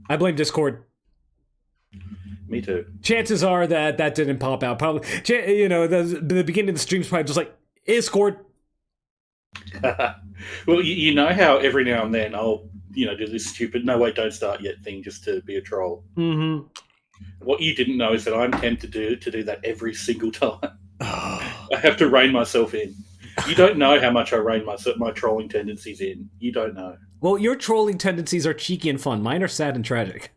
I blame Discord. Me too. Chances are that that didn't pop out. Probably, the beginning of the stream's probably just like Discord. Well, you know how every now and then I'll do this stupid "no wait, don't start yet" thing just to be a troll. Mm-hmm. What you didn't know is that I'm tempted to do that every single time. I have to rein myself in. You don't know how much I rein my trolling tendencies in. You don't know. Well, your trolling tendencies are cheeky and fun. Mine are sad and tragic.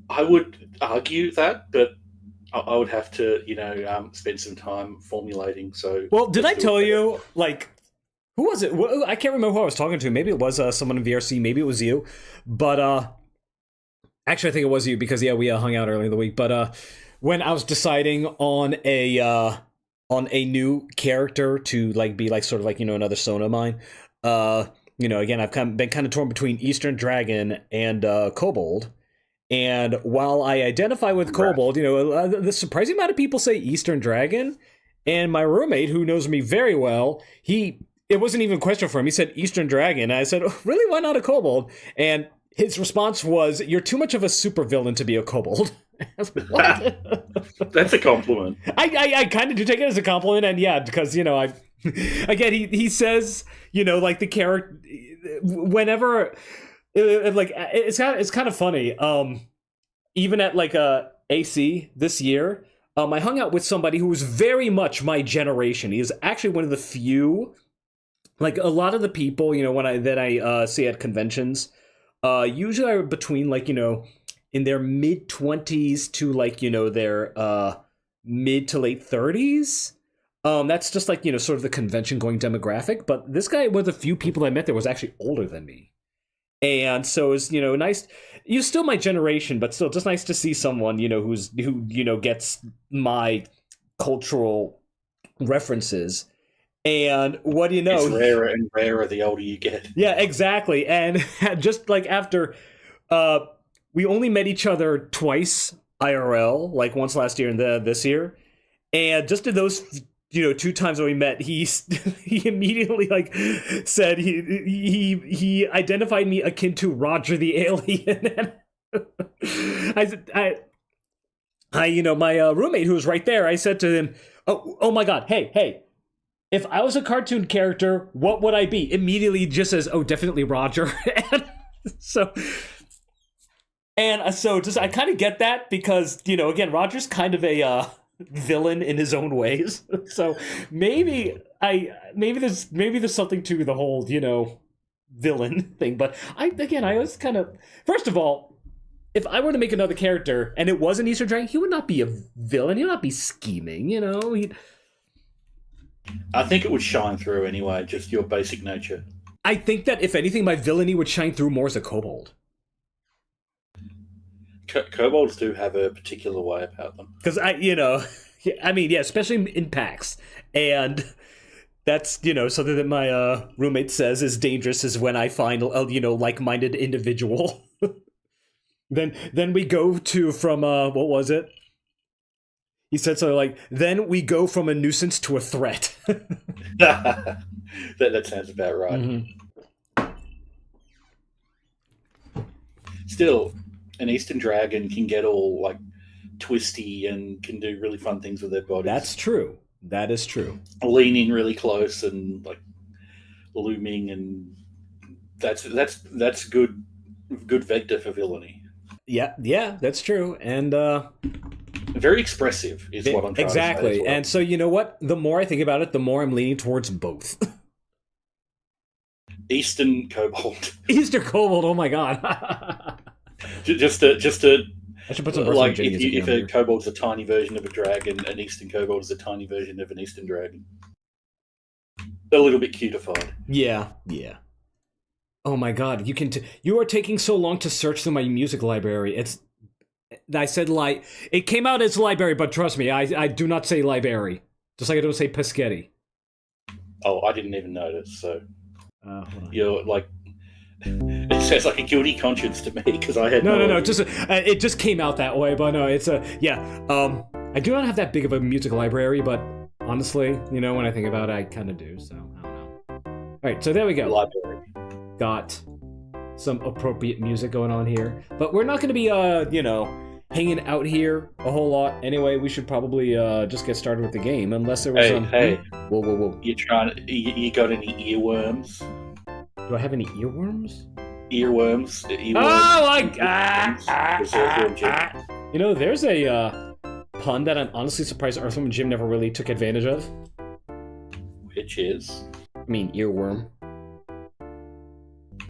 I would argue that, but I would have to, spend some time formulating. So, well, did I tell you, like, who was it? I can't remember who I was talking to. Maybe it was someone in VRC. Maybe it was you. But actually, I think it was you because we hung out earlier in the week. But when I was deciding on a new character to be sort of another Sona of mine. Again, I've been kind of torn between Eastern Dragon and Kobold. And while I identify with Kobold, the surprising amount of people say Eastern Dragon. And my roommate, who knows me very well, it wasn't even a question for him. He said Eastern Dragon. And I said, oh, really? Why not a Kobold? And his response was, "You're too much of a supervillain to be a Kobold." That's a compliment. I kind of do take it as a compliment, and yeah, because again he says the character whenever it's kind of funny. Even at AC this year, I hung out with somebody who was very much my generation. He is actually one of the few, a lot of the people when I see at conventions, usually are between in their mid-20s to their mid to late 30s. That's just sort of the convention going demographic. But this guy was the few people I met that was actually older than me. And so it's nice. You're still my generation, but still just nice to see someone who gets my cultural references. And what do you know? It's rarer and rarer the older you get. Yeah, exactly. And just after we only met each other twice IRL, once last year and this year. And just in those two times that we met, he immediately said he identified me akin to Roger the Alien. And my roommate who was right there, I said to him, oh my God, hey, if I was a cartoon character, what would I be? Immediately just says, oh, definitely Roger. And so just I kind of get that because, again, Roger's kind of a villain in his own ways. So maybe there's something to the whole, villain thing. But I was kind of, first of all, if I were to make another character and it was an Eastern Dragon, he would not be a villain. He would not be scheming, I think it would shine through anyway, just your basic nature. I think that if anything, my villainy would shine through more as a kobold. Kobolds do have a particular way about them. Because especially in packs. And that's, something that my roommate says is dangerous is when I find a, like-minded individual. Then we go to from, what was it? He said something then we go from a nuisance to a threat. that sounds about right. Mm-hmm. Still, an Eastern Dragon can get all twisty and can do really fun things with their bodies. That's true. That is true. Leaning really close and looming, and that's good vector for villainy. Yeah, that's true. And very expressive is what I'm trying to say. Exactly. And so you know what? The more I think about it, the more I'm leaning towards both. Eastern Kobold. Eastern Kobold, oh my god. just to I should put some if a kobold's a tiny version of a dragon, an Eastern Kobold is a tiny version of an Eastern Dragon. A little bit cutified. Yeah. Oh my god, you are taking so long to search through my music library. I said it came out as library, but trust me, I do not say library. Just like I don't say Peschetti. Oh, I didn't even notice, so you're it sounds like a guilty conscience to me because I had no. Just it just came out that way, but no, it's I do not have that big of a music library, but honestly, when I think about it, I kind of do. So I don't know. All right, so there we go. Library. Got some appropriate music going on here. But we're not going to be, hanging out here a whole lot. Anyway, we should probably just get started with the game, unless there was Hey. Whoa. You got any earworms? Do I have any earworms? Earworms. There's a pun that I'm honestly surprised Earthworm and Jim never really took advantage of. Which is? I mean, earworm.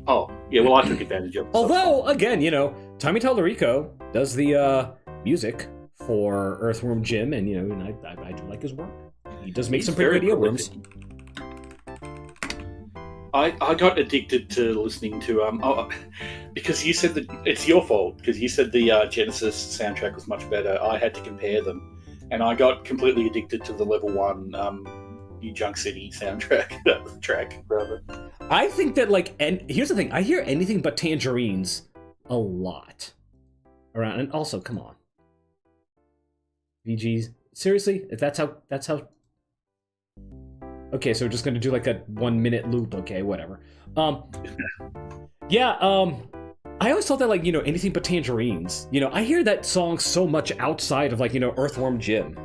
Oh, yeah, well, I took advantage of it. Although, again, Tommy Tallarico does the music for Earthworm Jim, and, I do like his work. He does make some pretty good earworms. I got addicted to listening to because you said that it's your fault, because you said the Genesis soundtrack was much better. I had to compare them, and I got completely addicted to the Level 1 New Junk City soundtrack track, rather. I think that, and here's the thing, I hear anything but Tangerines a lot around, and also, come on. VGs, seriously? If that's how... Okay, so we're just gonna do like a 1 minute loop, okay, whatever. I always thought that, anything but Tangerines. I hear that song so much outside of, Earthworm Jim.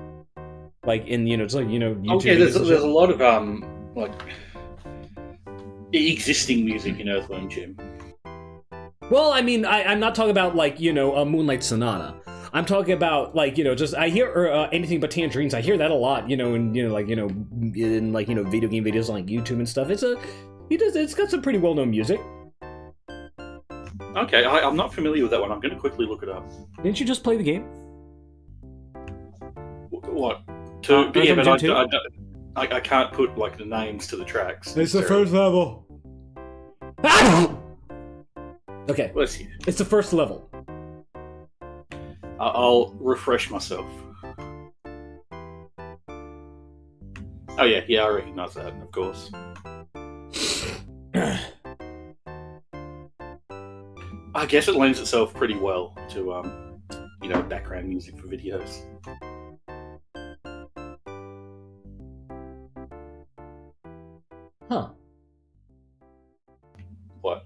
YouTube. Okay, there's a lot of, existing music in Earthworm Jim. Well, I mean, I'm not talking about, a Moonlight Sonata. I'm talking about, I hear anything but Tangerines. I hear that a lot, in video game videos on YouTube and stuff. It's got some pretty well-known music. Okay, I'm not familiar with that one. I'm going to quickly look it up. Didn't you just play the game? What? I can't put, the names to the tracks. It's the first level. Okay. Let's see. It's the first level. I'll refresh myself. Oh yeah, I recognise that, of course. I guess it lends itself pretty well to, background music for videos. Huh. What?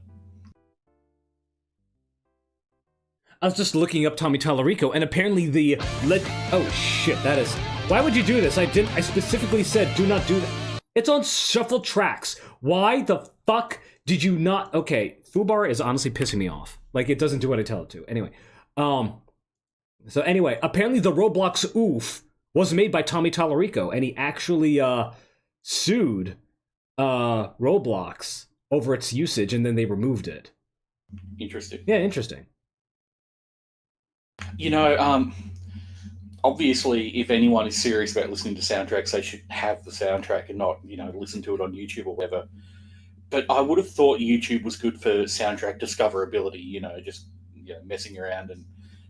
I was just looking up Tommy Tallarico, and apparently oh shit, that is... Why would you do this? I specifically said do not do that. It's on shuffle tracks. Why the fuck did you not... Okay, Fubar is honestly pissing me off. It doesn't do what I tell it to. Anyway. Apparently the Roblox oof was made by Tommy Tallarico, and he actually, sued, Roblox over its usage, and then they removed it. Interesting. Yeah, interesting. Obviously, if anyone is serious about listening to soundtracks, they should have the soundtrack and not, listen to it on YouTube or whatever. But I would have thought YouTube was good for soundtrack discoverability, just messing around and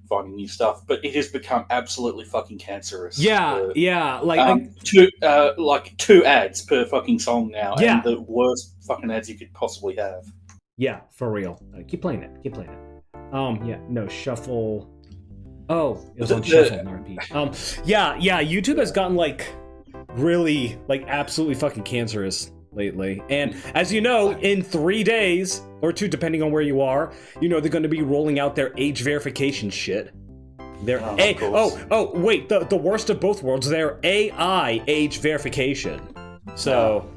finding new stuff. But it has become absolutely fucking cancerous. Yeah. 2 ads per fucking song now, yeah. And the worst fucking ads you could possibly have. Yeah, for real. Keep playing it. Shuffle. Oh, it was on shuffle, not repeat. YouTube has gotten really absolutely fucking cancerous lately. And as you know, in 3 days or 2, depending on where you are, they're going to be rolling out their age verification shit. Wait, the worst of both worlds, their AI age verification. So,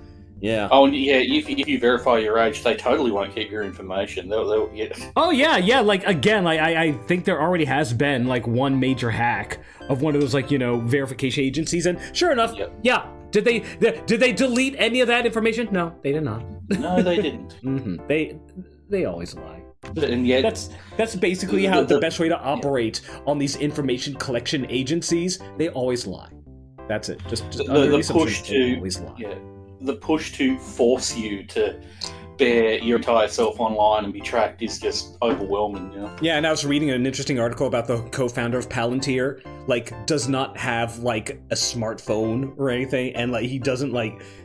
yeah. Oh, yeah, if you verify your age, they totally won't keep your information. They'll Oh, yeah. I think there already has been, one major hack of one of those, verification agencies, and sure enough, yeah. Did they delete any of that information? No, they did not. No, they didn't. Mm-hmm. They always lie. And yet, that's basically how the best way to operate on these information collection agencies. They always lie. That's it. Just the push to always lie. Yeah, the push to force you to bear your entire self online and be tracked is just overwhelming. Yeah, and I was reading an interesting article about the co-founder of Palantir. Does not have a smartphone or anything, and he doesn't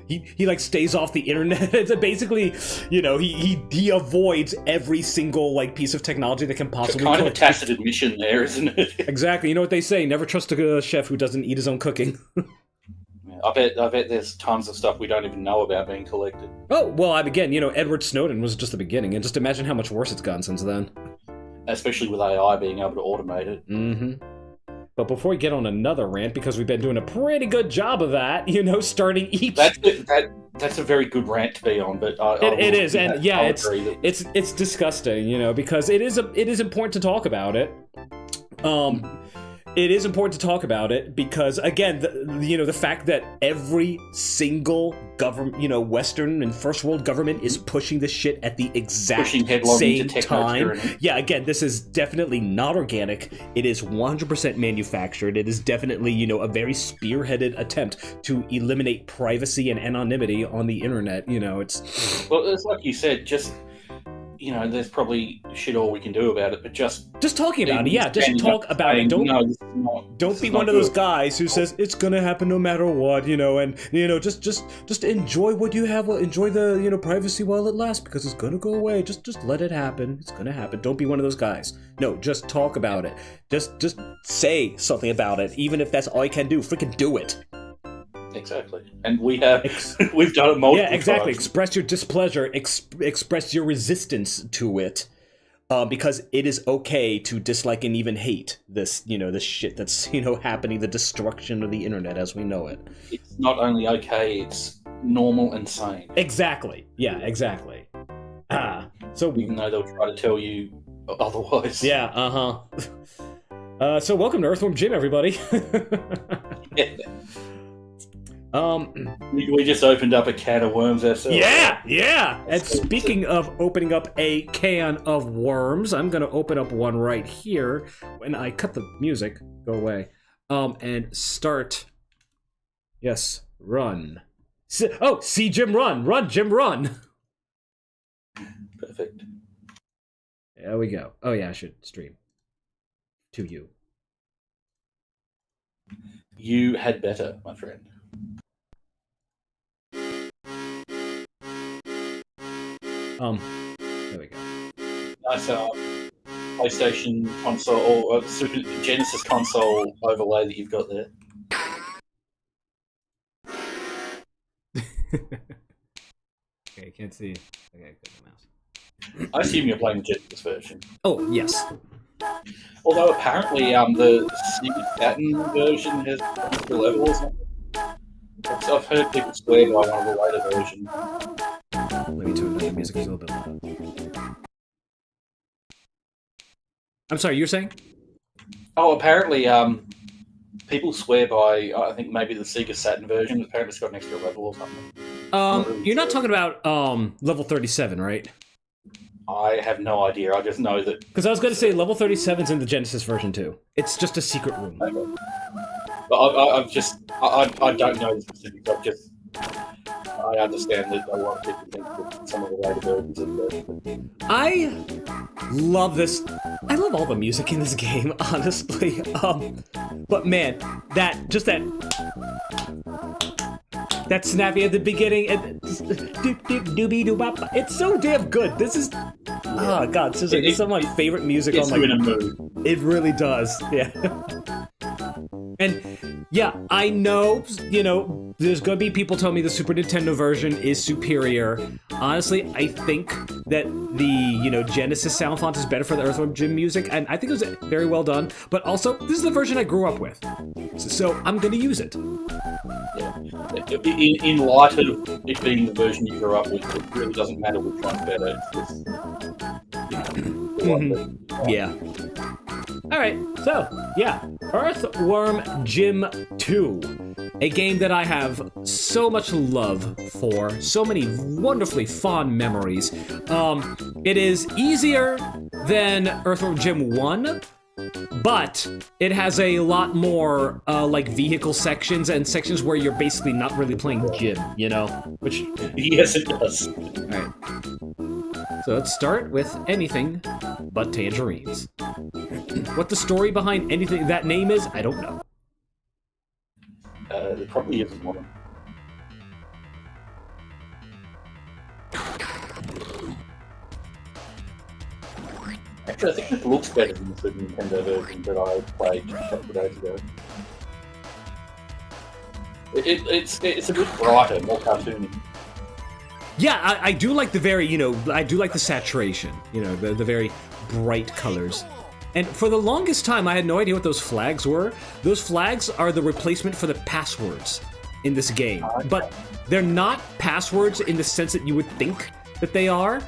he stays off the internet. It's basically, he avoids every single piece of technology that can possibly. Kind of a tacit admission there, isn't it? Exactly. You know what they say? Never trust a chef who doesn't eat his own cooking. I bet there's tons of stuff we don't even know about being collected. Oh, well, again, Edward Snowden was just the beginning, and just imagine how much worse it's gotten since then. Especially with AI being able to automate it. Mm-hmm. But before we get on another rant, because we've been doing a pretty good job of that, starting each... That's a very good rant to be on, but it is, and yeah, it's disgusting, because it is important to talk about it. It is important to talk about it because, again, the fact that every single government, Western and first world government is pushing this shit at the exact same time. Yeah, again, this is definitely not organic. It is 100% manufactured. It is definitely, a very spearheaded attempt to eliminate privacy and anonymity on the internet. It's... Well, it's like you said, just... there's probably shit all we can do about it, but just talking about it, yeah, just talk about it. Don't be one of those guys who says it's gonna happen no matter what, and just enjoy what you have, enjoy the privacy while it lasts because it's gonna go away. Just let it happen. It's gonna happen. Don't be one of those guys. No, just talk about it. Just say something about it, even if that's all you can do. Freaking do it. Exactly, and we've done it multiple Yeah, exactly. times. Express your displeasure. Express your resistance to it, because it is okay to dislike and even hate this. This shit that's happening. The destruction of the internet as we know it. It's not only okay; it's normal and sane. Exactly. Yeah. Exactly. So even though they'll try to tell you otherwise. Yeah. So welcome to Earthworm Jim, everybody. Yeah. We just opened up a can of worms ourselves. Yeah. And speaking of opening up a can of worms, I'm gonna open up one right here. When I cut the music, go away. And start. Yes, run. See Jim run, Jim run. Perfect. There we go. Oh yeah, I should stream to you. You had better, my friend. There we go. Nice PlayStation console or Super Genesis console overlay that you've got there. Okay, can't see. Okay, good mouse. I assume you're playing the Genesis version. Oh yes. Although apparently the Sega Saturn version has extra level or something. I've heard people swear by one of the later versions. Let me turn down the music a little bit louder. I'm sorry, you're saying? Oh, apparently people swear by, I think maybe the Sega Saturn version. Apparently it's got an extra level or something. You're not talking about level 37, right? I have no idea. I just know that... Because I was going to say level 37's in the Genesis version too. It's just a secret room. Okay. But I don't know the specifics. I understand that a lot of people think that some of the later versions of the... I love this. I love all the music in this game, honestly. But man, that snappy at the beginning, it's so damn good. This is, oh god, this is some of my favorite music on my... in a mood. It really does, yeah. And yeah, I know, there's gonna be people telling me the Super Nintendo version is superior. Honestly, I think that the, Genesis sound font is better for the Earthworm Jim music, and I think it was very well done, but also, this is the version I grew up with. So I'm gonna use it. Yeah. In light of it being the version you grew up with, it really doesn't matter which one's better. Yeah. Alright, so, yeah. Earthworm Jim 2. A game that I have so much love for, so many wonderfully fond memories. It is easier than Earthworm Jim 1, but it has a lot more, vehicle sections and sections where you're basically not really playing Jim, Which... Yes, it does. Alright. So let's start with anything but tangerines. What the story behind anything that name is, I don't know. There probably isn't one. Actually, I think it looks better than the Super Nintendo version that I played a couple of days ago. It's a bit brighter, more cartoony. Yeah, I do like the very, I do like the saturation, the very bright colors. And for the longest time, I had no idea what those flags were. Those flags are the replacement for the passwords in this game. But they're not passwords in the sense that you would think that they are.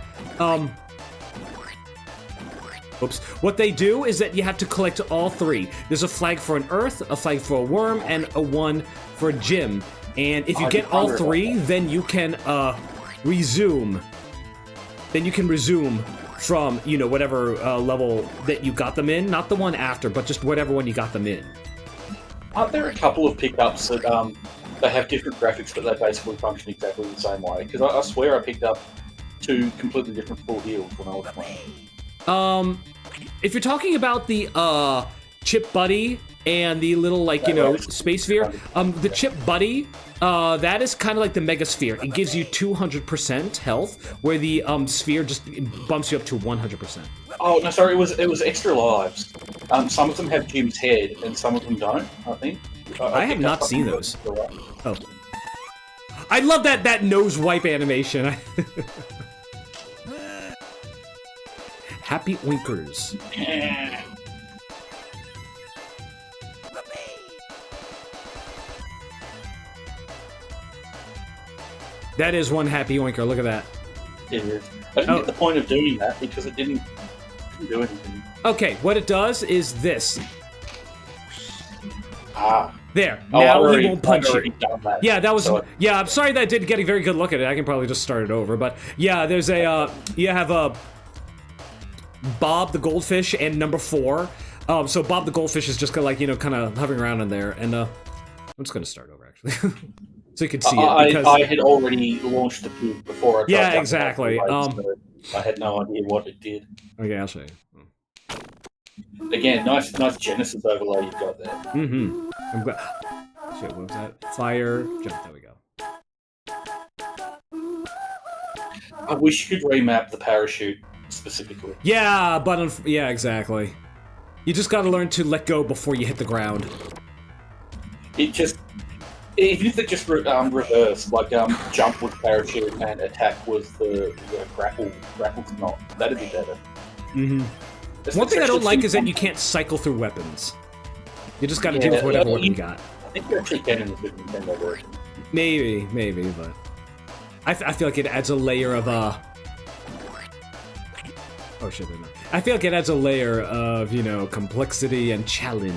Oops. What they do is that you have to collect all three. There's a flag for an earth, a flag for a worm, and a one for a gym. And if you get all three, then you can resume. Then you can resume from, whatever level that you got them in. Not the one after, but just whatever one you got them in. There are a couple of pickups that they have different graphics, but they basically function exactly the same way. Because I swear I picked up 2 completely different full heals when I was playing. If you're talking about the Chip Buddy and the little space sphere, the Chip Buddy, that is kind of like the Mega Sphere. It gives you 200% health, where the sphere just bumps you up to 100%. Oh no, sorry, it was extra lives. Some of them have Jim's head, and some of them don't. I think. I have not seen those. Oh, I love that nose wipe animation. Happy Oinkers. That is one happy oinker. Look at that. It is. I didn't get the point of doing that because it didn't do anything. Okay, what it does is this. There. Oh, now he won't punch you. That. Yeah, that was. Yeah, I'm sorry that I didn't get a very good look at it. I can probably just start it over. But yeah, there's a. You have a. Bob the goldfish and number 4. So Bob the goldfish is just kind of hovering around in there, and I'm just gonna start over actually, so you can see it. Because I had already launched the pig before. Yeah, exactly. So I had no idea what it did. Okay, I'll show you. Again, nice Genesis overlay you've got there. Mm-hmm. I'm glad. Shit, what was that? Fire jump. There we go. I wish you could remap the parachute. Specifically. Yeah, but yeah, exactly. You just gotta learn to let go before you hit the ground. Even if it just reversed, like jump with parachute and attack was the grapple knot, that'd be better. Mm-hmm. One thing I don't like is that you can't cycle through weapons. You just gotta deal with whatever weapon you got. I think you actually can in the Super Nintendo version. Maybe, but I feel like it adds a layer of oh shit! I feel like it adds a layer of complexity and challenge.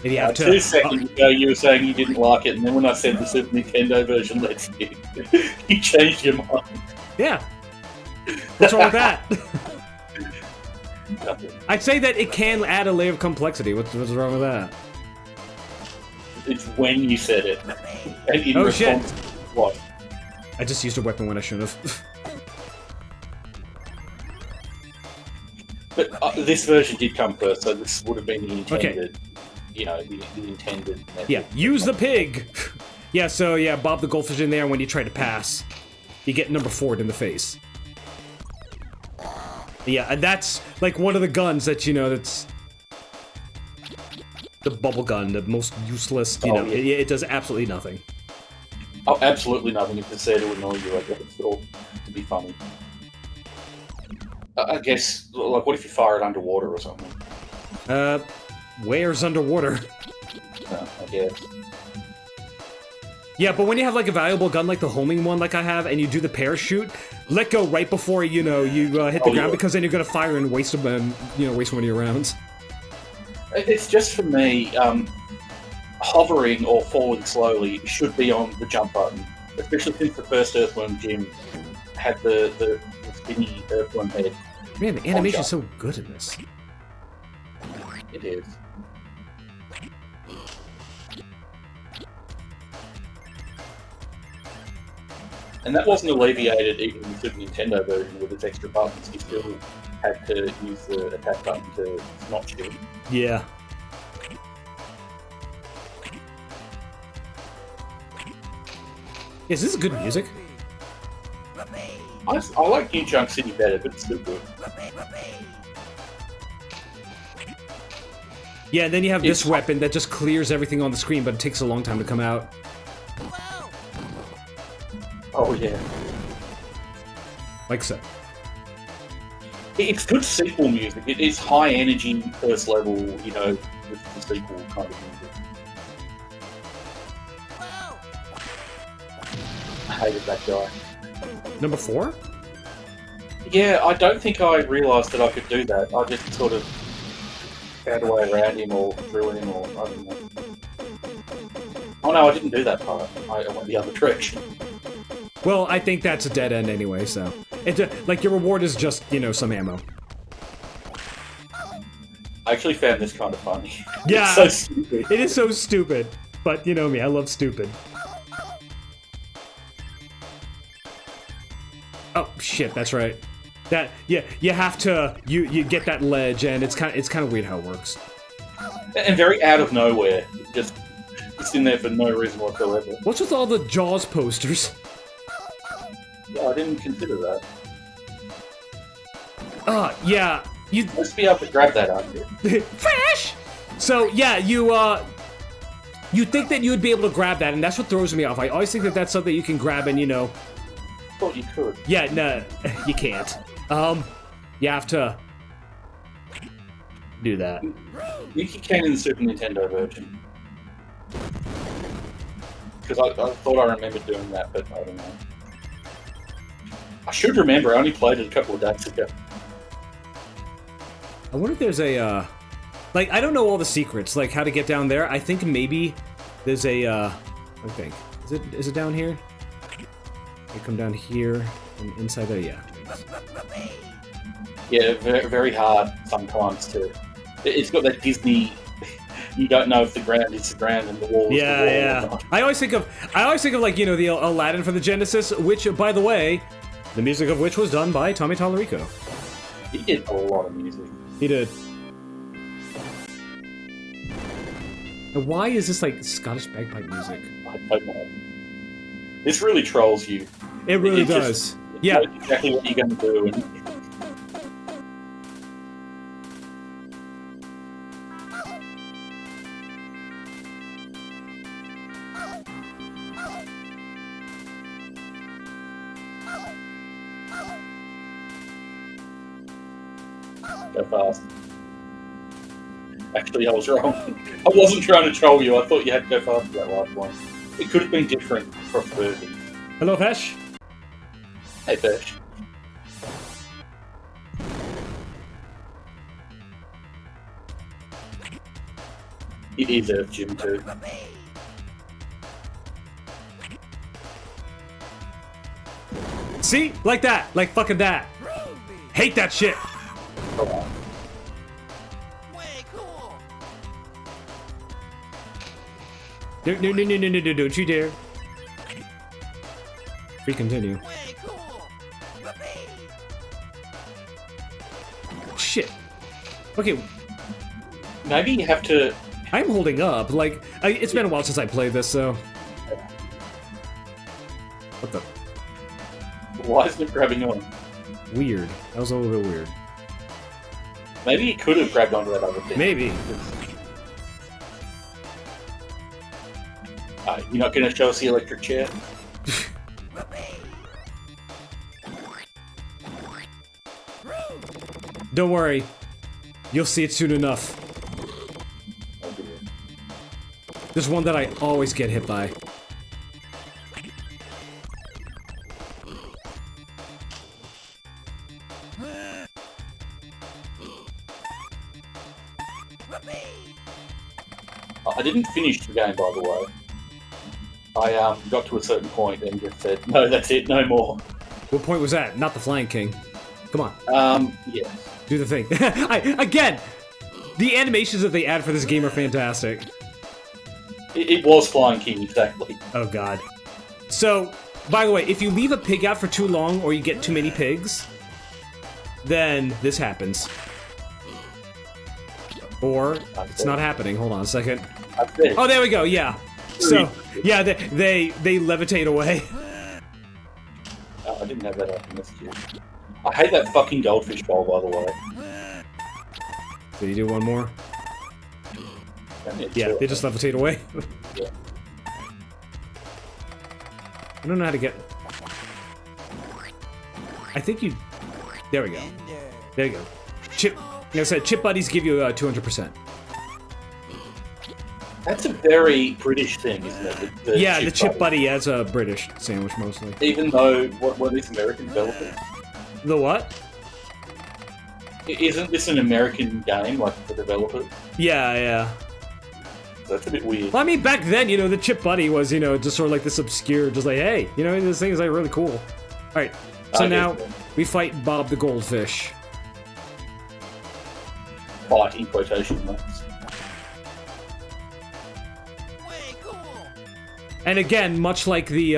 If you have 2 seconds ago, you were saying you didn't like it, and then when I said the Super Nintendo version lets you, you changed your mind. Yeah. What's wrong with that? Nothing. I'd say that it can add a layer of complexity. What's wrong with that? It's when you said it. And in response, shit! What? I just used a weapon when I shouldn't have. But this version did come first, so this would have been the intended, the intended method. Yeah, use the pig! Yeah, so yeah, Bob the goldfish in there, and when you try to pass, you get number 4 in the face. Yeah, and that's like one of the guns that, that's the bubble gun, the most useless, it does absolutely nothing. Oh, absolutely nothing. If it's there to annoy you, I guess it's all to be funny. I guess, like, what if you fire it underwater or something? Where's underwater? I guess. Yeah, but when you have, like, a valuable gun like the homing one like I have, and you do the parachute, let go right before, you hit the ground, because then you're gonna fire and waste them, waste one of your rounds. It's just, for me, hovering or falling slowly should be on the jump button. Especially since the first Earthworm Jim had the spinny Earthworm head. Man, the animation's so good in this. It is. And that wasn't alleviated even in the Super Nintendo version with its extra buttons. You still had to use the attack button to not shoot. Yeah. Yes, this is good music. I like New Junk City better, but it's still good. Yeah, and then you have this weapon that just clears everything on the screen, but it takes a long time to come out. Oh yeah. Like so. It's good sequel music. It's high energy, first level, you know, with the sequel kind of music. I hated that guy. Number 4? Yeah, I don't think I realised that I could do that. I just sort of found a way around him or through him or I don't know. Oh no, I didn't do that part. I went the other direction. Well, I think that's a dead end anyway, so... It's like, your reward is just, you know, some ammo. I actually found this kind of funny. Yeah, It's so stupid. it is so stupid. But, you know me, I love stupid. Oh, shit, that's right. That, yeah, you have to... You get that ledge, and it's kind of weird how it works. And very out of nowhere. Just it's in there for no reason whatsoever. What's with all the Jaws posters? Yeah, I didn't consider that. Yeah, you... Let's be able to grab that out here. Fresh! So, yeah, you think that you would be able to grab that, and that's what throws me off. I always think that that's something you can grab and, you know... Thought you could. Yeah, no, you can't. You have to... do that. You can in the Super Nintendo version. Because I thought I remembered doing that, but I don't know. I should remember, I only played it a couple of days ago. I wonder if there's a, like, I don't know all the secrets, like how to get down there. I think maybe there's a, I think. Is it down here? You come down here, and inside there, yeah. Yeah, very, very hard sometimes to... It's got that Disney... You don't know if the ground is the ground and the wall is the wall. Yeah. I always think of like, you know, the Aladdin for the Genesis, which, by the way, the music of which was done by Tommy Tallarico. He did a lot of music. He did. And why is this like Scottish bagpipe music? I don't know. This really trolls you. It really does. Just, yeah. Knows exactly what you're going to do. And... Go fast. Actually, I was wrong. I wasn't trying to troll you. I thought you had to go fast for that last one. It could have been different across versions. Hello, Fesh. Hey, Fesh. It is Earth Gym too. See? Like that. Like fucking that. Hate that shit. Come on. No, don't you dare. Free continue. Shit. Okay. Maybe you have to... I'm holding up. Like, it's been a while since I played this, so... What the... Why isn't it grabbing on? Weird. That was a little bit weird. Maybe he could have grabbed onto that other thing. Maybe. You're not going to show us the electric chair? Don't worry. You'll see it soon enough. There's one that I always get hit by. I didn't finish the game, by the way. I got to a certain point and just said, no, that's it, no more. What point was that? Not the Flying King. Come on. Yeah. Do the thing. Again, the animations that they add for this game are fantastic. It was Flying King, exactly. Oh god. So, by the way, if you leave a pig out for too long or you get too many pigs, then this happens. Or, it's not happening. Hold on a second. Oh, there we go, yeah. So, yeah, they levitate away. Oh, I didn't have that up in this queue. I hate that fucking goldfish bowl, by the way. Did you do one more? Yeah, they just levitate away. Yeah. I don't know how to get... I think you... There we go. There you go. Chip... Like I said, chip buddies give you 200%. That's a very British thing, isn't it? The chip buddy as a British sandwich, mostly. Even though, what is American developers? The what? Isn't this an American game, like, the developers? Yeah. So that's a bit weird. Well, I mean, back then, the chip buddy was, just sort of like this obscure, just like, hey, this thing is like really cool. Alright, so now we fight Bob the Goldfish. Fight in quotation marks. And again, much like the,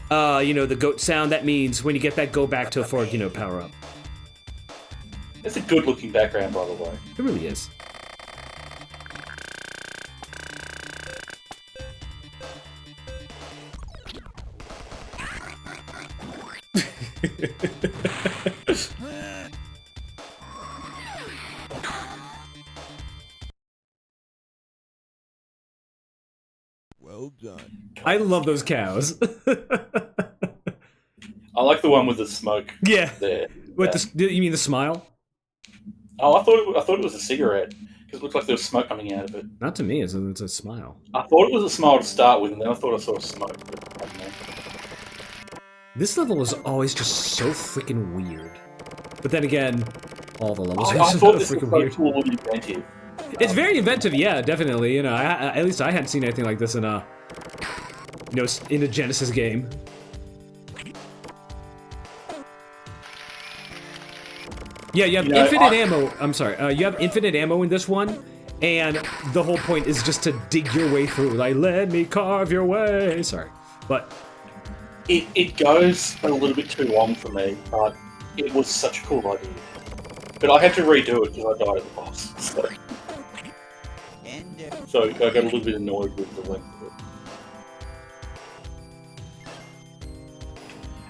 the goat sound, that means when you get that, go back to for, power up. It's a good-looking background, by the way. It really is. Well done. I love those cows. I like the one with the smoke. Yeah. There. What you mean the smile? Oh, I thought it was a cigarette because it looked like there was smoke coming out of it. Not to me. It's a smile. I thought it was a smile to start with, and then I thought I saw smoke. But I don't know. This level is always just so freaking weird. But then again, all the levels I are so thought this was freaking so weird. cool and inventive. It's very inventive, yeah, definitely. At least I hadn't seen anything like this in a, in a Genesis game. Yeah, you have infinite ammo. I'm sorry. You have infinite ammo in this one, and the whole point is just to dig your way through. Like, let me carve your way. Sorry, but it goes a little bit too long for me. But it was such a cool idea. But I had to redo it because I died at the boss. So I got a little bit annoyed with the length of it.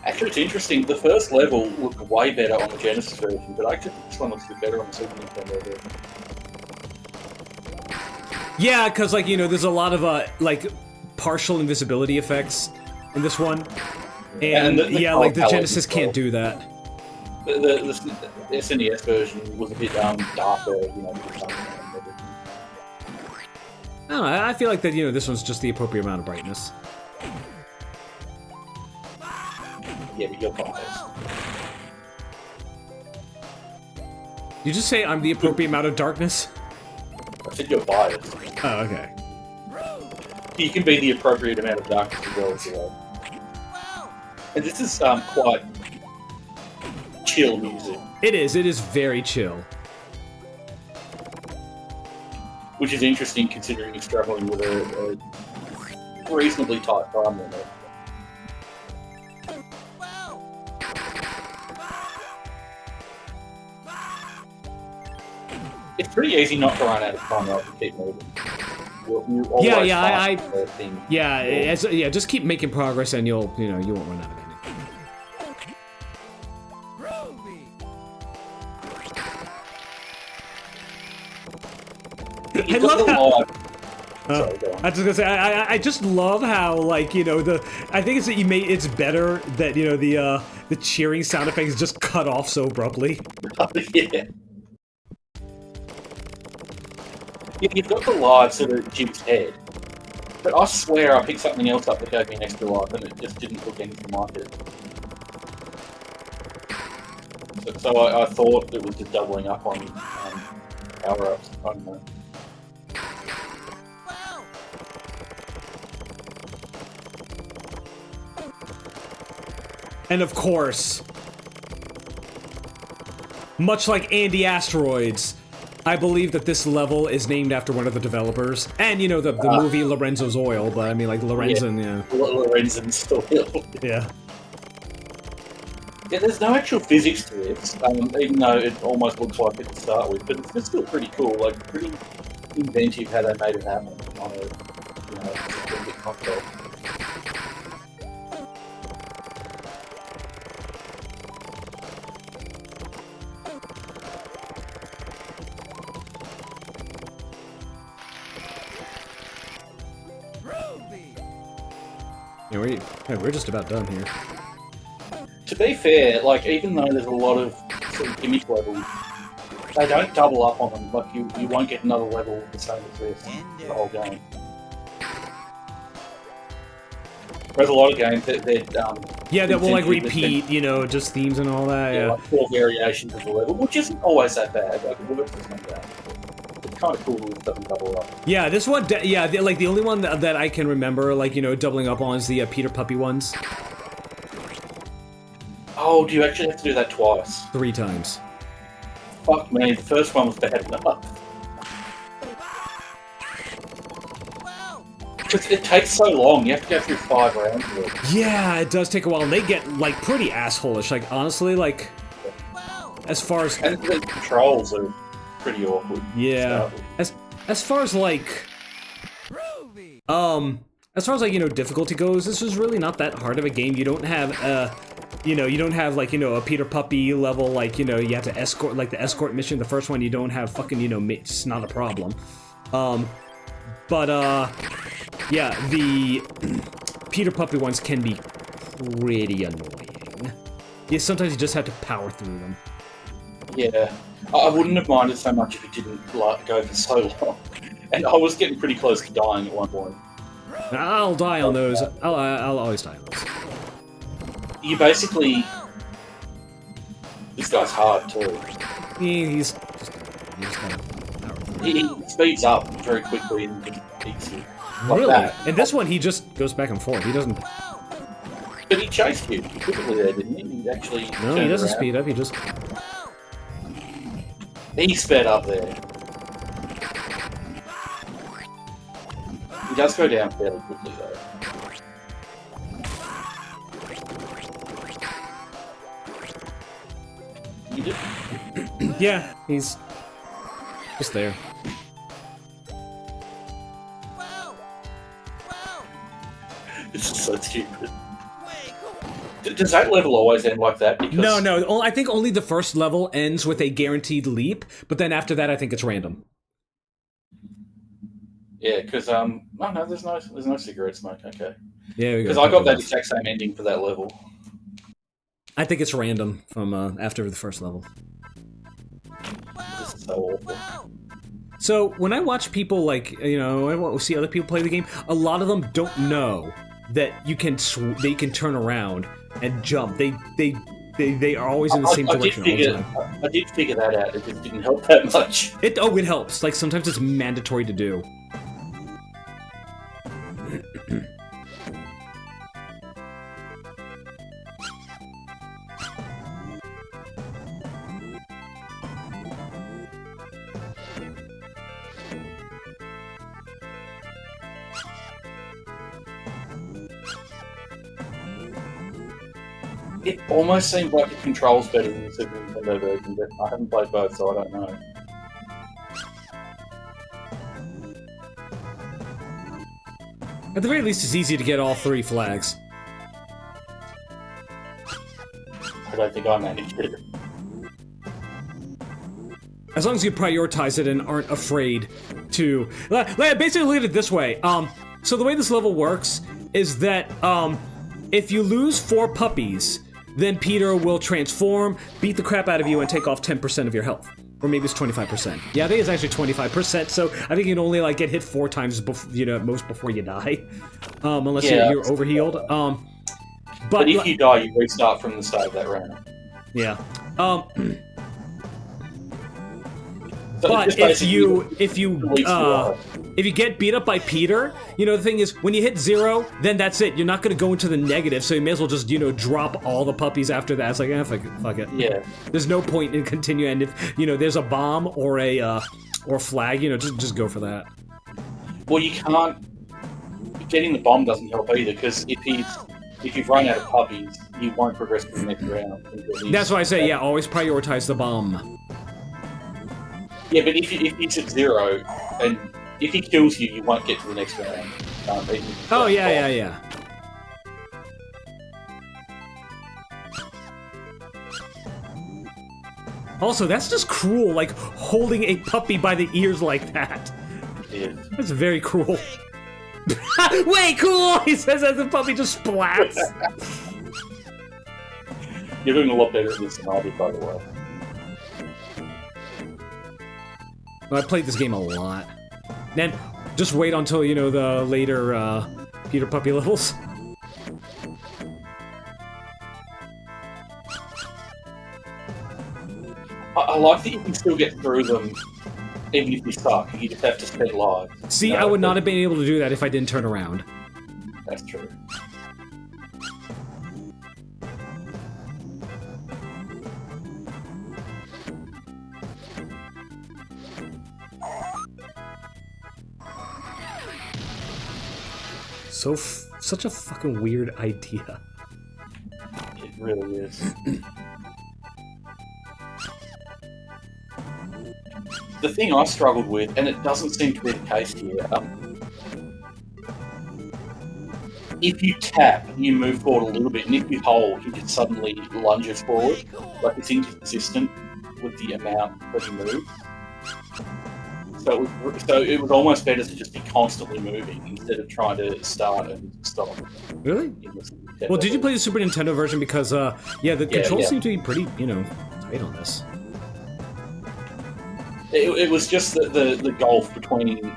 Actually, it's interesting. The first level looked way better on the Genesis version, but I actually think this one looks a bit better on the Super Nintendo version. yeah, because there's a lot of partial invisibility effects in this one, and the the Genesis can't do that. The SNES version was a bit darker, I don't know, I feel like that, this one's just the appropriate amount of brightness. Yeah, but you're biased. You just say I'm the appropriate amount of darkness? I said you're biased. Oh, okay. You can be the appropriate amount of darkness as well if you like. And this is quite chill music. It is very chill. Which is interesting considering you're struggling with a reasonably tight time limit. It's pretty easy not to run out of time and keep moving. Just keep making progress and you won't run out of anything. I love how... Sorry, go on. I was just gonna say, I just love how, I think it's that it's better that, the cheering sound effects just cut off so abruptly. Yeah. You've got the lives that are Jim's head, but I swear I picked something else up that gave me an extra life and it just didn't look anything like it. So I thought it was just doubling up on power-ups. I don't know. And of course, much like Andy Asteroids, I believe that this level is named after one of the developers. And, the movie Lorenzo's Oil, but I mean, Lorenzen, yeah. Lorenzen's Oil. Yeah. Yeah, there's no actual physics to this, even though it almost looks like it to start with, but it's still pretty cool, pretty inventive how they made it happen on a console. Yeah, we're just about done here. be fair, like, even though there's a lot of sort of gimmick levels, they don't double up on them. Like, you won't get another level the same as this the whole game. There's a lot of games that yeah, that will like intentionally repeat, you know, just themes and all that. Yeah. like 4 variations of the level, which isn't always that bad. Like, it works not bad. It's kind of cool when it doesn't double up. Yeah, this one, like the only one that I can remember, like, you know, doubling up on is the Peter Puppy ones. Oh, do you actually have to do that twice? 3 times. Fuck me, the first one was bad enough. Because it takes so long, you have to go through 5 rounds of it. Yeah, it does take a while, and they get, like, pretty asshole-ish. Like, honestly, like, as far as... And the controls are pretty awkward. Yeah. As far as, like... As far as, like, you know, difficulty goes, this is really not that hard of a game. You don't have, you know, you don't have, like, you know, a Peter Puppy level, like, you know, you have to escort, like, the escort mission. The first one, you don't have fucking, you know, it's not a problem. Yeah, the Peter Puppy ones can be pretty annoying. Yeah, sometimes you just have to power through them. Yeah, I wouldn't have minded so much if it didn't like go for so long. And I was getting pretty close to dying at one point. I'll die on those. I'll always die on those. You basically... This guy's hard too. He's just kind of power through. He speeds up very quickly and just beats you. Like Really? that. And this one, he just goes back and forth. He doesn't... But he chased you quickly there, didn't he? He actually... No, he doesn't speed up. He just... He sped up there. He does go down fairly quickly though. You did? Yeah, he's just there. This is so stupid. Does that level always end like that? Because No. I think only the first level ends with a guaranteed leap, but then after that, I think it's random. Yeah, because oh no, there's no cigarette smoke. Okay. Yeah, Because I got that exact same ending for that level. I think it's random from after the first level. This is so awful. So when I watch people like, you know, I see other people play the game, a lot of them don't know that you can they can turn around and jump. They are always in the same direction all the time. I did figure that out. It just didn't help that much. It helps. Like sometimes it's mandatory to do. It almost seems like it controls better than the Super Nintendo version, but I haven't played both, so I don't know. At the very least, it's easy to get all 3 flags. I don't think I managed it. As long as you prioritize it and aren't afraid to... Basically, look at it this way. So the way this level works is that, if you lose 4 puppies, then Peter will transform, beat the crap out of you, and take off 10% of your health. Or maybe it's 25%. Yeah, I think it's actually 25%, so I think you can only, like, get hit 4 times, you know, most before you die. Unless you're overhealed. But if you die, you restart from the start of that round. Yeah. So but if you get beat up by Peter, you know, the thing is, when you hit 0, then that's it. You're not going to go into the negative, so you may as well just, you know, drop all the puppies after that. It's like, fuck it. Yeah. There's no point in continuing, and if, you know, there's a bomb or a flag, you know, just go for that. Well, you can't... Getting the bomb doesn't help either, because if you've run out of puppies, you won't progress to the next round. That's why I say, yeah, always prioritize the bomb. Yeah, but if he's at 0, and if he kills you, you won't get to the next round. Oh, yeah. Also, that's just cruel, like, holding a puppy by the ears like that. Yeah. That's very cruel. Way cool! He says as the puppy just splats. You're doing a lot better at this than I did, by the way. I played this game a lot. Then just wait until, you know, the later Peter Puppy levels. I like that you can still get through them even if you suck. You just have to spend lives. See, you know? I would not have been able to do that if I didn't turn around. That's true. Such a fucking weird idea. It really is. The thing I struggled with, and it doesn't seem to be the case here, if you tap, you move forward a little bit, and if you hold, you just suddenly lunges forward. Like, it's inconsistent with the amount that you move. So it was almost better to just be constantly moving instead of trying to start and stop. Really? Well, did you play the Super Nintendo version? Because, yeah, the controls seem to be pretty, you know, tight on this. It was just the gulf between,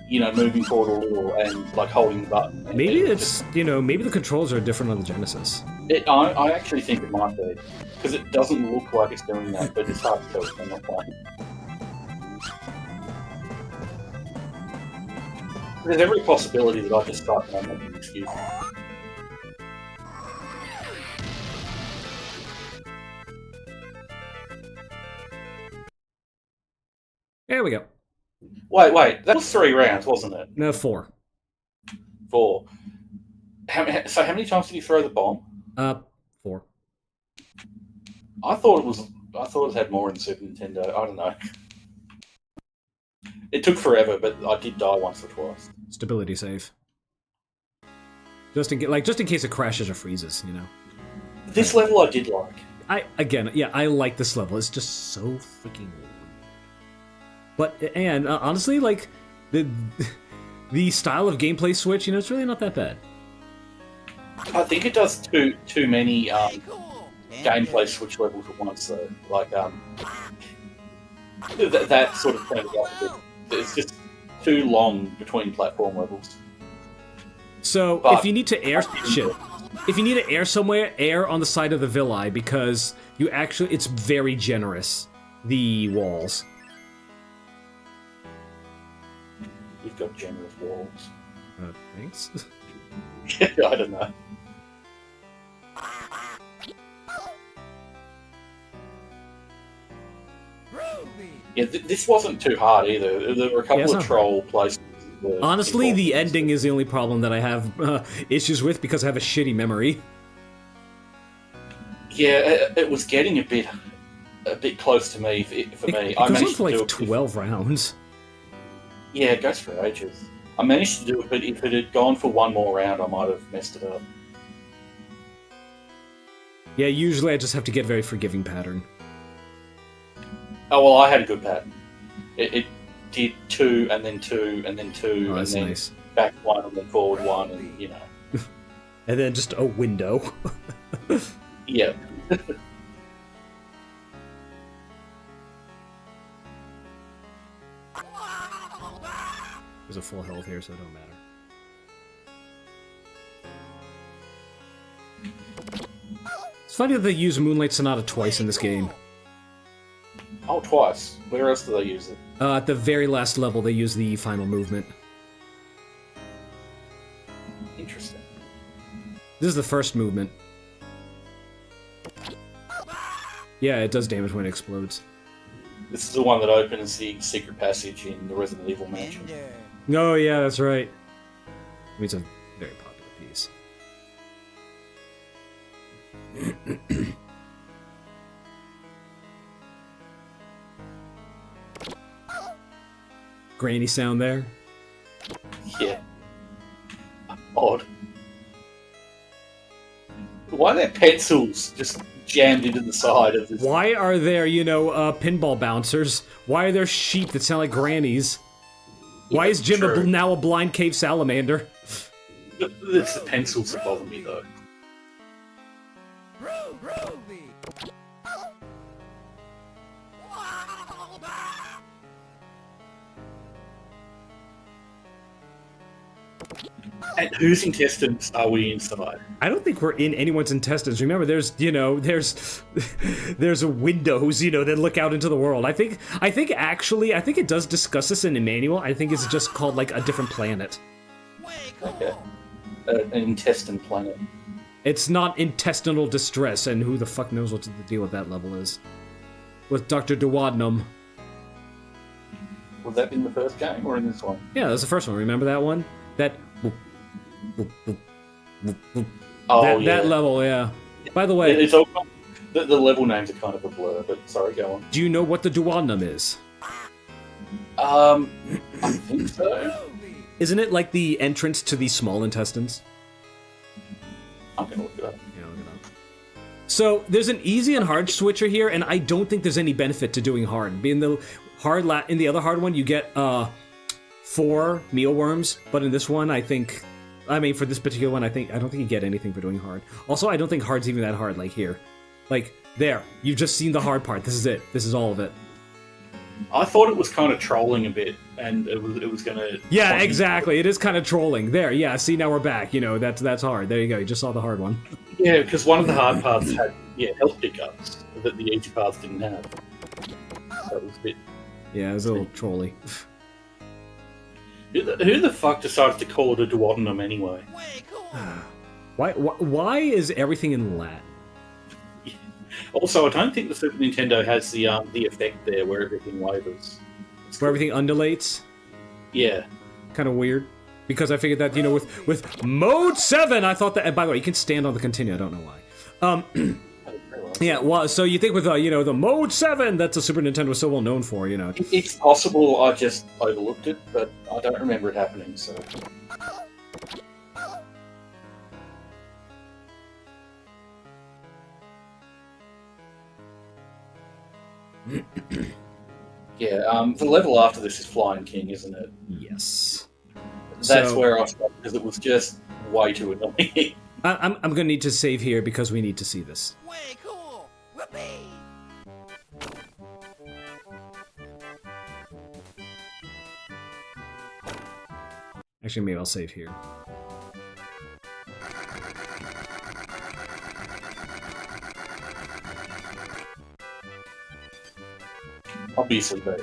you know, moving forward a little and, like, holding the button. Maybe it's, you know, maybe the controls are different on the Genesis. I actually think it might be. Because it doesn't look like it's doing that, but it's hard to tell if I'm not playing. There's every possibility that I just start not making excuses. There we go. Wait, that was 3 rounds, wasn't it? No, 4. 4. So how many times did you throw the bomb? 4. I thought it had more in Super Nintendo. I don't know. It took forever, but I did die once or twice. Stability save. Just in case it crashes or freezes, you know. This level I did like. I like this level. It's just so freaking weird. But honestly, like the style of gameplay switch, you know, it's really not that bad. I think it does too many gameplay switch levels at once, though. Like that sort of turns out a bit. It's just too long between platform levels. So if you need to air somewhere, air on the side of the villi because it's very generous. The walls. You've got generous walls. Thanks. I don't know. Yeah, this wasn't too hard either. There were a couple of troll places. Honestly, the ending is the only problem that I have issues with because I have a shitty memory. Yeah, it was getting a bit close to me for me. I managed to do like 12 rounds. Yeah, it goes for ages. I managed to do it, but if it had gone for one more round, I might have messed it up. Yeah, usually I just have to get a very forgiving pattern. Oh, well, I had a good pattern. It did 2, and then 2, and then 2, and then nice. Back 1, and then forward 1, and, you know. And then just a window. Yeah. There's a full health here, so it don't matter. It's funny that they use Moonlight Sonata twice in this game. Oh, twice. Where else do they use it? At the very last level, they use the final movement. Interesting. This is the first movement. Yeah, it does damage when it explodes. This is the one that opens the secret passage in the Resident Evil mansion. Oh, yeah, that's right. I mean, it's a very popular piece. Granny sound there. Yeah. Odd. Why are there pencils just jammed into the side of this? Why are there, pinball bouncers? Why are there sheep that sound like grannies? Why is Jim now a blind cave salamander? It's the pencils that bother me, though. And whose intestines are we inside? I don't think we're in anyone's intestines. Remember, there's there's windows, that look out into the world. I think it does discuss this in Emmanuel. I think it's just called like a different planet. Okay. An intestine planet. It's not intestinal distress, and who the fuck knows what the deal with that level is. With Dr. Duodenum. Was that in the first game or in this one? Yeah, that's the first one. Remember that one? That level, yeah. By the way, it's all the level names are kind of a blur, but sorry, go on. Do you know what the duodenum is? I think so. Isn't it like the entrance to the small intestines? I'm gonna look it up. Yeah, look it up. So there's an easy and hard switcher here, and I don't think there's any benefit to doing hard. Being the hard in the other hard one, you get 4 mealworms, but in this one, for this particular one, I don't think you get anything for doing hard. Also, I don't think hard's even that hard, like here. Like, there. You've just seen the hard part. This is it. This is all of it. I thought it was kind of trolling a bit, and it was gonna... Yeah, exactly. It is kind of trolling. There, yeah, see, now we're back. That's hard. There you go. You just saw the hard one. Yeah, because one of the hard paths had, health pickups that the easy paths didn't have. So it was a bit... Yeah, it was a little trolly. Who the fuck decided to call it a duodenum anyway? Why is everything in Latin? Also, I don't think the Super Nintendo has the effect there where everything wavers. Where everything undulates? Yeah. Kind of weird. Because I figured that, with Mode 7, I thought that... And by the way, you can stand on the continue, I don't know why. Yeah, well, so you think with, the Mode 7 that the Super Nintendo was so well known for, It's possible I just overlooked it, but I don't remember it happening, so... Yeah, the level after this is Flying King, isn't it? Yes. That's where I stopped, because it was just way too annoying. I'm gonna need to save here because we need to see this. Way cool! Whoopee! Actually, maybe I'll save here. Obviously, but...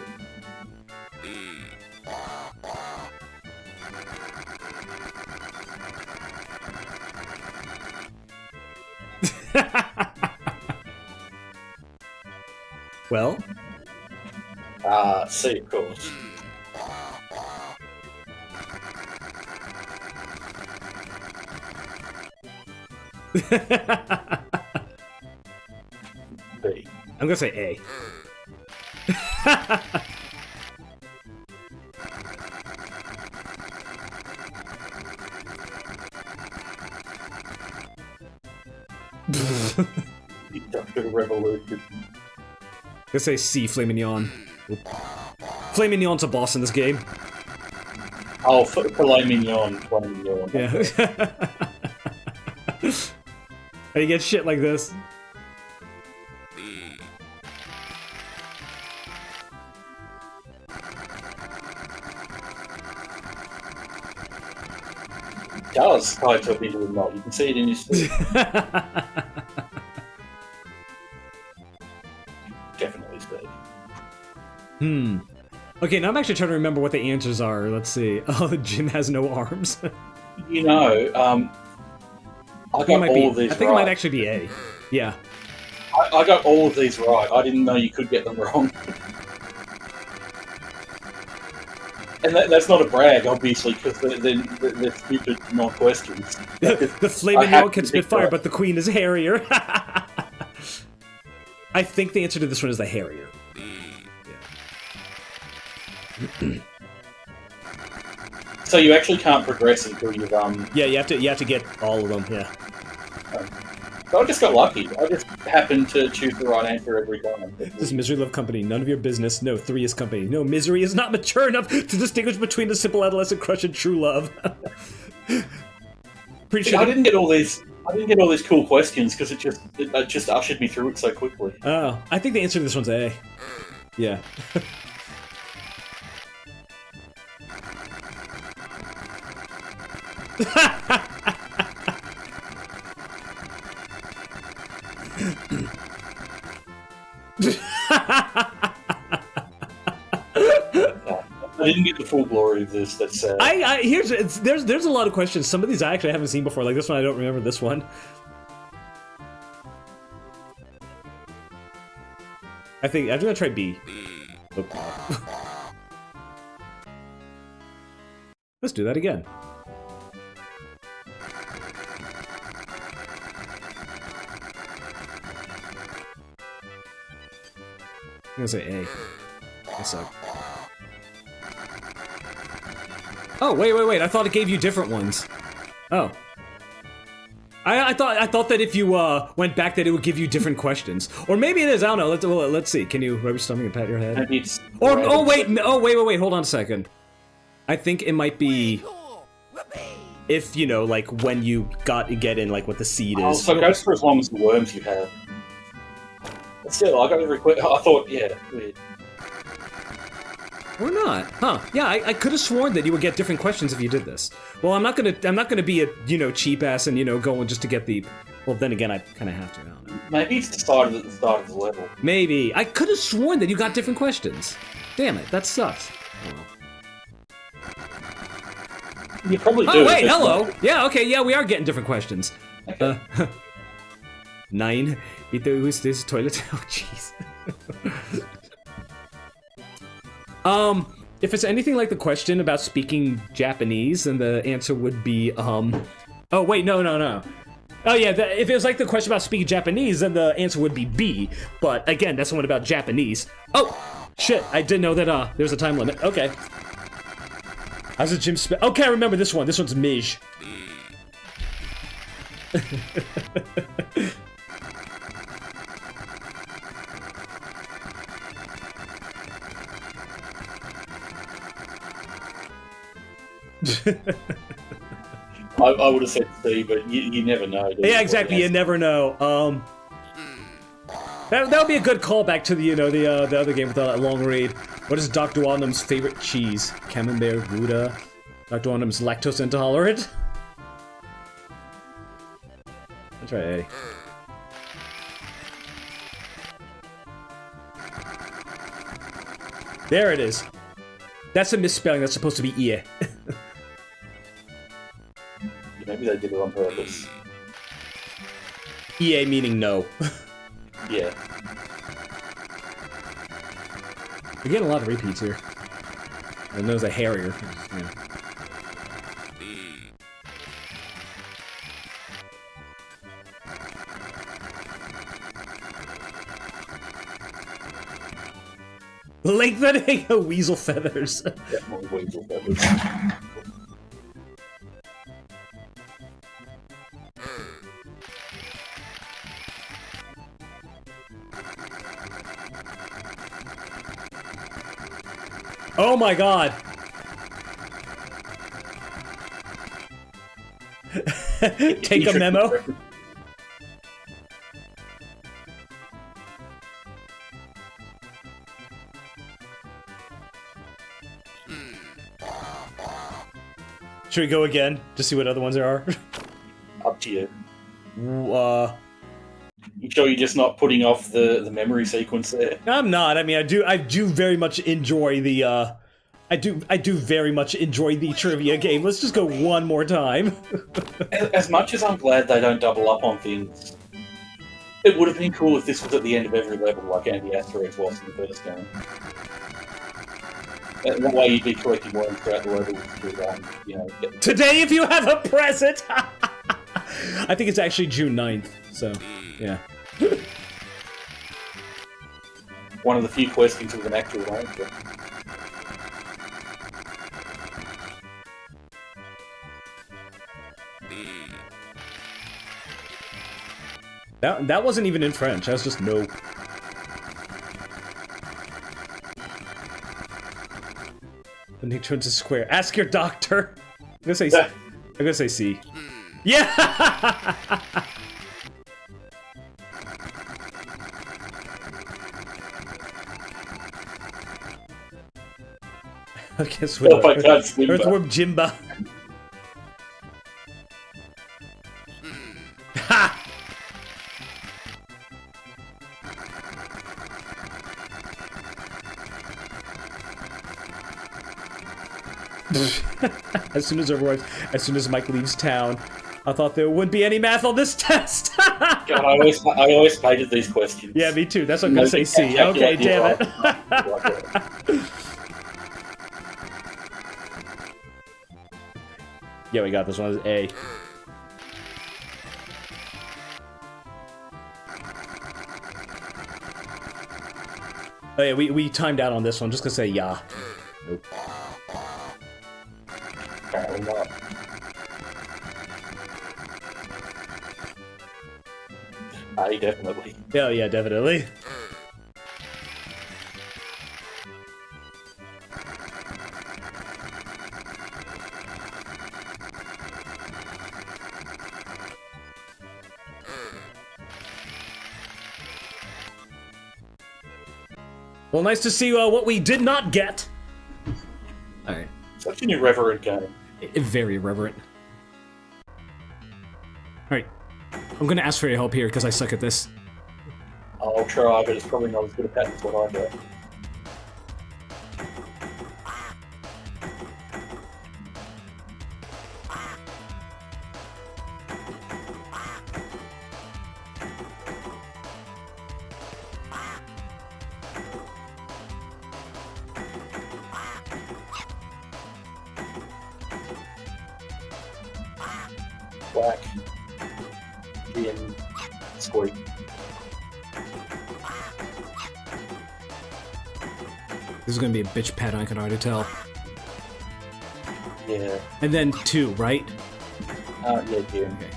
Well? C, of course. B. I'm gonna say A. Industrial Revolution. Let's say C, Filet Mignon. Filet Mignon's a boss in this game. Oh, filet mignon. Filet mignon. Yeah. And you get shit like this. It does tie to a visual knot. You can see it in your sleeve. Definitely Steve. Okay, now I'm actually trying to remember what the answers are. Let's see. Oh, Jim has no arms. I got all of these right. I think it might actually be A. Yeah. I got all of these right. I didn't know you could get them wrong. And that's not a brag, obviously, because they're stupid non-questions. The Flaming Mignon can spit fire, but the Queen is hairier. I think the answer to this one is the hairier. Yeah. So you actually can't progress until you've Yeah, you have to get all of them. Yeah. So I just got lucky. I just happened to choose the right answer every time. This is Misery Love Company. None of your business. No, 3 is company. No, Misery is not mature enough to distinguish between the simple adolescent crush and true love. Pretty sure I didn't get all these cool questions because it just ushered me through it so quickly. Oh, I think the answer to this one's A. Yeah. I didn't get the full glory of this. That's there's a lot of questions. Some of these I actually haven't seen before. Like this one, I don't remember this one. I'm gonna try B. Oh. Let's do that again. I'm gonna say A. That sucked. Oh, wait. I thought it gave you different ones. Oh. I thought that if you went back that it would give you different questions. Or maybe it is, I don't know. Let's see. Can you rub your stomach and pat your head? maybe it's Wait, hold on a second. I think it might be Cool. Whoopee. if, you know, like when you get in like what the seed Oh, is. so it goes for as long as the worms you have. But still, I got every I thought, yeah, weird. Or not, huh? Yeah, I could have sworn that you would get different questions if you did this. Well, I'm not gonna be a, you know, cheap ass and, you know, going just to get the. Well, then again, I kind of have to. I don't know. Maybe it's decided at the start of the level. Maybe I could have sworn that you got different questions. Damn it, that sucks. Oh, well. You probably do. Oh wait, but- hello. Yeah, okay, yeah, we are getting different questions. Okay. 9. Who's this toilet? Oh, jeez. If it's anything like the question about speaking Japanese, then the answer would be, oh, wait, no. Oh, yeah, if it was like the question about speaking Japanese, then the answer would be B. But, again, that's the one about Japanese. Oh, shit, I didn't know that, there's a time limit. Okay. How's the gym spell? Okay, I remember this one. This one's Mij. I would have said C, but you never know. do you? Yeah, exactly. You never know. That would be a good callback to the, you know, the other game with that long read. What is Dr. Wandum's favorite cheese? Camembert, Gouda. Dr. Wandum's lactose intolerant. Let's try A. There it is. That's a misspelling. That's supposed to be E. Maybe they did it on purpose. EA meaning no. Yeah. We're getting a lot of repeats here. I know it's a Harrier. Yeah. Lengthening a weasel feathers. Get more weasel feathers. Oh my god. Take a memo. Should we go again to see what other ones there are? Up to you. Uh, You sure you're just not putting off the memory sequence there? I'm not. I mean, I do very much enjoy the. I do very much enjoy the trivia game. Let's just go one more time. As much as I'm glad they don't double up on things, it would have been cool if this was at the end of every level, like Andy Asteroids was in the first game. That way you'd be collecting worms throughout the level to, you know, get... Today, if you have a present. I think it's actually June 9th. So, yeah. One of the few questions with an actual answer. That wasn't even in French. That was just no. The Nick turns to square. Ask your doctor. I'm gonna say C. Yeah. I guess Well, if I can't swim back. Earthworm Jimba. As soon as Mike leaves town, I thought there wouldn't be any math on this test. God, I always hated these questions. Yeah, me too. That's what I'm gonna say. C. Okay, damn it. Yeah, we got this one. A. Oh yeah, we timed out on this one. Just gonna say yeah. Nope. Apparently not. Definitely. Yeah, yeah, definitely. Well, nice to see what we did not get. All right. Such an irreverent game. Very irreverent. All right. I'm gonna ask for your help here because I suck at this. I'll try, but it's probably not as good a pattern as what I got. Whack. Jim. Squeak. This is gonna be a bitch pattern, I can already tell. Yeah. And then 2, right? Yeah, Jim. Okay.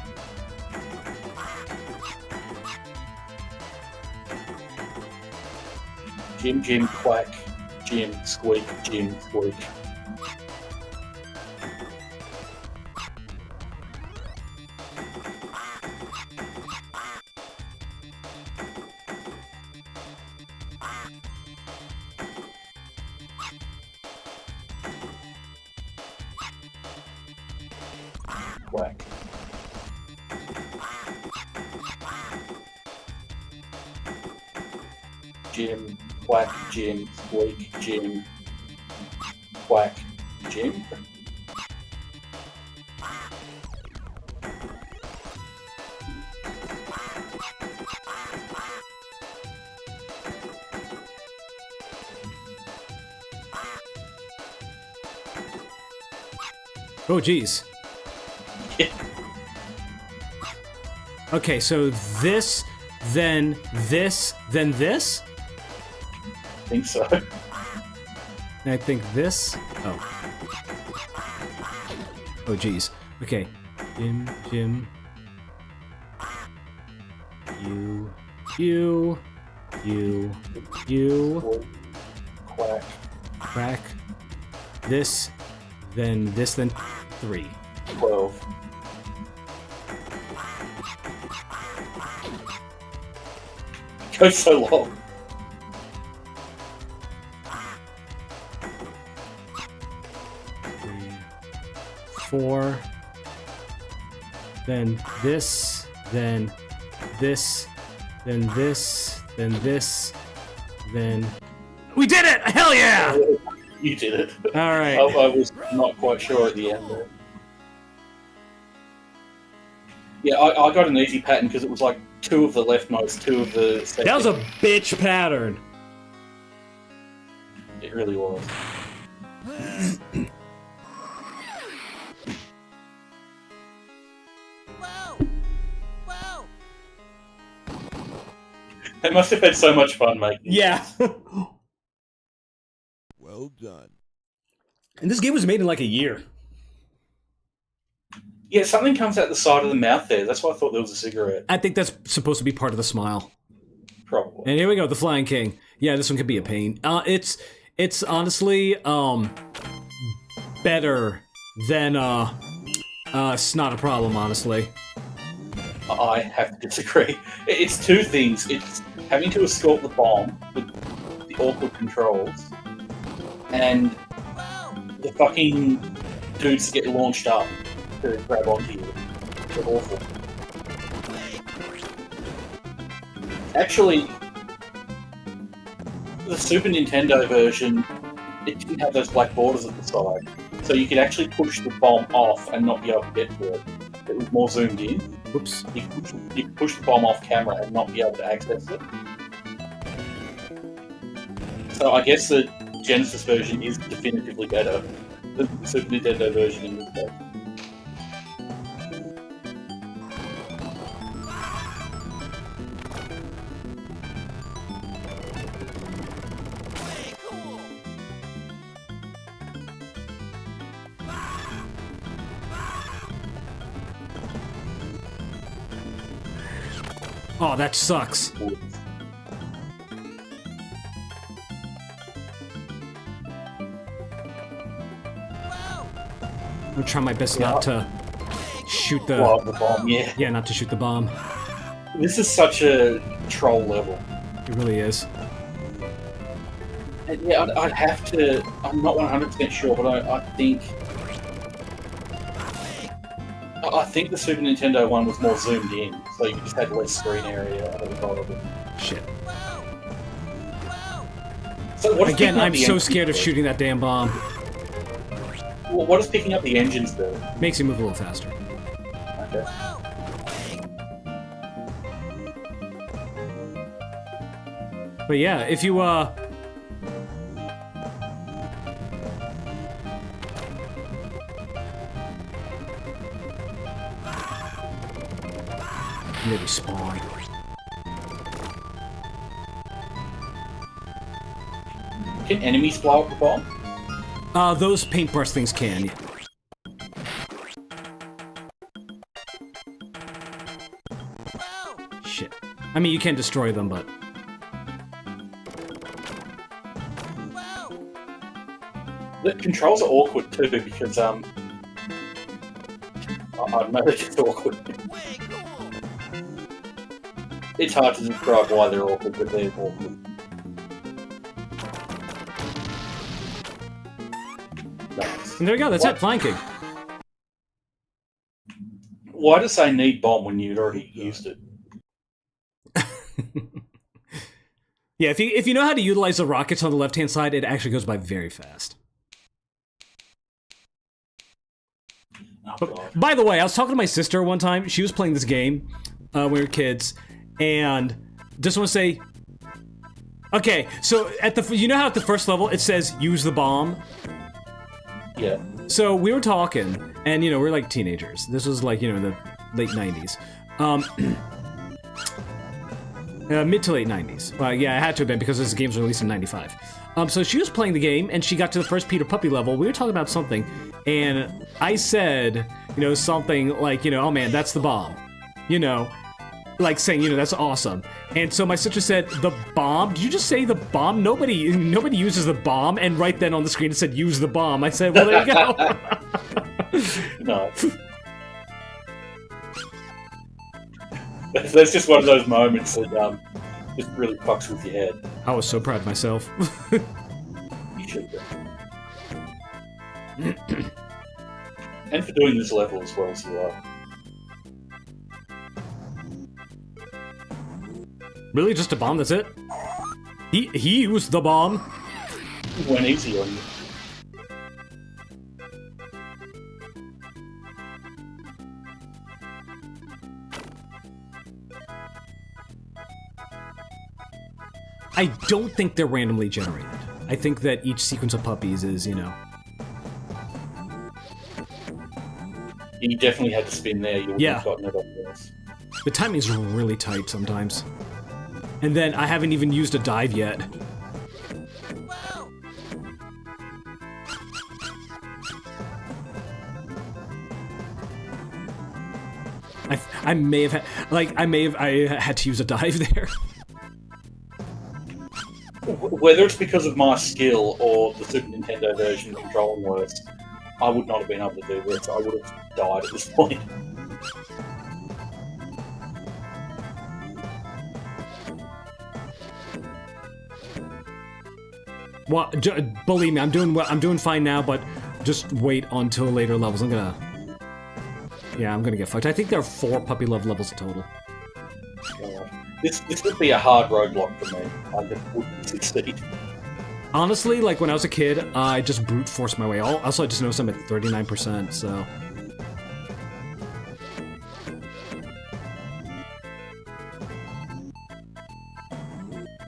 Jim, quack. Jim, squeak. Jim, squeak. Quack. Jim, quack, Jim, squeak, Jim, quack, Jim. Oh, geez. Yeah. Okay, so this, then this, then this? I think so. And I think this. Oh. Oh, geez. Okay. Jim. You. Quack. Crack. This, then 3. 12. Goes so long. Three, 4. Then this, then this, then this, then this, then... We did it! Hell yeah! You did it. All right. I was not quite sure at the end there. Yeah, I got an easy pattern because it was like 2 of the leftmost, 2 of the second. That was a bitch pattern. It really was. Whoa! They must have had so much fun making it. Yeah. Well done. And this game was made in like a year. Yeah, something comes out the side of the mouth there. That's why I thought there was a cigarette. I think that's supposed to be part of the smile. Probably. And here we go, the Flying King. Yeah, this one could be a pain. It's honestly better than it's not a problem, honestly. I have to disagree. It's 2 things. It's having to escort the bomb with the awkward controls, and the fucking dudes get launched up to grab onto you. They're awful. Actually, the Super Nintendo version, it didn't have those black borders at the side, So you could actually push the bomb off and not be able to get to it. It was more zoomed in. Oops. You could push the bomb off camera and not be able to access it. So I guess the Genesis version is definitively better than the Super Nintendo version in this case. Way cool. Oh, that sucks. I'm trying my best not to shoot the... Blow up the bomb, yeah. Yeah, not to shoot the bomb. This is such a troll level. It really is. And yeah, I'd have to... I'm not 100% sure, but I think... I think the Super Nintendo one was more zoomed in, so you just had less screen area at the bottom. Shit. So what does Again, picking up I'm the so engines scared of do? shooting that damn bomb. Well, what does picking up the engines do? Makes you move a little faster. Okay. But yeah, if you, maybe spawn. Can enemies blow up the bomb? Those paintbrush things can, yeah. Shit. I mean, you can destroy them, but... The controls are awkward too, because, I don't know, they're just awkward. Way cool. It's hard to describe why they're awkward, but they're awkward. Nice. And there you go, that's it, flanking. Why does they need bomb when you'd already used it? Yeah, if you know how to utilize the rockets on the left-hand side, it actually goes by very fast. Oh, But, God. by the way, I was talking to my sister one time. She was playing this game when we were kids, and just want to say, okay, so at the you know how at the first level it says use the bomb. Yeah. So we were talking, and you know we're like teenagers. This was like in the late '90s, mid to late '90s. Well, yeah, it had to have been because this game was released in '95. So she was playing the game, and she got to the first Peter Puppy level. We were talking about something, and I said, something like, oh man, that's the bomb, like saying, that's awesome. And so my sister said, the bomb? Did you just say the bomb? Nobody uses the bomb. And right then on the screen it said, use the bomb. I said, well, there you go. No. That's just one of those moments that just really fucks with your head. I was so proud of myself. You should be. And for doing this level as well as you are. Really, just a bomb, that's it? He used the bomb. It went easy on you. I don't think they're randomly generated. I think that each sequence of puppies is, You definitely had to spin there. You wouldn't Yeah. have gotten it otherwise. the timing's really tight sometimes. And then I haven't even used a dive yet. Whoa. I may have I had to use a dive there. Whether it's because of my skill or the Super Nintendo version controlling worse, I would not have been able to do this. I would have died at this point. Well, believe me, I'm doing fine now, but just wait until later levels. I'm gonna get fucked. I think there are 4 puppy love levels in total. This would be a hard roadblock for me. I just wouldn't succeed. Honestly, like when I was a kid, I just brute forced my way. Also, I just noticed I'm at 39%, so...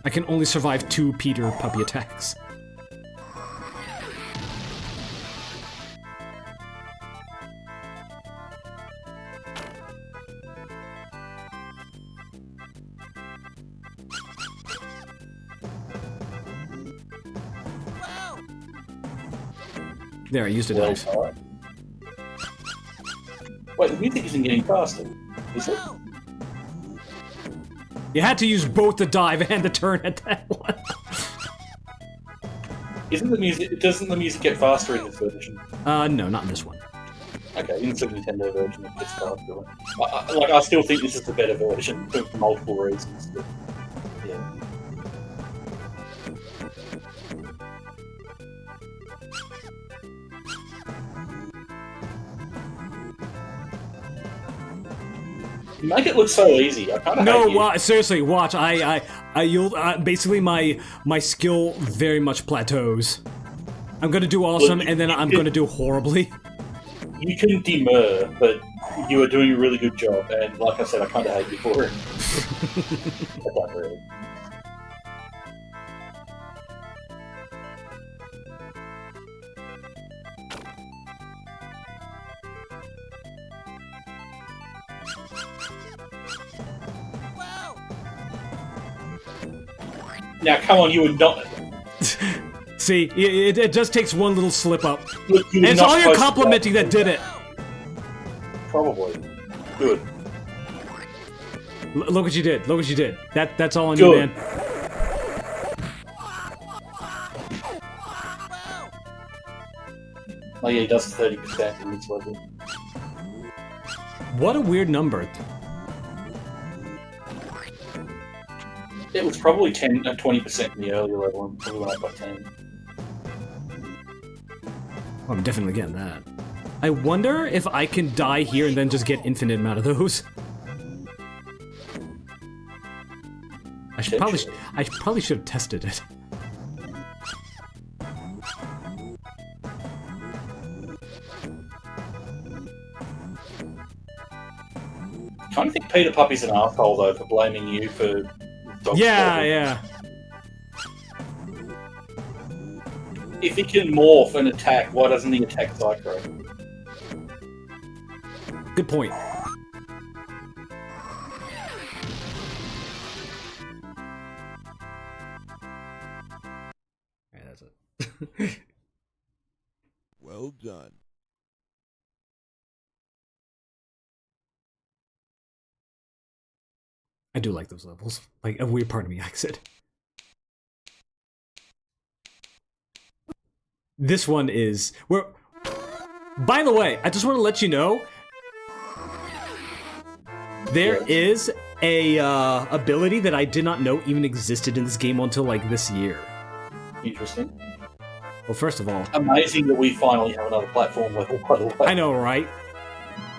I can only survive 2 Peter puppy attacks. There, I used a dive. Wait, the music isn't getting faster, is it? You had to use both the dive and the turn at that one. Isn't the music? Doesn't the music get faster in this version? No, not in this one. Okay, in the Super Nintendo version, it gets faster. I still think this is the better version for multiple reasons. But, yeah. You make it look so easy. I kind of No, seriously, watch. You'll basically my skill very much plateaus. I'm gonna do awesome, and then I'm gonna do horribly. You can demur, but you are doing a really good job. And like I said, I kind of hate you for it. I don't really. Wow! Now, come on, you would not. See, it just takes one little slip up. You And it's not all your supposed to complimenting that did it. Probably. Good. Look what you did. Look what you did. That's all on you, Good. man. Oh yeah, he does 30% in this level. What a weird number. It was probably 20% in the earlier level, and probably went up by 10. Oh, I'm definitely getting that. I wonder if I can die here and then just get infinite amount of those. I probably should have tested it. I kind of think Peter Puppy's an arsehole though for blaming you for dog Yeah, stealing. yeah. If he can morph and attack, why doesn't he attack Psycho? Good point. Yeah, that's it. Well done. I do like those levels. Like, a weird part of me likes it. This one is... By the way, I just want to let you know... There is a ability that I did not know even existed in this game until, like, this year. Interesting. Well, first of all... Amazing that we finally have another platform level, by the way. I know, right?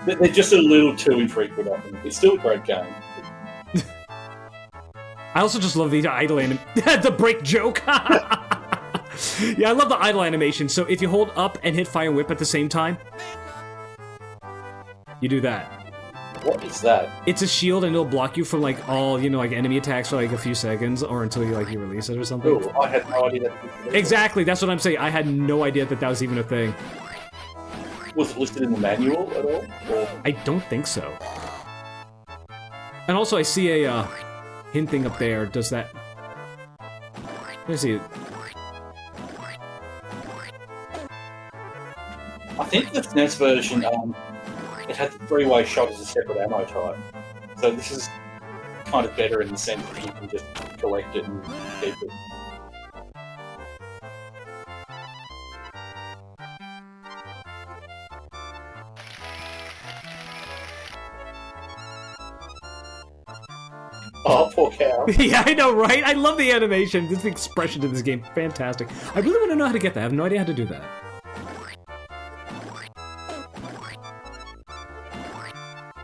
They're just a little too infrequent, I think. It's still a great game. I also just love the idle the break joke. Yeah, I love the idle animation. So if you hold up and hit fire and whip at the same time, you do that. What is that? It's a shield and it'll block you from like all, like enemy attacks for like a few seconds or until you you release it or something. Ooh, I had no idea that. Exactly, that's what I'm saying. I had no idea that was even a thing. Was it listed in the manual at all? Or... I don't think so. And also I see a hint thing up there. Does that... Let me see. I think the SNES version, it had the three-way shot as a separate ammo type. So this is kind of better in the sense that you can just collect it and keep it. Oh, poor cow. Yeah, I know, right? I love the animation. This expression in this game, fantastic. I really want to know how to get that. I have no idea how to do that.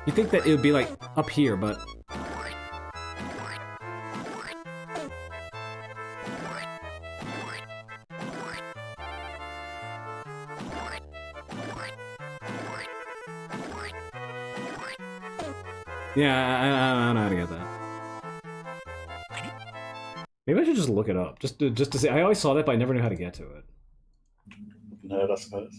You'd think that it would be, like, up here, but... Yeah, I don't know how to get that. Maybe I should just look it up, just to see. I always saw that, but I never knew how to get to it. No, I suppose.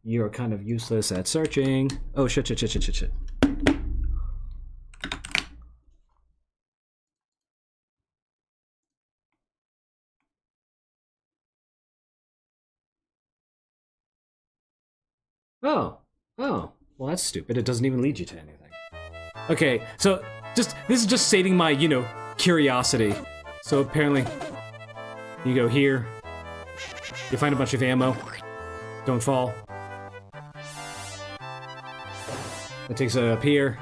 You're kind of useless at searching. Oh shit. Oh. Well, that's stupid. It doesn't even lead you to anything. Okay, so this is just sating my, curiosity. So apparently, you go here. You find a bunch of ammo. Don't fall. That takes it up here.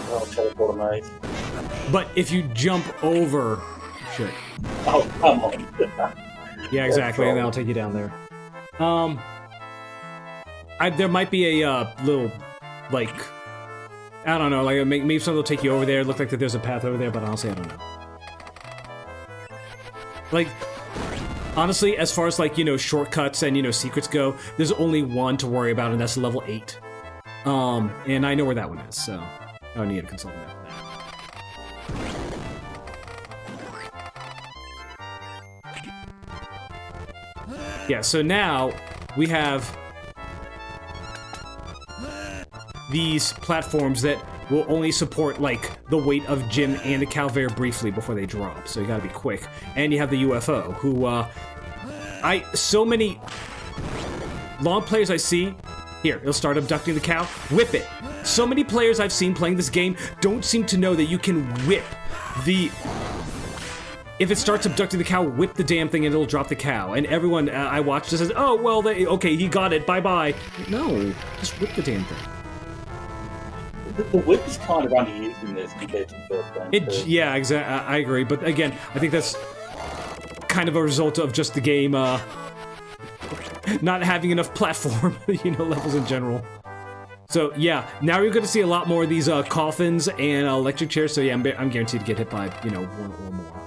I'll teleport maze. But if you jump over... Shit. Oh, come on. Yeah, exactly, and that'll take you down there. There might be a little, like... I don't know, like, maybe something will take you over there. It looks like that there's a path over there, but honestly, I don't know. Like... Honestly, as far as, like, shortcuts and, secrets go, there's only one to worry about, and that's level 8. And I know where that one is, so I don't need to consult that for that. Yeah, so now we have these platforms that will only support, like, the weight of Jim and the Calvaire briefly before they drop, so you gotta be quick. And you have the UFO, who, so many long players I see, here, it'll start abducting the cow, whip it. So many players I've seen playing this game don't seem to know that you can whip the... If it starts abducting the cow, whip the damn thing and it'll drop the cow. And everyone I watch just says, oh, well, okay, he got it, bye-bye. No, just whip the damn thing. The whip is kind of underused in this compared to the first game. Yeah, exactly. I agree, but again, I think that's kind of a result of just the game not having enough platform, levels in general. So yeah, now you're going to see a lot more of these coffins and electric chairs. So yeah, I'm guaranteed to get hit by one or more.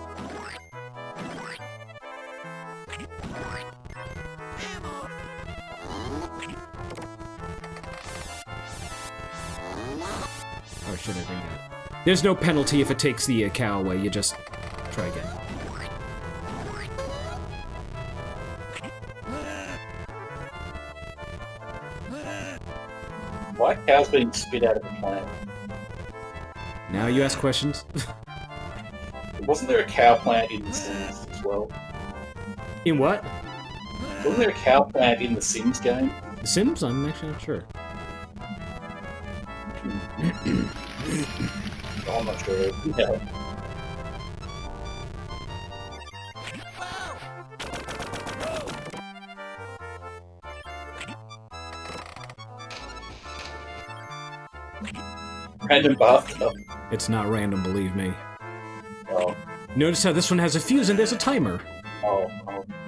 Oh shit, I didn't get it. There's no penalty if it takes the cow away, you just try again. Why are cows being spit out of the plant? Now you ask questions? Wasn't there a cow plant in The Sims as well? In what? Wasn't there a cow plant in the Sims game? The Sims? I'm actually not sure. Oh, I'm not sure. Yeah. Random bathtub. It's not random, believe me. Oh. Notice how this one has a fuse and there's a timer. Oh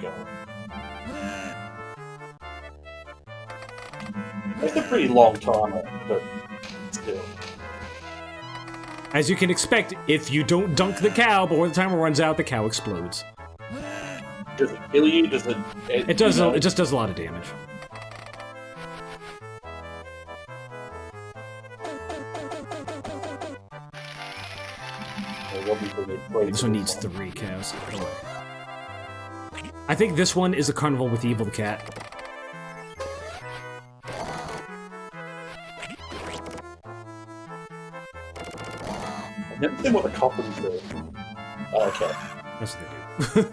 god. That's a pretty long timer, but still. As you can expect, if you don't dunk the cow before the timer runs out, the cow explodes. Does it kill you? Does it? It does. It just does a lot of damage. This one needs 3 cows. I think this one is a carnival with Evil the Cat. I've never seen what the coffins do. Oh, okay. That's what they do.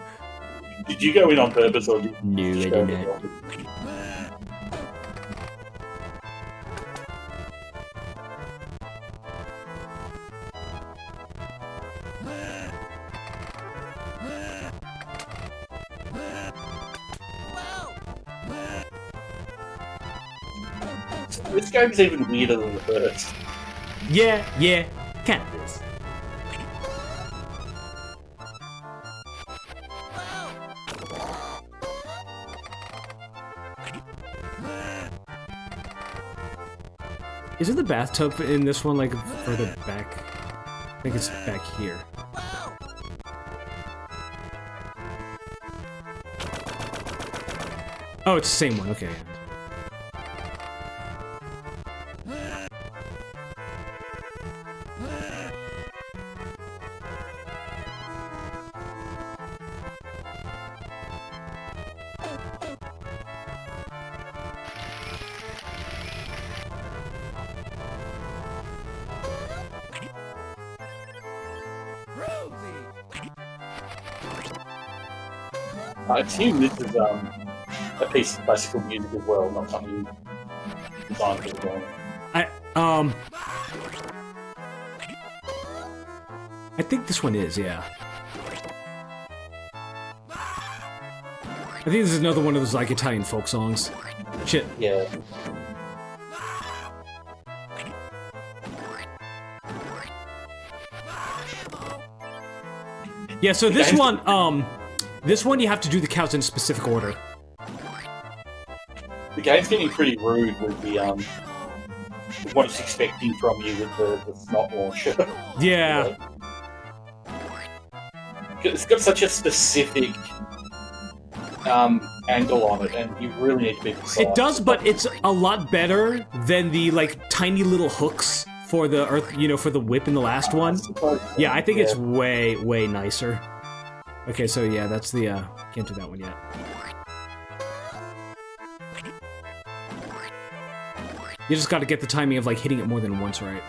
Did you go in on purpose or did you No, just I go did in not. on- This game's even weirder than the first. Yeah, kind of is. Isn't the bathtub in this one, like, further back? I think it's back here. Oh, it's the same one, okay. I assume this is a piece of classical music as well, not something designed for the game. I think this one is, yeah. I think this is another one of those, like, Italian folk songs. Shit. Yeah. Yeah, so this one you have to do the counts in a specific order. The game's getting pretty rude with the what it's expecting from you with the snot launcher. Yeah. It's got such a specific angle on it, and you really need to be precise. It does, but it's a lot better than the, like, tiny little hooks for the for the whip in the last one. Yeah, I think it's way, way nicer. Okay, so yeah, that's the, can't do that one yet. You just gotta get the timing of, like, hitting it more than once, right?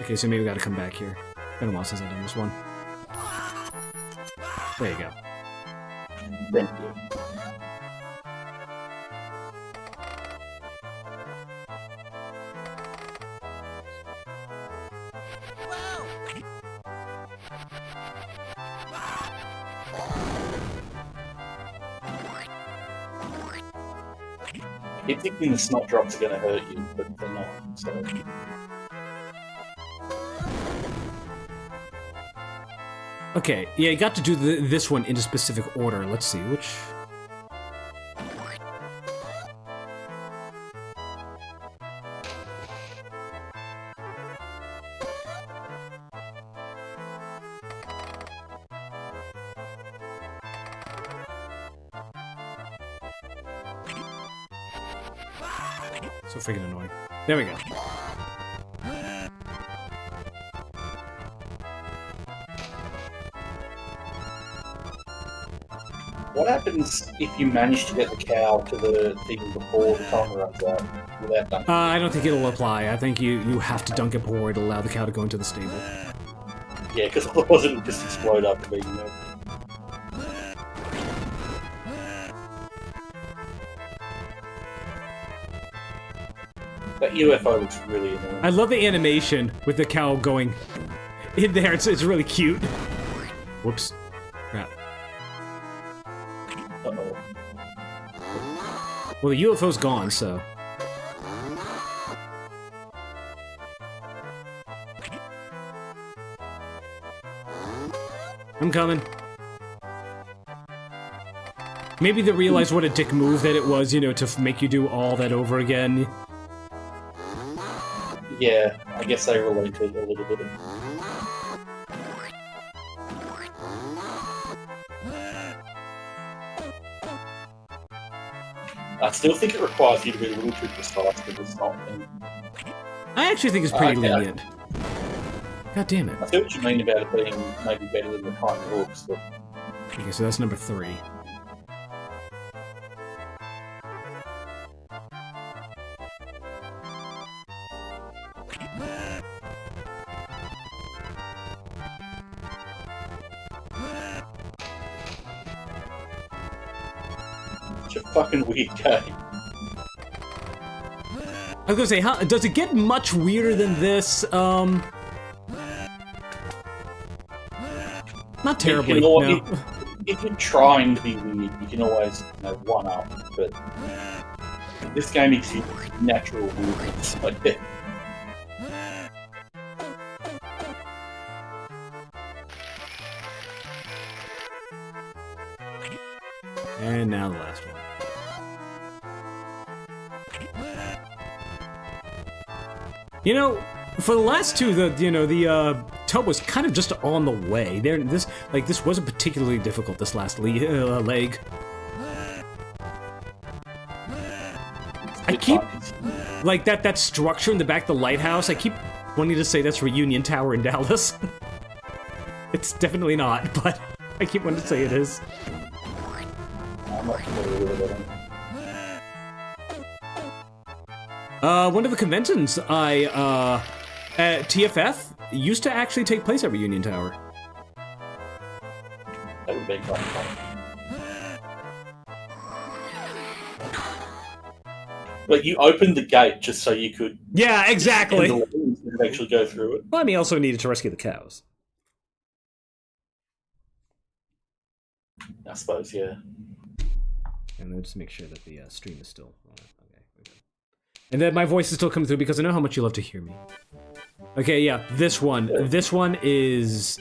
Okay, so maybe we gotta come back here. Been a while since I've done this one. There you go. Thank you. I keep thinking the snot drops are going to hurt you, but they're not, so... Okay, yeah, you got to do this one in a specific order. Let's see, which... So freaking annoying. There we go. What happens if you manage to get the cow to the thing before the timer runs out without dunking? I don't think it'll apply. I think you have to dunk it before it'll allow the cow to go into the stable. Yeah, because otherwise it'll just explode after being milked. That UFO looks really annoying. I love the animation with the cow going in there. It's really cute. Whoops. Crap. Uh-oh. Well, the UFO's gone, so... I'm coming. Maybe they realized what a dick move that it was, you know, to make you do all that over again. Yeah, I guess they relented a little bit. I still think it requires you to be a little too precise with the snot thing. I actually think it's pretty Okay. lenient. God damn it. I see what you mean about it being maybe better than the tiny hooks, but Okay, so that's number 3. it's a fucking weird game. I was gonna say, how does it get much weirder than this? Not terribly, You can no. if you're trying to be weird, you can always one up, but this game exhibits natural weirdness. Like that. And now the last one. You know, for the last two, the tub was kind of just on the way. This wasn't particularly difficult. This last leg. I keep like that structure in the back of the lighthouse. I keep wanting to say that's Reunion Tower in Dallas. It's definitely not, but I keep wanting to say it is. I'm not familiar with it. One of the conventions at TFF used to actually take place at Reunion Tower. That would be kind of fun. But you opened the gate just so you could... Yeah, exactly. Actually go through it. Well, I mean, also needed to rescue the cows. I suppose, yeah. And then just make sure that the stream is still on. Okay, we're good. And that my voice is still coming through because I know how much you love to hear me. Okay, yeah, this one. This one is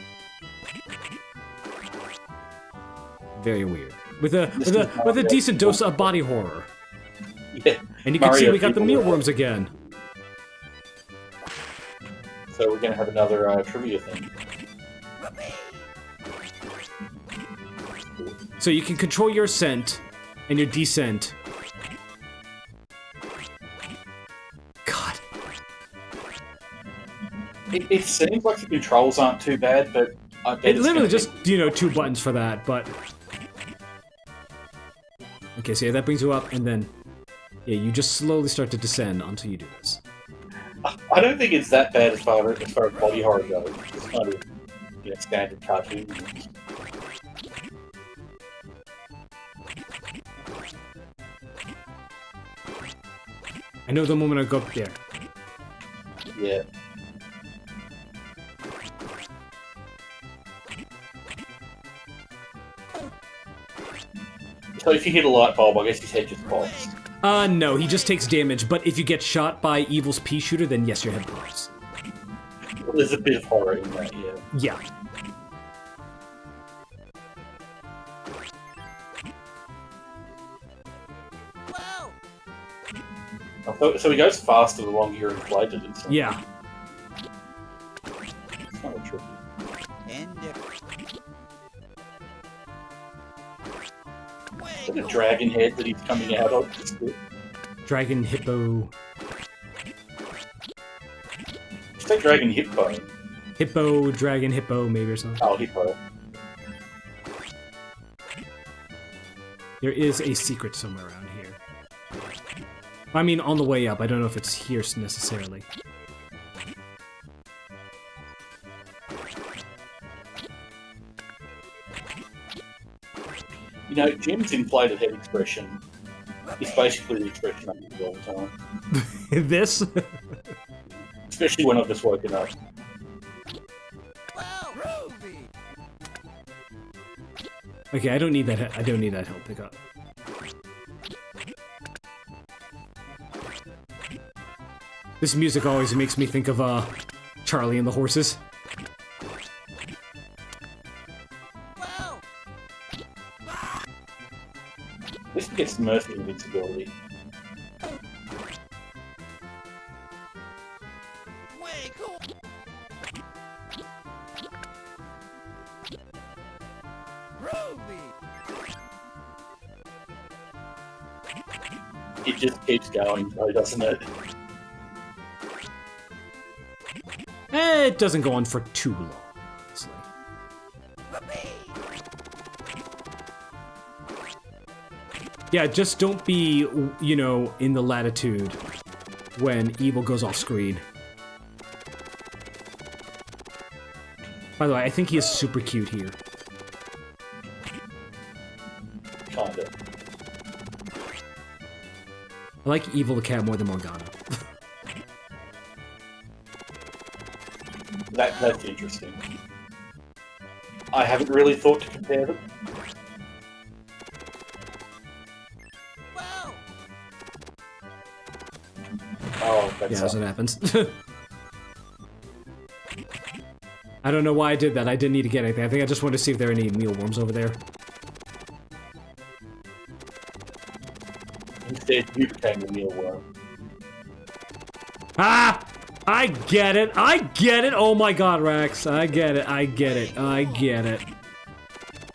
very weird. With a decent dose of body horror. Yeah. And you can see we got the mealworms again. So we're gonna have another trivia thing. So you can control your ascent and your descent. God. It seems like the controls aren't too bad, but I bet It's literally just, 2 buttons for that, but... Okay, so yeah, that brings you up, and then... Yeah, you just slowly start to descend until you do this. I don't think it's that bad as far as body horror goes. It's kind of standard cartoon. I know the moment I go up there. Yeah. So if you hit a light bulb, I guess his head just pops. No, he just takes damage, but if you get shot by Evil's pea shooter, then yes, your head pops. Well, there's a bit of horror in that, yeah. Yeah. Wow. So he goes faster the longer you're inflated. Yeah. It's kind of tricky. Is that a dragon head that he's coming out of? Dragon hippo. Just say dragon hippo. Hippo, dragon hippo, maybe or something. Oh, hippo. There is a secret somewhere around here. I mean, on the way up. I don't know if it's here necessarily. Jim's inflated head expression is basically the expression I use all the time. This? Especially when I've just woken up. Okay, I don't need that. I don't need that help pickup. This music always makes me think of Charlie and the Horses. This gets mercy invincibility. Way cool. It just keeps going, though, doesn't it? It doesn't go on for too long, honestly. Yeah, just don't be, in the latitude when Evil goes off screen. By the way, I think he is super cute here. Kinda. I like Evil the cat more than Morgana. That's interesting. I haven't really thought to compare them. Oh, that's what happens. I don't know why I did that. I didn't need to get anything. I think I just wanted to see if there are any mealworms over there. Instead, you became the mealworm. Ah! I get it. I get it. Oh my god, Rex. I get it. I get it. I get it.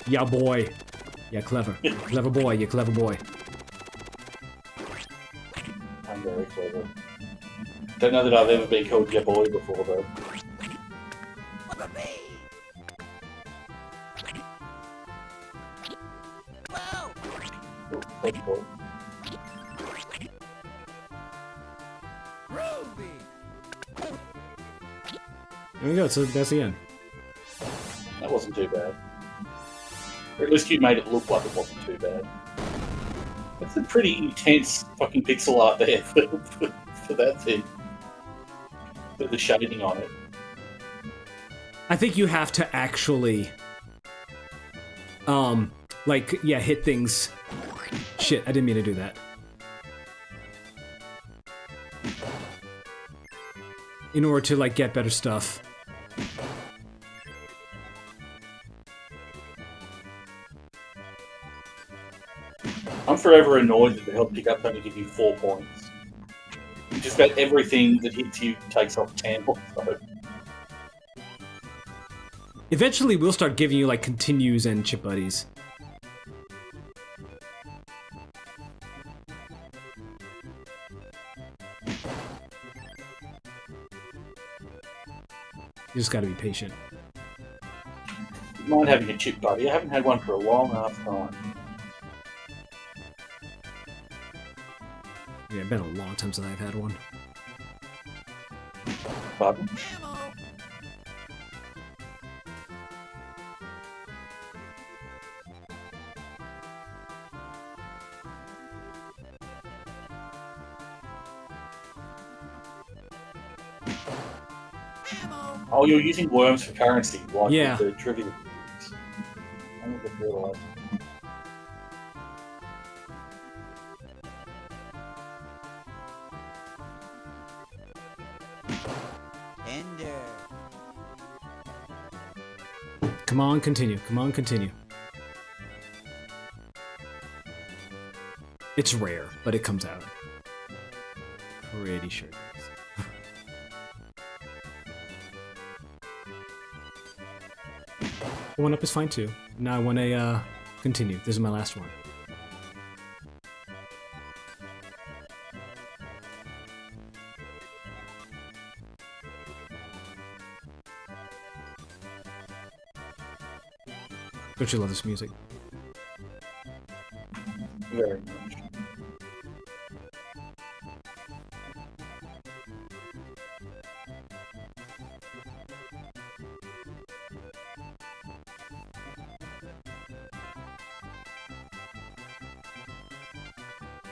Yeah, boy. Yeah, clever. Clever boy. You clever boy. I'm very clever. Don't know that I've ever been called your boy before, though. Wow. Oh, thank you, boy. Ruby. There we go. So that's the end. That wasn't too bad. Or at least you made it look like it wasn't too bad. That's a pretty intense fucking pixel art there for that thing. With the shading on it. I think you have to actually, like, yeah, hit things. Shit, I didn't mean to do that. In order to, like, get better stuff. I'm forever annoyed that the health pickup only give you 4 points. Just about everything that hits you takes off 10 or so. Eventually, we'll start giving you, like, continues and chip buddies. You just gotta be patient. Mind having a chip buddy. I haven't had one for a long enough time. Yeah, it's been a long time since I've had one. Pardon? Ammo. Ammo. Oh, you're using worms for currency, like Yeah. with the trivia. I never realised. Ender. Come on, continue. Come on, continue. It's rare, but it comes out. Pretty sure it is. 1 up is fine too. Now I want to continue. This is my last one. Don't you love this music? Very much.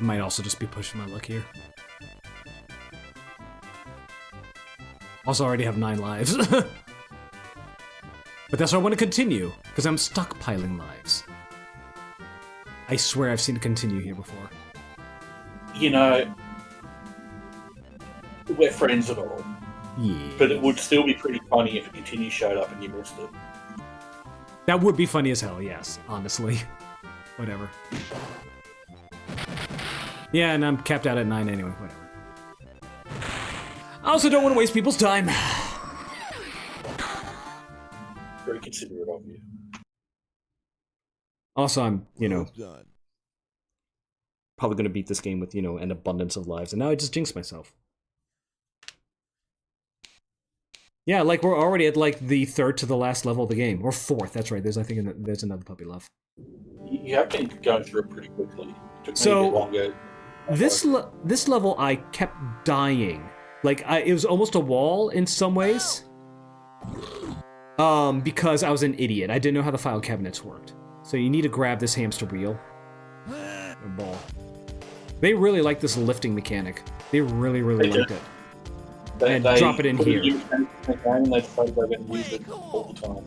Might also just be pushing my luck here. Also, I already have 9 lives. But that's why I want to continue, because I'm stockpiling lives. I swear I've seen continue here before. You know, we're friends and all, Yeah. but it would still be pretty funny if a continue showed up and you missed it. That would be funny as hell, yes, honestly. Whatever. Yeah, and I'm capped out at 9 anyway, whatever. I also don't want to waste people's time. Very considerate of you. Also, I'm, you know, Well done. probably going to beat this game with, you know, an abundance of lives, and now I just jinxed myself. Yeah, like, we're already at, like, the 3rd to the last level of the game. Or 4th, that's right, there's, I think, there's another puppy love. You have been going through it pretty quickly. It took me So, a bit longer. This level, I kept dying. Like, it was almost a wall in some ways. Because I was an idiot. I didn't know how the file cabinets worked. So you need to grab this hamster wheel. Or ball. They really like this lifting mechanic. They really, really They liked do. it. They, and drop it in put here. in the game and they decided they're going to use it all the time.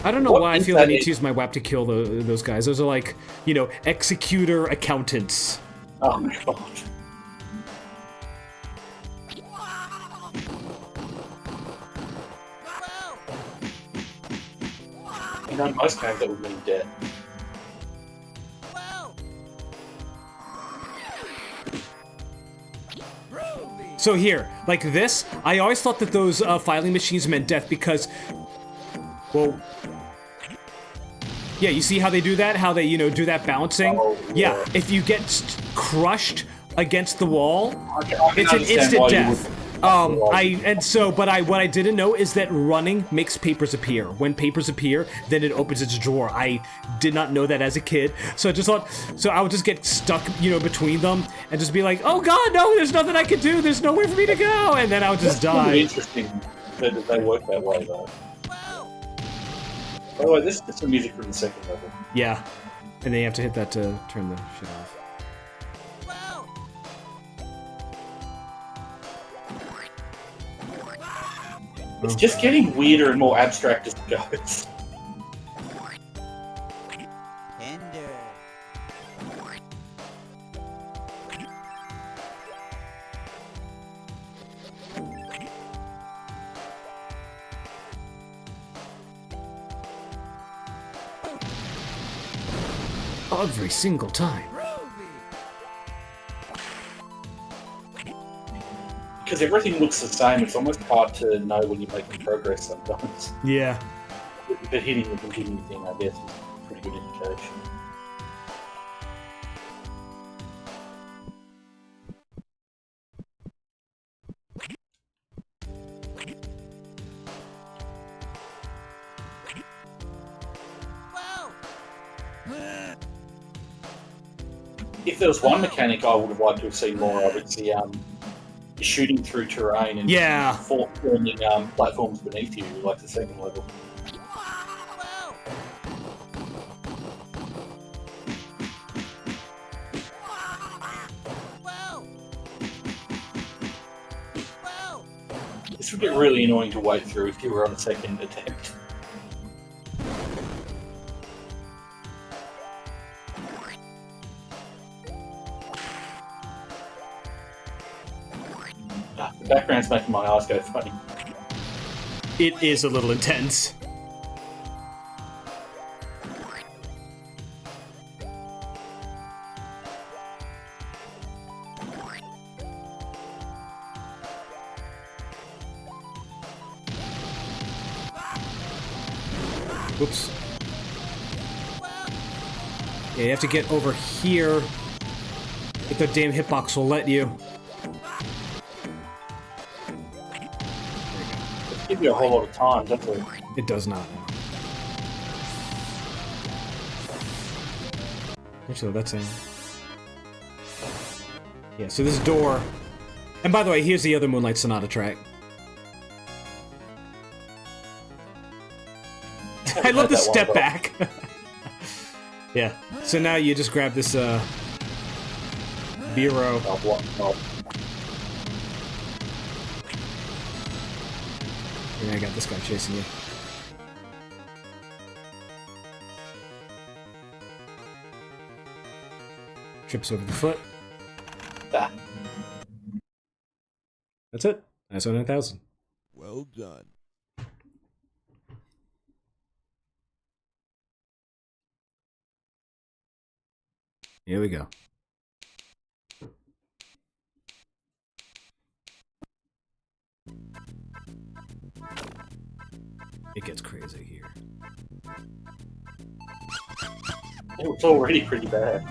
I don't know What why I is feel I that need in- to use my WAP to kill those guys. Those are like, you know, executor accountants. Oh my god. Wow. You know, most games that would mean death. Wow. Ruby. So here, like this, I always thought that those filing machines meant death because, well, yeah, you see how they do that? How they, you know, do that bouncing? Oh, yeah, if you get crushed against the wall, I can it's an understand instant why you death. would- What I didn't know is that running makes papers appear. When papers appear, then it opens its drawer. I did not know that as a kid, so I just thought, so I would just get stuck, you know, between them and just be like, oh god, no, there's nothing I can do, there's nowhere for me to go, and then I would just That's kind of die. interesting that they work that way, though. By the way, this is some music from the second level. Yeah, and then you have to hit that to turn the shit off. It's just getting weirder and more abstract as it goes. Tender. Every single time. Because everything looks the same, it's almost hard to know when you're making progress sometimes. Yeah. But hitting the continue thing, I guess, is a pretty good indication. If there was one mechanic I would have liked to have seen more of, it's the shooting through terrain and Yeah. forming platforms beneath you, like the second level. This would get really annoying to wait through if you were on a second attempt. The background's making my eyes go funny. It is a little intense. Oops. Yeah, you have to get over here. If the damn hitbox will let you. Give you a whole lot of time, doesn't it? It does not. Actually, that's in. Yeah, so this door. And by the way, here's the other Moonlight Sonata track. I love the step back. Yeah. So now you just grab this bureau. And I got this guy chasing you. Trips over the foot. Ah. That's it. ISO 9000. Well done. Here we go. It gets crazy here. It was already pretty bad.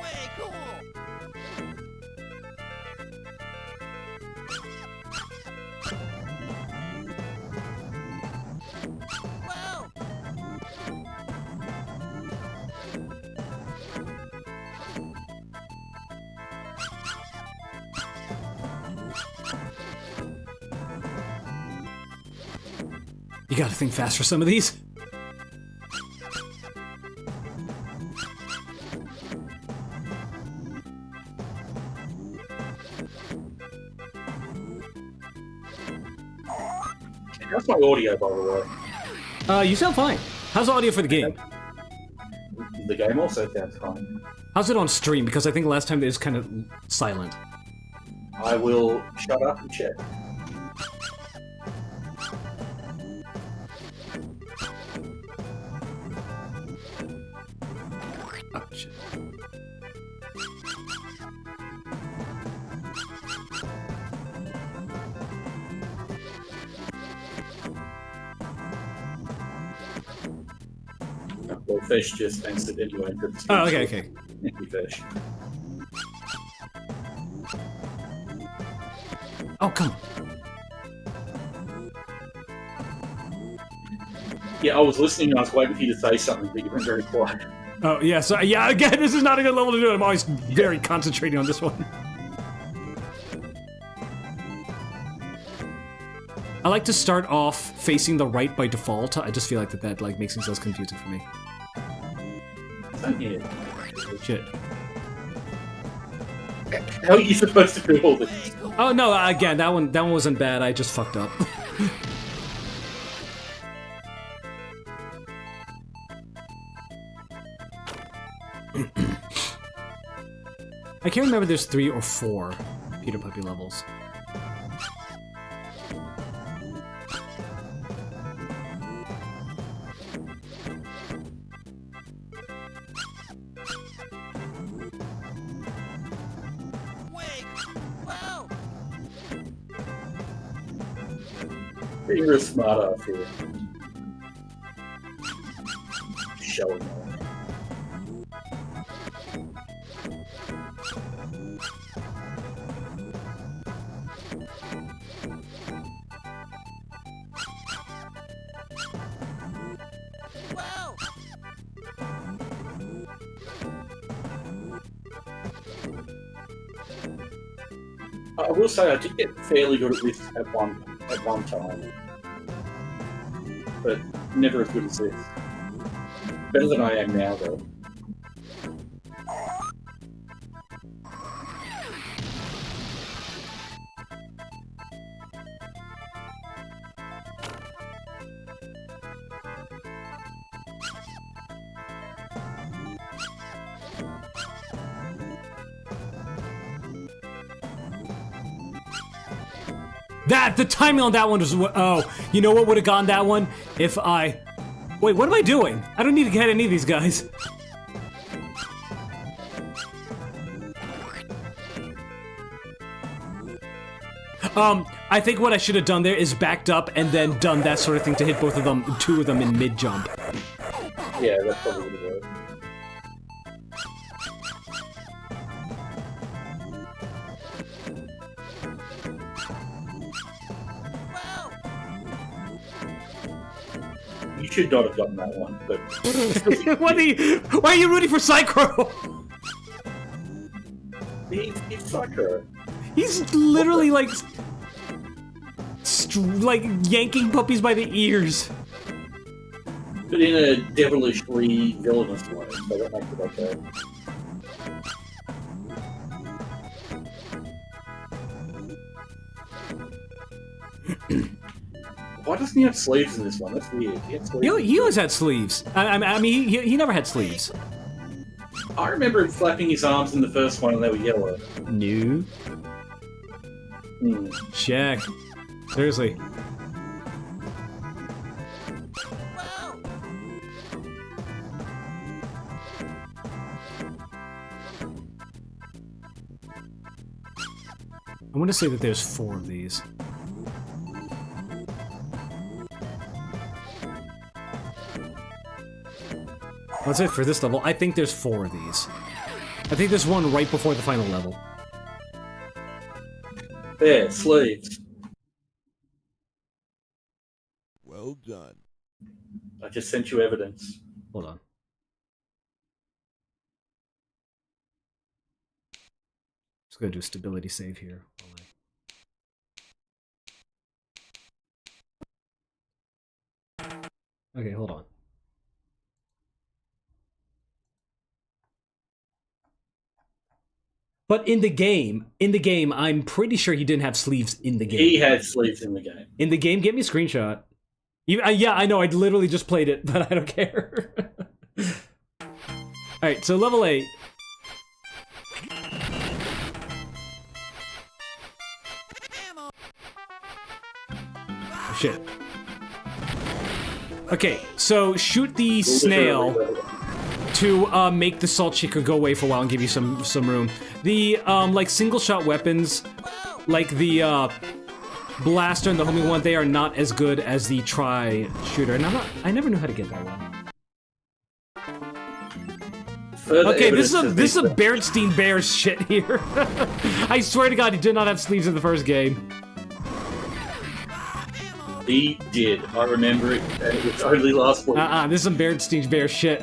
Way cool. Wow. You gotta think fast for some of these. audio, by the way? You sound fine. How's the audio for the game? The game also sounds fine. How's it on stream? Because I think last time it was kind of silent. I will shut up and check. Oh, shit. Well, Fish just answered anyway. Oh, okay, okay. Thank you, Fish. Oh, come on. Yeah, I was listening and I was waiting for you to say something, but you went very quiet. Oh, yeah, so, yeah, again, this is not a good level to do it. I'm always very concentrating on this one. I like to start off facing the right by default. I just feel like that like makes things less confusing for me. Same here. Shit. How are you supposed to do all this? Oh no! Again, that one wasn't bad. I just fucked up. I can't remember. There's 3 or 4 Peter Puppy levels. Being real smart ass here. Showing off. Wow! I will say I did get fairly good at this at one time, but never as good as this. Better than I am now, though. The timing on that one was... Oh, you know what would have gone that one? If I... Wait, what am I doing? I don't need to get any of these guys. I think what I should have done there is backed up and then done that sort of thing to hit both of them, 2 of them in mid-jump. Yeah, that's probably what it was. You should not have done that one, but... Why are you rooting for Psycho? He's Psycho. He's literally like yanking puppies by the ears. But in a devilishly villainous way, so that makes it okay. Why doesn't he have sleeves in this one? That's weird. He had sleeves. He always had sleeves. I mean, he never had sleeves. I remember him flapping his arms in the first one and they were yellow. No. Check. Seriously. Wow! I want to say that there's 4 of these. That's it for this level. I think there's 4 of these. I think there's one right before the final level. There, sleeves. Well done. I just sent you evidence. Hold on. Just gonna do a stability save here. Okay, hold on. But in the game, I'm pretty sure he didn't have sleeves in the game. He had sleeves in the game. In the game, give me a screenshot. Yeah, I know. I literally just played it, but I don't care. All right, so level 8. Shit. Okay, so shoot the snail to make the salt shaker go away for a while and give you some room. The like single shot weapons, like the blaster and the homing one, they are not as good as the tri shooter. And I never knew how to get that one. Okay, this is a Bernstein Bears shit here. I swear to God, he did not have sleeves in the first game. He did. I remember it. And it was only last week. This is some Bernstein Bears shit.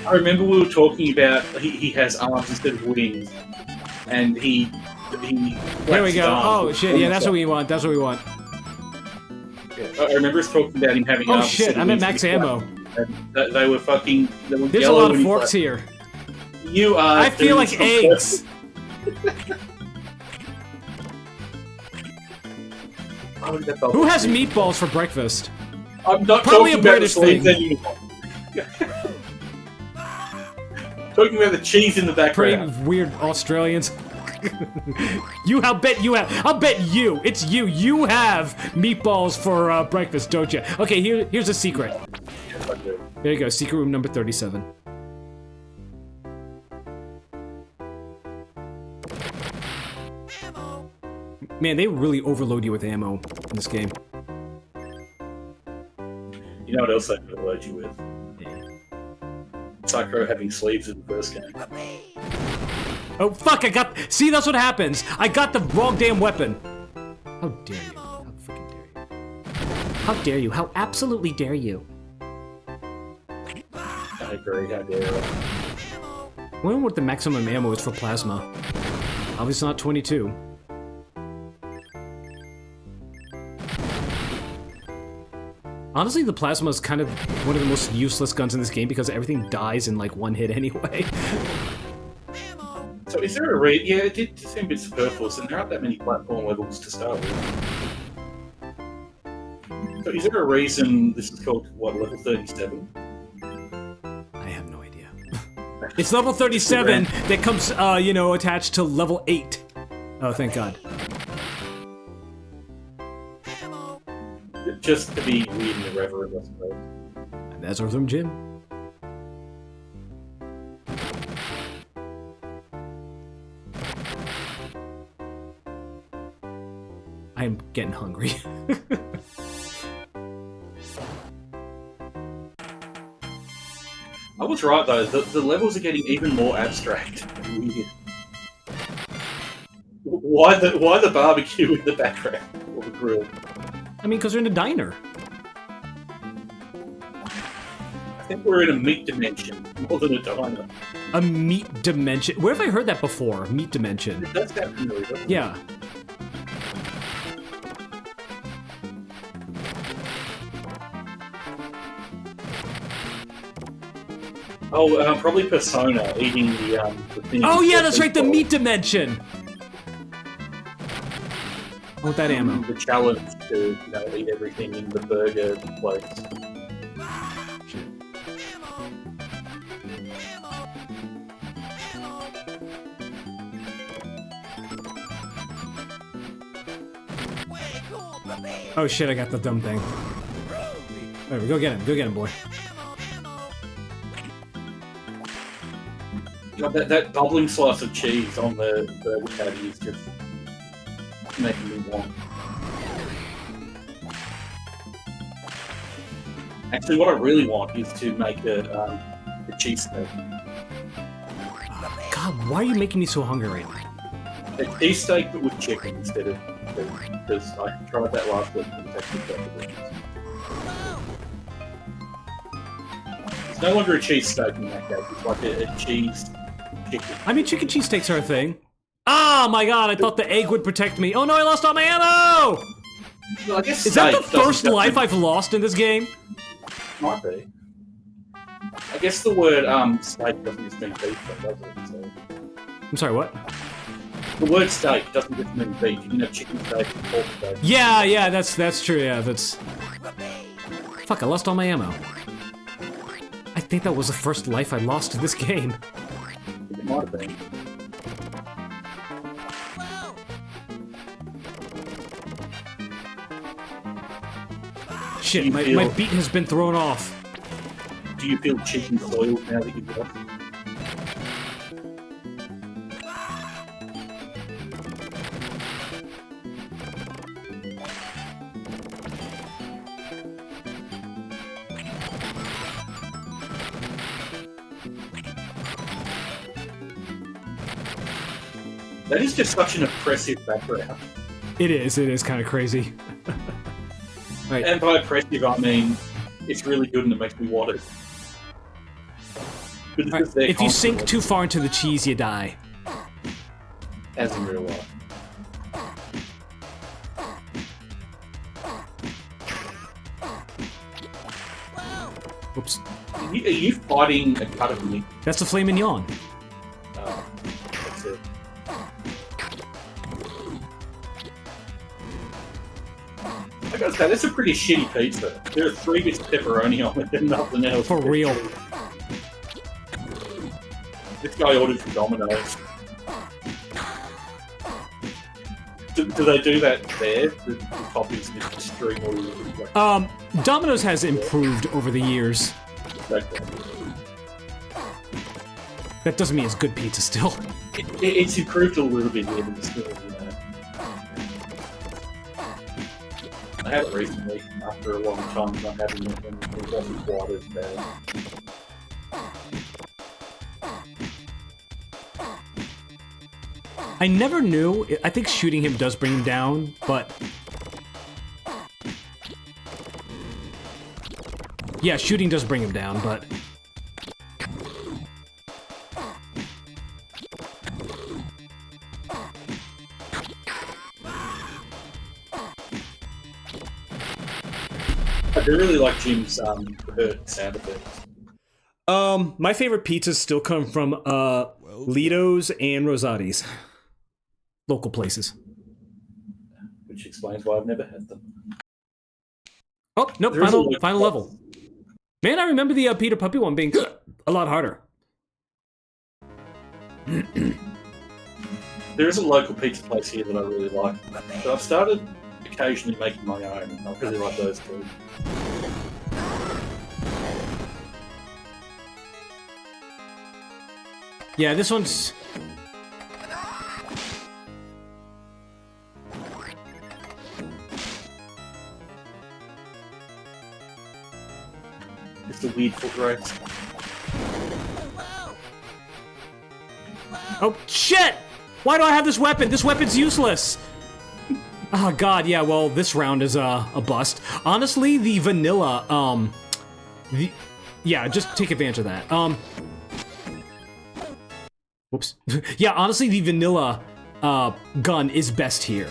I remember we were talking about he has arms instead of wings, and he. There we go. Oh shit! Yeah, that's what we want. That's what we want. Yeah, I remember us talking about him having. Oh shit! I'm at max ammo. And they were fucking. They were There's a lot of forks here. You are. I feel like eggs. Who has meatballs for breakfast? I'm not Probably talking a British about the thing. anymore. Talking about the cheese in the background. Pretty weird Australians. I'll bet you. It's you. You have meatballs for breakfast, don't you? Okay, here's a secret. Yes, I do. There you go. Secret room number 37. Man, they really overload you with ammo in this game. You know what else they could overload you with? Psycho having sleeves in the first game. Oh fuck! See, that's what happens. I got the wrong damn weapon. How dare you? How freaking dare you? How dare you? How absolutely dare you? I agree. How dare you? I wonder what the maximum ammo is for plasma. Obviously not 22. Honestly, the plasma is kind of one of the most useless guns in this game because everything dies in like one hit anyway. So is there a reason? Yeah, it did seem a bit superfluous, and there aren't that many platform levels to start with. So is there a reason this is called, what, level 37? I have no idea. It's level 37 that comes, you know, attached to level 8. Oh, thank God. Just to be weird and irreverent, I suppose. And that's Earthworm Jim. I am getting hungry. I was right though, the levels are getting even more abstract and weird. Why the barbecue in the background? Or the grill? I mean, because we're in a diner. I think we're in a meat dimension, more than a diner. A meat dimension. Where have I heard that before? Meat dimension. It does sound familiar, doesn't it? Yeah. Oh, probably Persona eating the thing. Oh yeah, that's right, the meat dimension! I want that ammo. The challenge to, you know, eat everything in the burger place. Oh shit, I got the dumb thing. There we go, get him, boy. You know, that bubbling slice of cheese on the burger patty is just making me want. Actually, what I really want is to make a cheesesteak. God, why are you making me so hungry right now? A cheesesteak but with chicken instead of beef, because I tried that last week and it's actually quite delicious. It's no longer a cheesesteak in that case, it's like a cheese chicken. I mean, chicken cheesesteaks are a thing. Oh my God, I thought the egg would protect me. Oh no, I lost all my ammo! Well, I guess Is that the steak first doesn't- life I've lost in this game? Might be. I guess the word steak doesn't just mean beef, though, does it? So, I'm sorry, what? the word steak doesn't just mean beef. You can have chicken steak and pork steak. Yeah, that's true, yeah, that's... Fuck, I lost all my ammo. I think that was the first life I lost to this game. It might have been. Shit, my beat has been thrown off. Do you feel cheap and soiled now that you've lost? That is just such an oppressive background. It is kind of crazy. Right. And by oppressive, I mean it's really good and it makes me want it. Right. If you sink too far into the cheese, you die. As in real life. Whoops. Are you fighting a cut of meat? That's the filet mignon. That's it. I gotta say, that's a pretty shitty pizza. There are 3 bits of pepperoni on it and nothing else. For real. This guy ordered from Domino's. Do they do that there? The toppings is extremely... Domino's has improved over the years. Okay. That doesn't mean it's good pizza still. It's improved a little bit here, but it's still, I had it recently, after a long time not having it, and it wasn't quite as bad. I never knew. I think shooting him does bring him down, but... Yeah, shooting does bring him down, but... I do really like Jim's hurt sound effects. My favorite pizzas still come from, Lido's and Rosati's. Local places. Which explains why I've never had them. Oh, nope, final level. Man, I remember the Peter Puppy one being a lot harder. There is a local pizza place here that I really like. So I've started occasionally making my own, and I really like those too. Yeah, this one's... It's the weird foot race. Oh, shit! Why do I have this weapon? This weapon's useless! Oh, God, yeah, well, this round is, a bust. Honestly, the vanilla, yeah, just take advantage of that. Whoops. Yeah, honestly, the vanilla, gun is best here.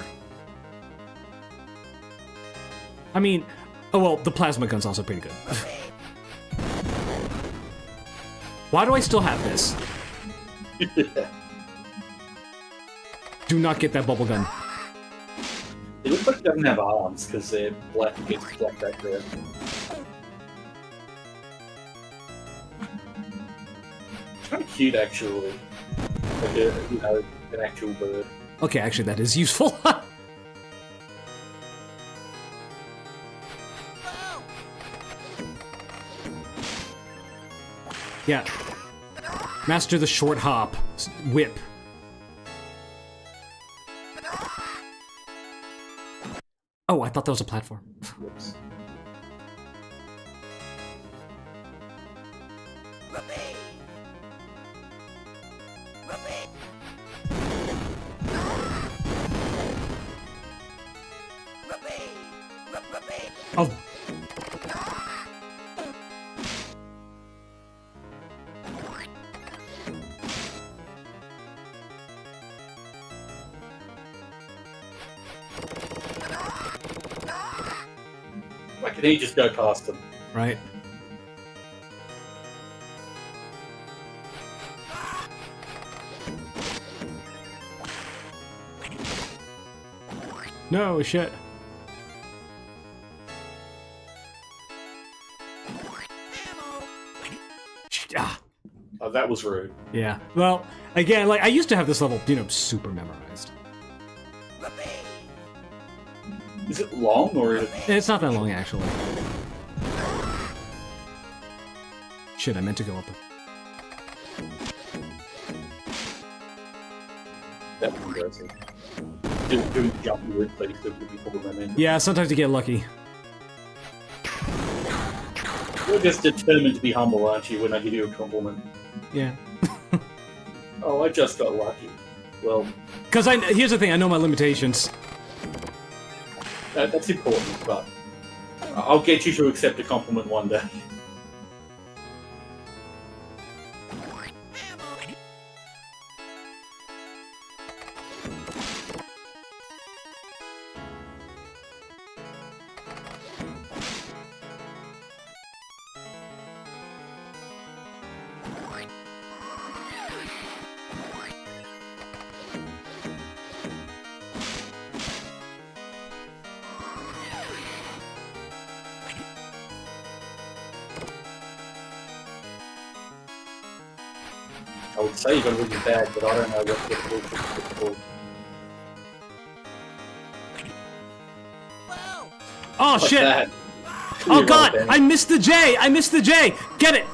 I mean, oh, well, the plasma gun's also pretty good. Why do I still have this? Do not get that bubble gun. It looks like it doesn't have arms because they're black against black background. It's kind of cute, actually. Like a, an actual bird. Okay, actually, that is useful. Yeah. Master the short hop. Whip. Oh, I thought that was a platform. Whoops. Oh. Why can he just go past them? Right. No, shit. Ah, Oh, that was rude. yeah. Well, again, like I used to have this level, super memorized. Is it long or is it... It's not that long, actually. Shit, I meant to go up. That was embarrassing. Doing jumping weird things that would be problematic. Yeah, sometimes you get lucky. You're just determined to be humble, aren't you, when I give you a compliment? Yeah. Oh, I just got lucky. Well, Because here's the thing, I know my limitations. that's important, but I'll get you to accept a compliment one day. I would say you got a really bad, but I don't know what the called. Oh, What's shit! that? Oh, Clear God! out, I missed the J! I missed the J! Get it!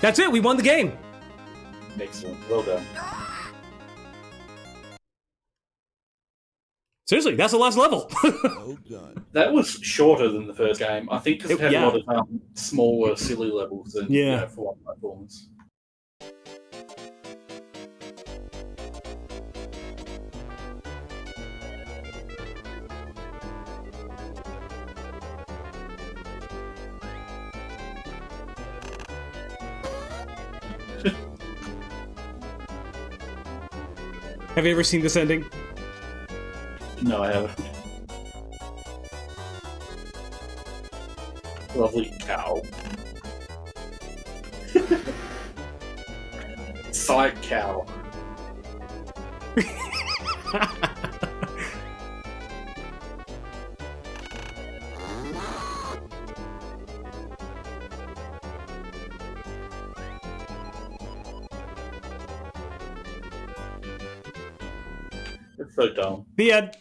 That's it, we won the game! Excellent. Well done. Seriously, that's the last level! Well done. That was shorter than the first game. I think because it had Yeah. a lot of smaller, silly levels than Yeah. for one platforms. Have you ever seen this ending? No, I haven't. Lovely cow. Side cow. It's so dumb. The end.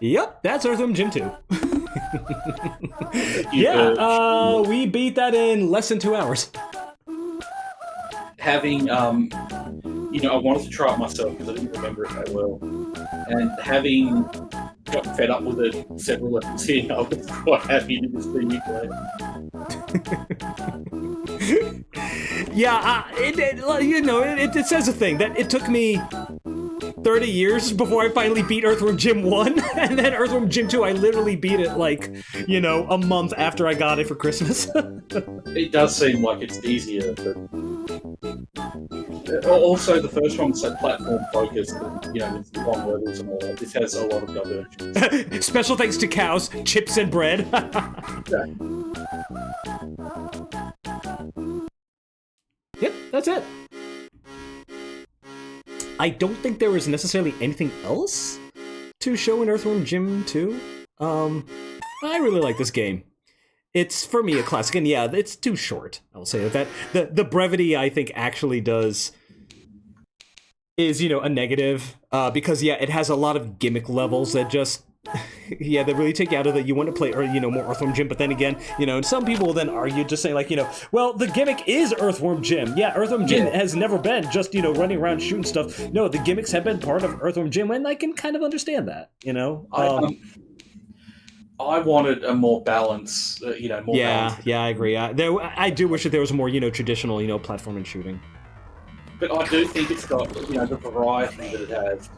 Yep, that's Earthworm Jim 2. Yeah, we beat that in less than 2 hours. Having, I wanted to try it myself because I didn't remember it that well. And having got fed up with it several levels in, I was quite happy to just see you play. Yeah, it says a thing that it took me 30 years before I finally beat Earthworm Jim 1, and then Earthworm Jim 2, I literally beat it, like, a month after I got it for Christmas. It does seem like it's easier, but... Also, the first one was so platform focused, and, with long levels and all that. This has a lot of diversions. Special thanks to cows, chips, and bread. Yep, that's it. I don't think there was necessarily anything else to show in Earthworm Jim 2. I really like this game. It's, for me, a classic, and yeah, it's too short, I'll say that. The brevity, I think, actually is, a negative, because, yeah, it has a lot of gimmick levels that just, yeah, that really take you out of that you want to play, or, more Earthworm Jim, but then again, some people will then argue, just saying, like, well, the gimmick is Earthworm Jim. Yeah, Earthworm Jim has never been just, running around shooting stuff. No, the gimmicks have been part of Earthworm Jim, and I can kind of understand that, I wanted a more balance, more balance. Yeah, I agree. I do wish that there was more, traditional, platforming shooting. But I do think it's got, the variety that it has,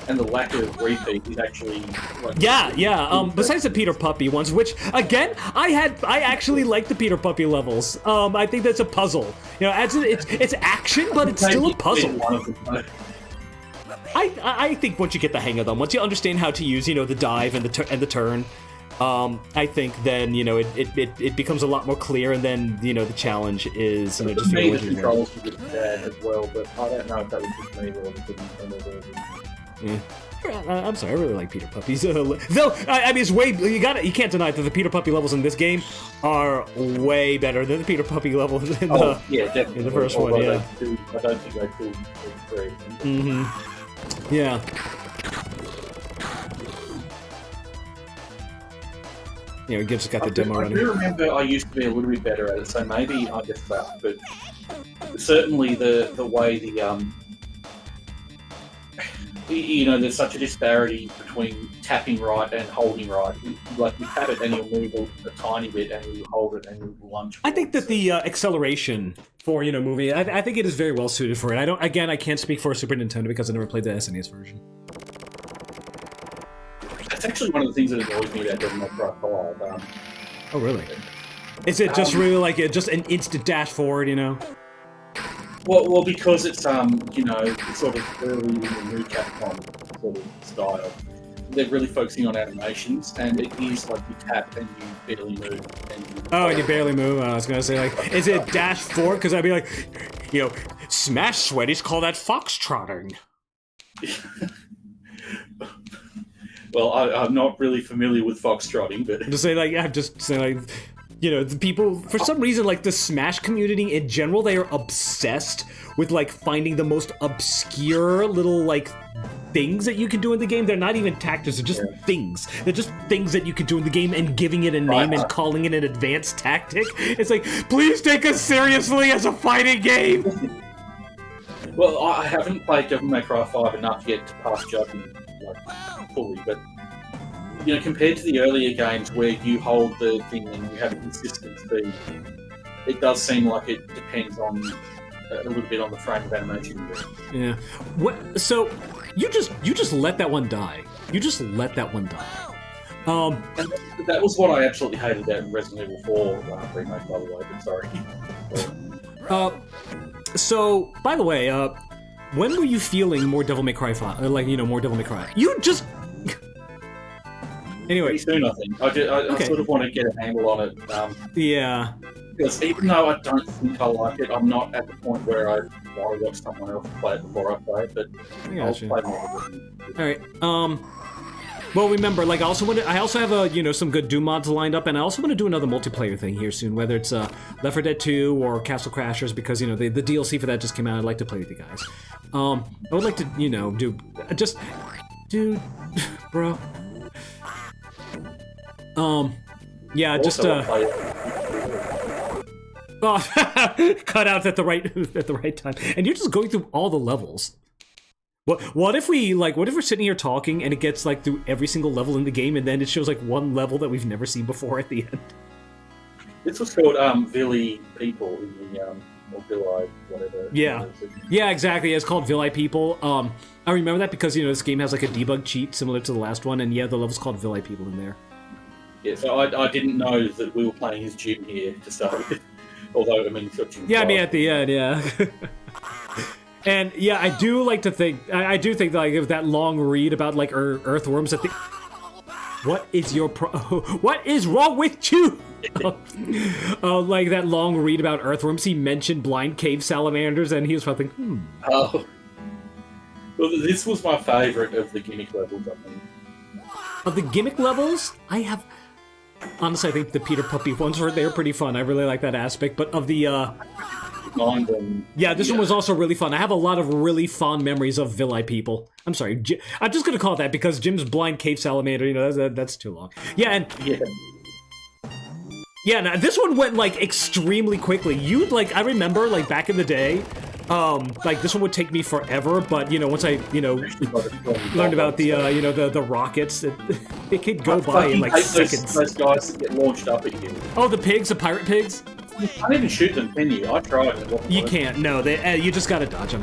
and the lack of repeat is actually... Like, yeah. Besides the Peter Puppy ones, which, again, I actually like the Peter Puppy levels. I think that's a puzzle. It's action, but it's still a puzzle. I think once you get the hang of them, once you understand how to use, the dive and the turn, I think then, you know, it becomes a lot more clear, and then, you know, the challenge is, you know, just For me, the figure out controls were a bit bad as well, but I don't know if that was just me or the Nintendo version. Yeah. I'm sorry, I really like Peter Puppies. Though, I mean, it's way you can't deny that the Peter Puppy levels in this game are way better than the Peter Puppy levels in Definitely. in the first one. Although Yeah. I don't think they could create them. Yeah. You know, Gibbs got the demo I running. do remember I used to be a little bit better at it, so maybe I just sucked. But certainly the way you know, there's such a disparity between tapping right and holding right. Like, you tap it and you'll move a tiny bit, and you hold it and you lunge. I think that the acceleration for, you know, moving, I think it is very well suited for it. I can't speak for Super Nintendo because I never played the SNES version. That's actually one of the things that annoys me about Devil May Cry 5. Oh, really? Is it just really like just an instant dash forward, you know? Well, because it's you know, it's sort of early in the new Capcom sort of style. They're really focusing on animations, and it is like you tap and you barely move. And you barely move. I was gonna say, like, is it dash forward? Because I'd be like, you know, Smash Sweaties call that foxtrotting. Well, I'm not really familiar with foxtrotting, but Just say like, I'm just saying like, you know, the people, for some reason, like the Smash community in general, they are obsessed with like finding the most obscure little like things that you can do in the game. They're not even tactics, they're just things. They're just things that you can do in the game and giving it a name and calling it an advanced tactic. It's like, please take us seriously as a fighting game. well, I haven't played Devil May Cry 5 enough yet to pass judgment like fully, but you know, compared to the earlier games where you hold the thing and you have a consistent speed, it does seem like it depends on a little bit on the frame of animation. Yeah. What? So you just let that one die. You just let that one die. And that was what I absolutely hated about Resident Evil 4 remake, by the way. But sorry. So by the way, when were you feeling more Devil May Cry 5? Like, you know, more Devil May Cry? You just. Anyway. Pretty soon, I think. I sort of want to get a handle on it. Yeah. Because even though I don't think I like it, I'm not at the point where I want to watch someone else play it before I play it, but I'll play more of it. Alright, well, remember, like, I also have a, you know, some good Doom mods lined up, and I also want to do another multiplayer thing here soon, whether it's Left 4 Dead 2 or Castle Crashers, because, you know, the DLC for that just came out. I'd like to play with you guys. I would like to, you know, dude, bro. Yeah, just cut out at the right time, and you're just going through all the levels. What if we're sitting here talking and it gets like through every single level in the game, and then it shows like one level that we've never seen before at the end? This was called Villi People in the or Villi whatever. Yeah, exactly. It's called Villi People. I remember that because, you know, this game has like a debug cheat similar to the last one, and yeah, the level's called Villi People in there. Yeah, so I didn't know that we were playing his gym here to start with. Although, I mean, it's got gym. Yeah, I mean, at the end, yeah. And yeah, I do like to think, I do think that, like, if that long read about like earthworms at the. What is your what is wrong with you? Like that long read about earthworms, he mentioned blind cave salamanders, and he was probably thinking, Oh. Well, this was my favourite of the gimmick levels, I think. Of the gimmick levels, honestly, I think the Peter Puppy ones they're pretty fun. I really like that aspect, but of the this one was also really fun. I have a lot of really fond memories of Villi People. I'm sorry, I'm just gonna call it that because Jim's blind cave salamander, you know, that's too long. Now, this one went like extremely quickly. I remember like back in the day, like this one would take me forever, but you know, once I, you know, learned about the, you know, the rockets, it could go by in like seconds. Those guys that get launched up at you. Oh, the pigs, the pirate pigs? You can't even shoot them, can you? I tried it. You can't, no, you just gotta dodge them.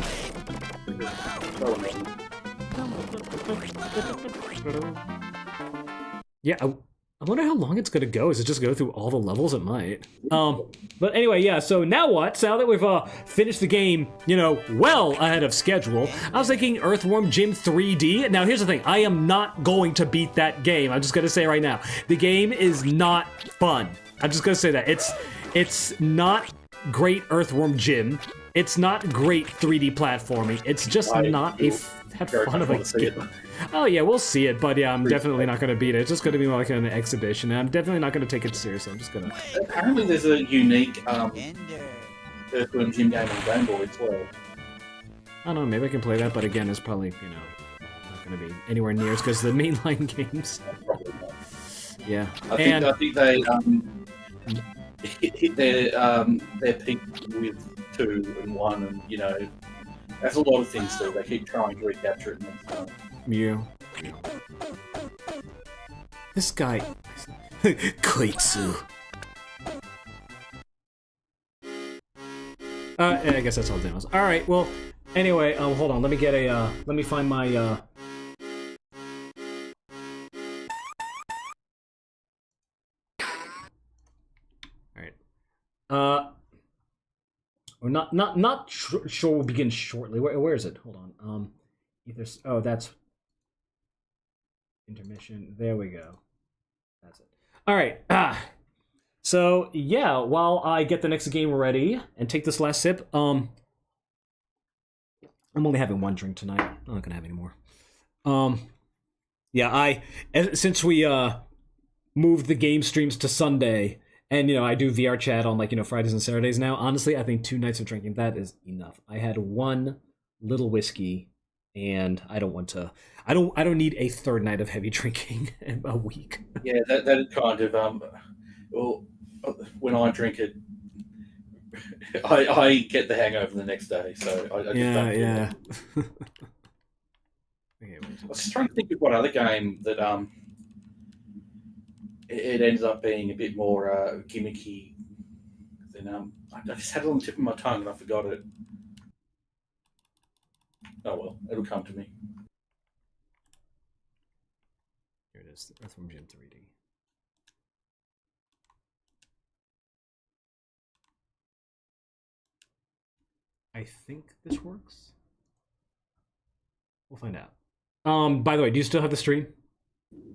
Yeah, I wonder how long it's gonna go. Is it just go through all the levels? It might. But anyway, yeah, so now what? So now that we've finished the game, you know, well ahead of schedule, I was thinking Earthworm Jim 3D. Now here's the thing, I am not going to beat that game. I'm just gonna say right now. The game is not fun. I'm just gonna say that. It's not great Earthworm Jim. It's not great 3D platforming. It's just not that fun of a game. Oh yeah, we'll see it, but yeah, I'm definitely not going to beat it. It's just going to be more like an exhibition, and I'm definitely not going to take it seriously. I'm just going to... Apparently there's a unique Earthworm Jim game on Game Boy as well. I don't know, maybe I can play that, but again, it's probably, you know, not going to be anywhere near as good as the mainline games. Probably not. Yeah. I think they hit their peak with 2 and 1, and, you know, that's a lot of things still. They keep trying to recapture it next time. Yeah. This guy... Koitsu. I guess that's all demos. Alright, well, anyway, hold on, let me get a, let me find my, Alright. We're not sure we'll begin shortly. Where is it? Hold on. Oh, that's intermission. There we go. That's it. All right. So yeah, while I get the next game ready and take this last sip, I'm only having one drink tonight. I'm not gonna have any more. Yeah, since we moved the game streams to Sunday. And, you know, I do VR chat on, like, you know, Fridays and Saturdays now. Honestly, I think 2 nights of drinking, that is enough. I had 1 little whiskey, and I don't want to... I don't need a 3rd night of heavy drinking in a week. Yeah, that kind of... well, when I drink it, I get the hangover the next day, so I just don't do that. Okay, I was just trying to think of what other game that... it ends up being a bit more gimmicky than I just had it on the tip of my tongue and I forgot it. Oh well, it'll come to me. Here it is, the Earthworm Jim 3D. I think this works. We'll find out. By the way, do you still have the stream?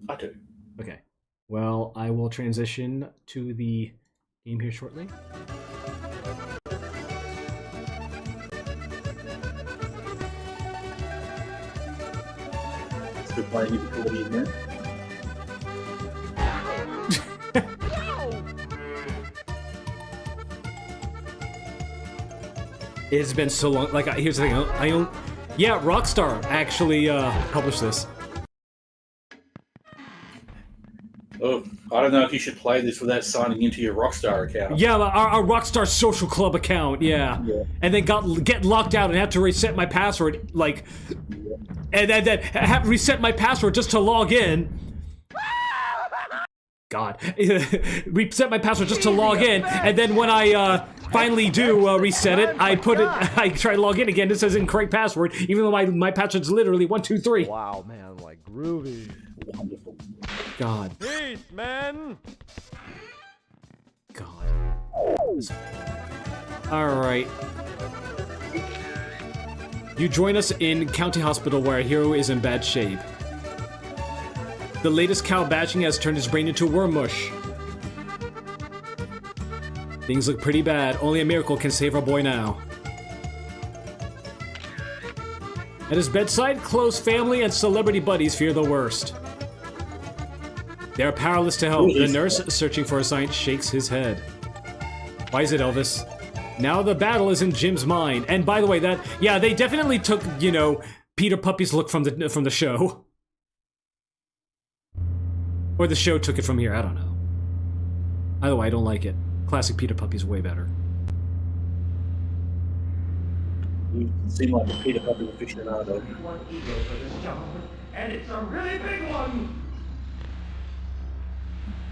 I do. Okay. Well, I will transition to the game here shortly. Still playing difficulty in there. It's been so long. Like, here's the thing. Yeah, Rockstar actually published this. Oh, I don't know if you should play this without signing into your Rockstar account. Yeah, our Rockstar Social Club account, yeah. And then get locked out and have to reset my password, like... Yeah. And then have to reset my password just to log in. God. Reset my password just to log in, and then when I finally do reset it, I try to log in again, it says incorrect password, even though my password's literally 123. Wow, man, like groovy. Wonderful. God. Peace, man. God. Alright. You join us in County Hospital where a hero is in bad shape. The latest cow batching has turned his brain into worm mush. Things look pretty bad. Only a miracle can save our boy now. At his bedside, close family and celebrity buddies fear the worst. They are powerless to help. The nurse, searching for a sign, shakes his head. Why is it, Elvis? Now the battle is in Jim's mind. And by the way, they definitely took, you know, Peter Puppy's look from the show. Or the show took it from here, I don't know. Either way, I don't like it. Classic Peter Puppy's way better. You seem like a Peter Puppy aficionado. One ego for this job, and it's a really big one!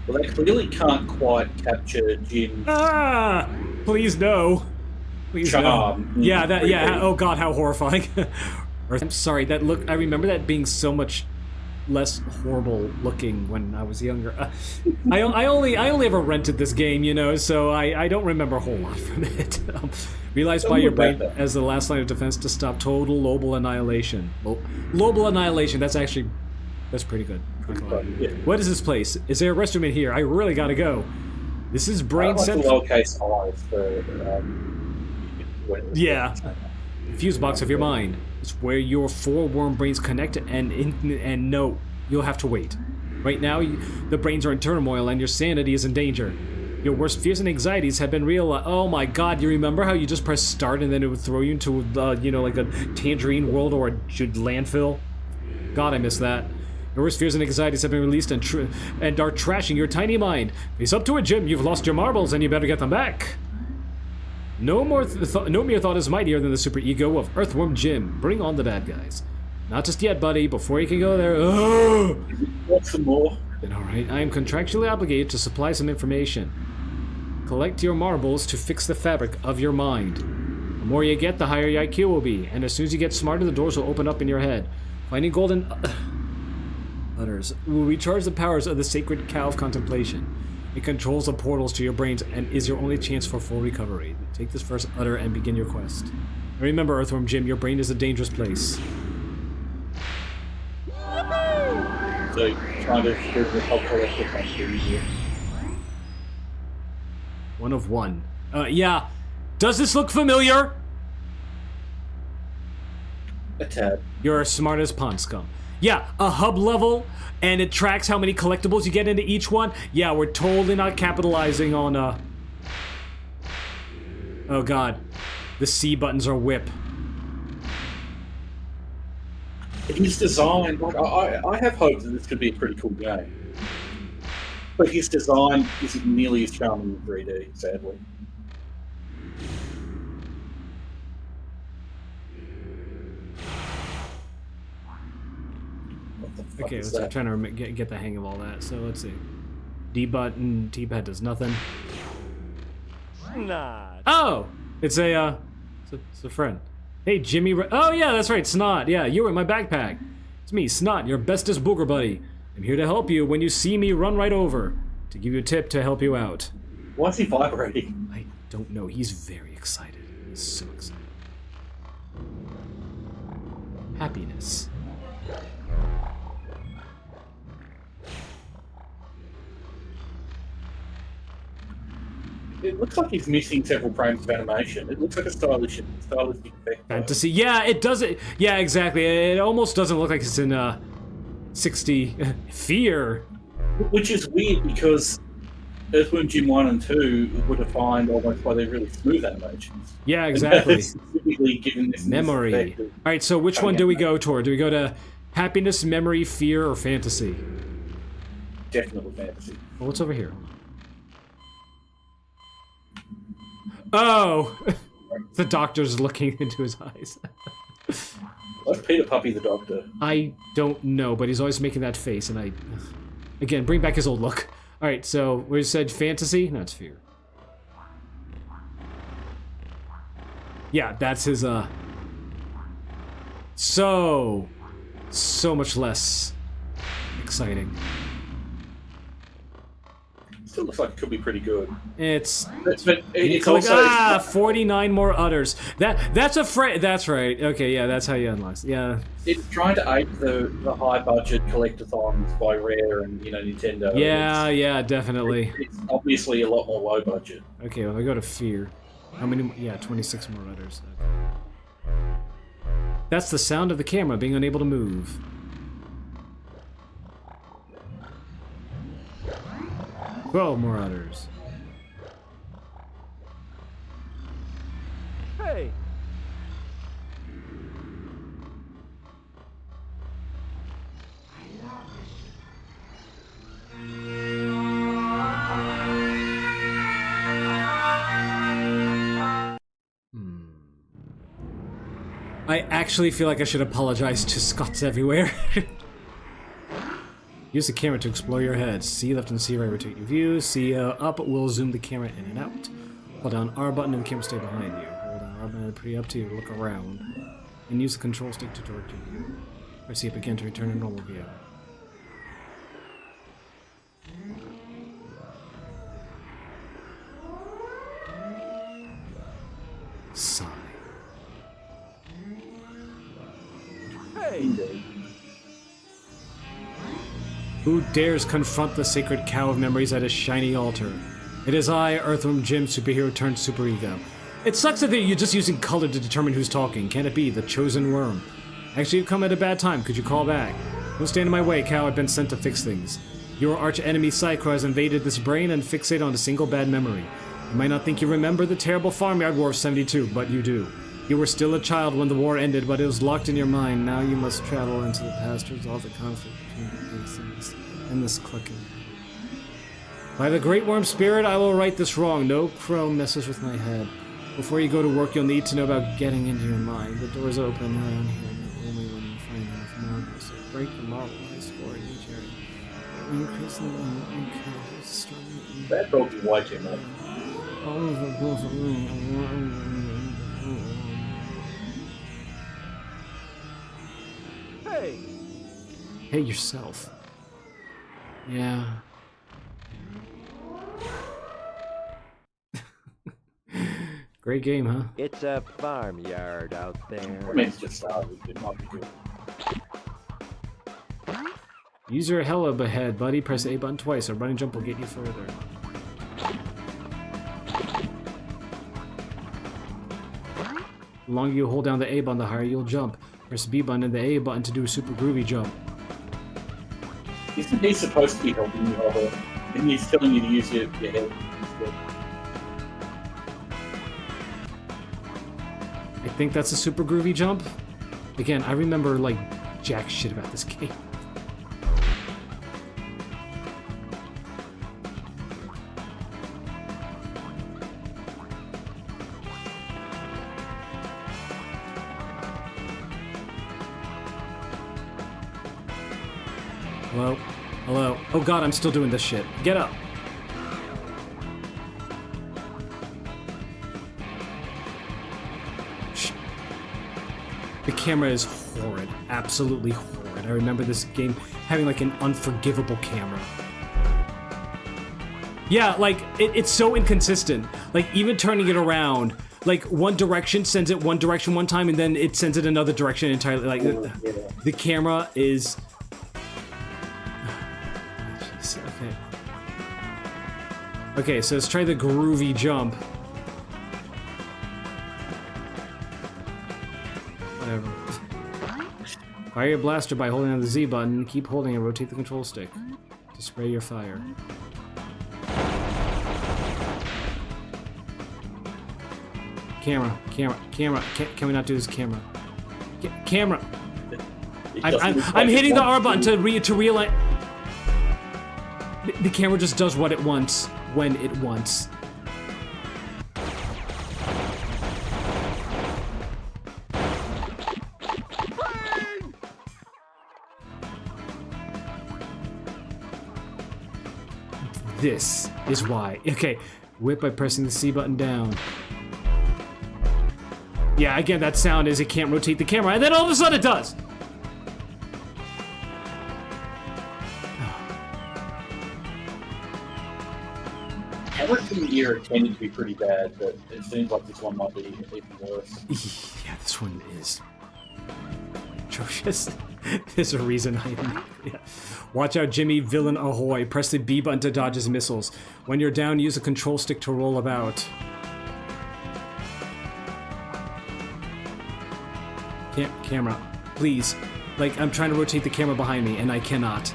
Well, they clearly can't quite capture Jim's please no. Please charm. No. Yeah, oh god, how horrifying. I'm sorry, that look, I remember that being so much less horrible looking when I was younger. I only ever rented this game, you know, so I don't remember a whole lot from it. Realized by your brain as the last line of defense to stop total global annihilation. Global annihilation. That's pretty good. Yeah. What is this place? Is there a restroom in here? I really gotta go. This is brain central. Lowercase I for Yeah. The fuse box of your mind. It's where your 4 worm brains connect, and no, you'll have to wait. Right now, the brains are in turmoil and your sanity is in danger. Your worst fears and anxieties have been realized. Oh my god, you remember how you just press start and then it would throw you into, like a tangerine world or a landfill? God, I miss that. Your worst fears and anxieties have been released and are trashing your tiny mind. Face up to it, Jim. You've lost your marbles and you better get them back. No mere thought is mightier than the superego of Earthworm Jim. Bring on the bad guys. Not just yet, buddy. Before you can go there... Want some more? Then alright, I am contractually obligated to supply some information. Collect your marbles to fix the fabric of your mind. The more you get, the higher your IQ will be. And as soon as you get smarter, the doors will open up in your head. Finding golden... udders will recharge the powers of the sacred cow of contemplation. It controls the portals to your brains and is your only chance for full recovery. Take this first udder and begin your quest. And remember, Earthworm Jim, your brain is a dangerous place. So, trying to figure out how collective my theory here. One of one. Yeah. Does this look familiar? A tad. You're as smart as pond scum. Yeah, a hub level, and it tracks how many collectibles you get into each one. Yeah, we're totally not capitalizing on, oh god. The C buttons are whip. His design, like, I have hope that this could be a pretty cool game. But his design isn't nearly as charming in 3D, sadly. Okay, I'm trying to get the hang of all that. So let's see. D button, T-pad does nothing. Snot. Oh! It's a friend. Hey, Jimmy. Oh, yeah, that's right, Snot. Yeah, you were in my backpack. It's me, Snot, your bestest booger buddy. I'm here to help you. When you see me, run right over. To give you a tip to help you out. Why is he vibrating? I don't know. He's very excited. He's so excited. Happiness. It looks like he's missing several frames of animation. It looks like a stylistic effect. Fantasy. Yeah, it does it. Yeah, exactly. It almost doesn't look like it's in 60 Fear. Which is weird because Earthworm Jim 1 and 2 were defined almost by their really smooth animations. Yeah, exactly. Specifically given this Memory. Alright, so which one do we go toward? Do we go to happiness, memory, fear, or fantasy? Definitely fantasy. Well, what's over here? Oh! The doctor's looking into his eyes. Why's Peter Puppy the doctor? I don't know, but he's always making that face, and again, bring back his old look. Alright, so we said fantasy? No, it's fear. Yeah, that's his, so much less exciting. Still looks like it could be pretty good. It's it's also 49 more udders. That's that's right. Okay, yeah, that's how you unlock. Yeah. It's trying to ape the high budget collectathons by Rare and Nintendo. Yeah, definitely. It's obviously a lot more low budget. Okay, well, I go to fear. How many? Yeah, 26 more udders. Okay. That's the sound of the camera being unable to move. Well, more udders. Hey. I actually feel like I should apologize to Scots everywhere. Use the camera to explore your head. C left and C right rotate your view. C up will zoom the camera in and out. Hold down R button and the camera will stay behind you. Hold down R button pretty up to you to look around. And use the control stick to direct your view. Press C up again to return to normal view. Indeed. Who dares confront the sacred cow of memories at a shiny altar? It is I, Earthworm Jim, superhero turned superego. It sucks that you're just using color to determine who's talking. Can it be the chosen worm? Actually, you've come at a bad time. Could you call back? Don't stand in my way, cow. I've been sent to fix things. Your arch enemy Psycho has invaded this brain and fixated on a single bad memory. You might not think you remember the terrible farmyard war of 72, but you do. You were still a child when the war ended, but it was locked in your mind. Now you must travel into the past to resolve the conflict between the pieces and this clicking. By the great worm spirit, I will right this wrong. No crow messes with my head. Before you go to work, you'll need to know about getting into your mind. The door's open around here, and only when you find enough marbles. So break the marble I score in each area. Increase the amount of strong. That dog's white, you know. Hey! Hey, yourself. Yeah. Great game, huh? It's a farmyard out I there. mean, it's just started. It might be good. Use your hell up ahead, buddy. Press A button twice. A running jump will get you further. The longer you hold down the A button, the higher you'll jump. Press B button and the A button to do a super groovy jump. Isn't he supposed to be helping you over? And he's telling you to use your head instead. I think that's a super groovy jump. Again, I remember like jack shit about this game. Hello? Hello? Oh god, I'm still doing this shit. Get up! Shh. The camera is horrid. Absolutely horrid. I remember this game having like an unforgivable camera. Yeah, like, it's so inconsistent. Like, even turning it around, like, one direction sends it one direction one time, and then it sends it another direction entirely. Like, the camera is... Okay. Okay, so let's try the groovy jump. Whatever. Fire your blaster by holding on the Z button. Keep holding and rotate the control stick to spray your fire. Camera. Can we not do this camera? Camera. I'm hitting the R button to realign. The camera just does what it wants when it wants. This is why. Okay, whip by pressing the C button down. Yeah, again, that sound is it can't rotate the camera, and then all of a sudden it does! Everything here tended to be pretty bad, but it seems like this one might be even worse. Yeah, this one is atrocious. There's a reason yeah. Watch out, Jimmy, villain ahoy. Press the B button to dodge his missiles. When you're down, use the control stick to roll about. Camera, please. Like, I'm trying to rotate the camera behind me, and I cannot.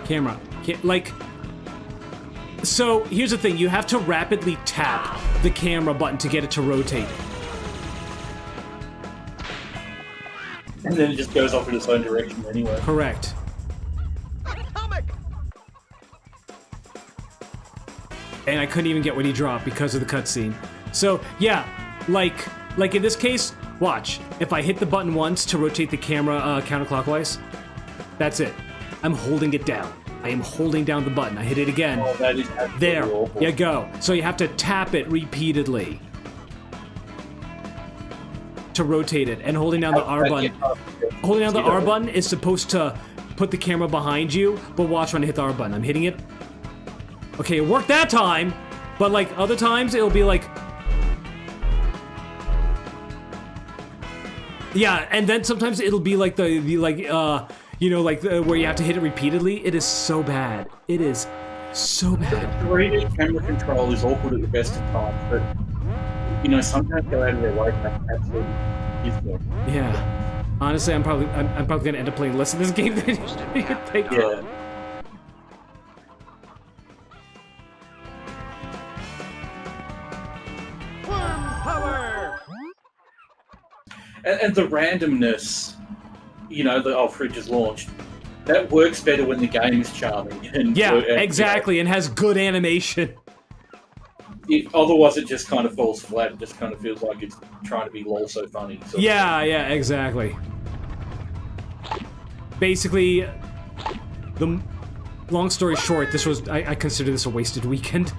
Camera, like... So, here's the thing, you have to rapidly tap the camera button to get it to rotate. And then it just goes off in its own direction anyway. Correct. And I couldn't even get what he dropped because of the cutscene. So, yeah, like in this case, watch. If I hit the button once to rotate the camera counterclockwise, that's it. I'm holding it down. I am holding down the button. I hit it again. Oh, that is there awful. you go. So you have to tap it repeatedly to rotate it, and holding down the R button. Holding down the R button is supposed to put the camera behind you, but watch when I hit the R button. I'm hitting it. Okay, it worked that time, but like other times it'll be like, yeah, and then sometimes it'll be like where you have to hit it repeatedly. It is so bad. It is so bad. The 3D camera control is awkward at the best of times, but sometimes go out of their way to make absolutely useful. Yeah. Honestly, I'm probably gonna end up playing less of this game than you think. Yeah. And the randomness, the Fridge is launched, that works better when the game is charming. And exactly, and has good animation. Otherwise, it just kind of falls flat. It just kind of feels like it's trying to be lol so funny. Yeah, exactly. Basically, long story short, I consider this a wasted weekend.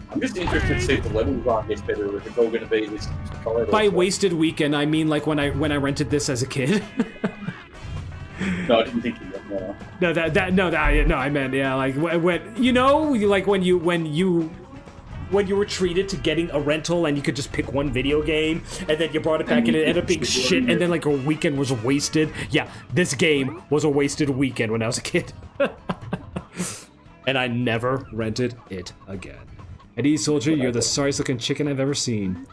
I'm just interested to see if the level design gets better, or if it's all going to be this color. By wasted weekend, I mean like when I rented this as a kid. No, I didn't think you meant that. No, I meant like when you were treated to getting a rental and you could just pick one video game and then you brought it back and it ended up being shit and then like a weekend was wasted. Yeah, this game was a wasted weekend when I was a kid. And I never rented it again. Eddie Soldier, you're the sorriest looking chicken I've ever seen.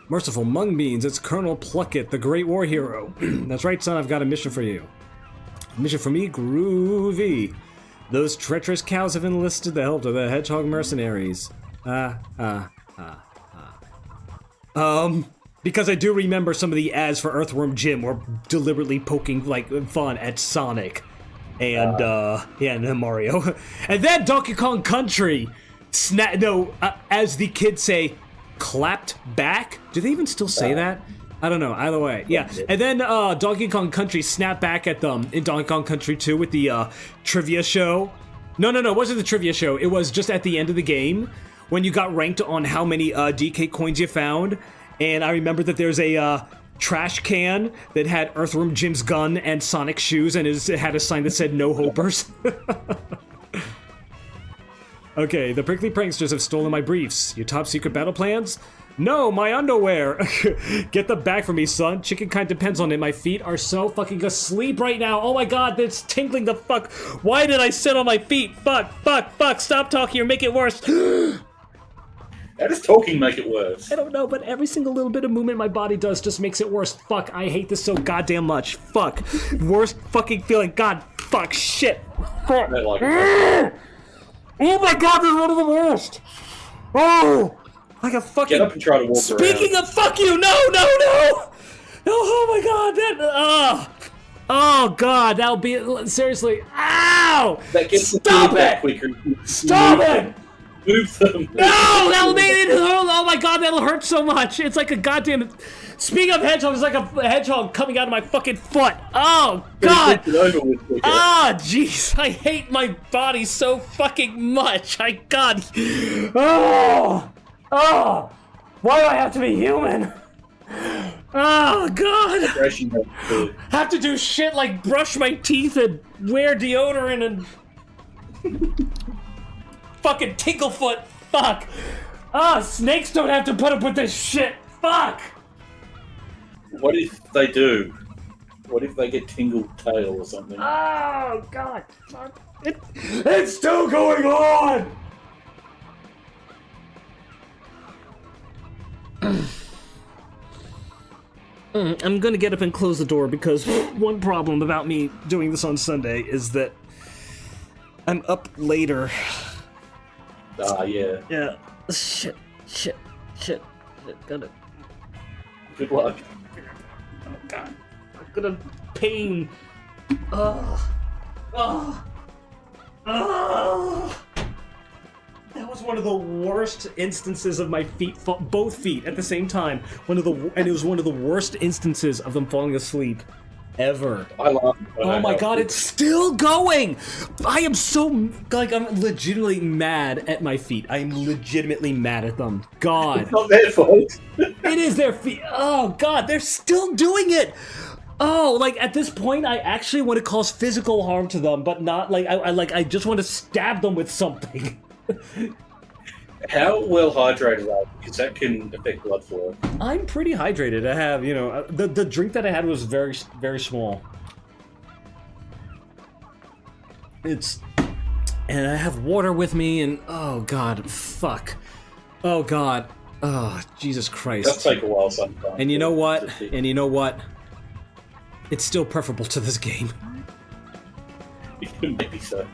Merciful Mung Beans, it's Colonel Pluckett, the great war hero. That's right, son, I've got a mission for you. A mission for me? Groovy. Those treacherous cows have enlisted the help of the hedgehog mercenaries. Because I do remember some of the ads for Earthworm Jim were deliberately poking, like, fun at Sonic. And, and Mario. And then Donkey Kong Country, as the kids say, clapped back? Do they even still say that? I don't know, either way. Yeah, and then Donkey Kong Country snapped back at them in Donkey Kong Country 2 with the trivia show. No, it wasn't the trivia show. It was just at the end of the game when you got ranked on how many DK coins you found. And I remember that there's a trash can that had Earthworm Jim's gun and Sonic shoes, and it had a sign that said "No Hopers." Okay, the prickly pranksters have stolen my briefs. Your top secret battle plans? No, my underwear! Get them back for me, son. Chicken kind depends on it. My feet are so fucking asleep right now. Oh my god, that's tingling the fuck. Why did I sit on my feet? Fuck. Stop talking or make it worse. How does talking make it worse? I don't know, but every single little bit of movement my body does just makes it worse. Fuck, I hate this so goddamn much. Fuck. Worst fucking feeling. God, fuck, shit. Fuck. Oh my god, this is one of the worst! Oh! Like a fucking... Get up and try to walk Speaking around. of fuck you, no! No, oh my god, that... Oh god, that'll be... Seriously, ow! That gets Stop the it! quicker. Stop it! Move them. No! That'll make it... Oh my god, that'll hurt so much! It's like a goddamn... Speaking of hedgehogs, it's like a hedgehog coming out of my fucking foot! Oh god! Ah, jeez, I hate my body so fucking much. God. Oh, why do I have to be human? Oh god. Have to do shit like brush my teeth and wear deodorant and fucking Tinklefoot. Fuck. Snakes don't have to put up with this shit. Fuck. What if they do? What if they get tingled tail or something? Oh god. It's still going on. I'm gonna get up and close the door because one problem about me doing this on Sunday is that I'm up later. Yeah. Yeah. Shit. Gonna. Good luck. Oh god. I'm gonna pain. That was one of the worst instances of my feet, both feet at the same time. And it was one of the worst instances of them falling asleep ever. I laughed. Oh my god, it's still going! I am so, like, I'm legitimately mad at my feet. I am legitimately mad at them. God. It's not their fault. It is their feet. Oh god, they're still doing it! Oh, like at this point, I actually want to cause physical harm to them, but not like I just want to stab them with something. How well hydrated are you? Because that can affect blood flow. I'm pretty hydrated. I have, you know, the drink that I had was very small. And I have water with me, and oh god, fuck. Oh god. Oh, Jesus Christ. That'll take a while sometimes. And you know what? It's still preferable to this game. Maybe so.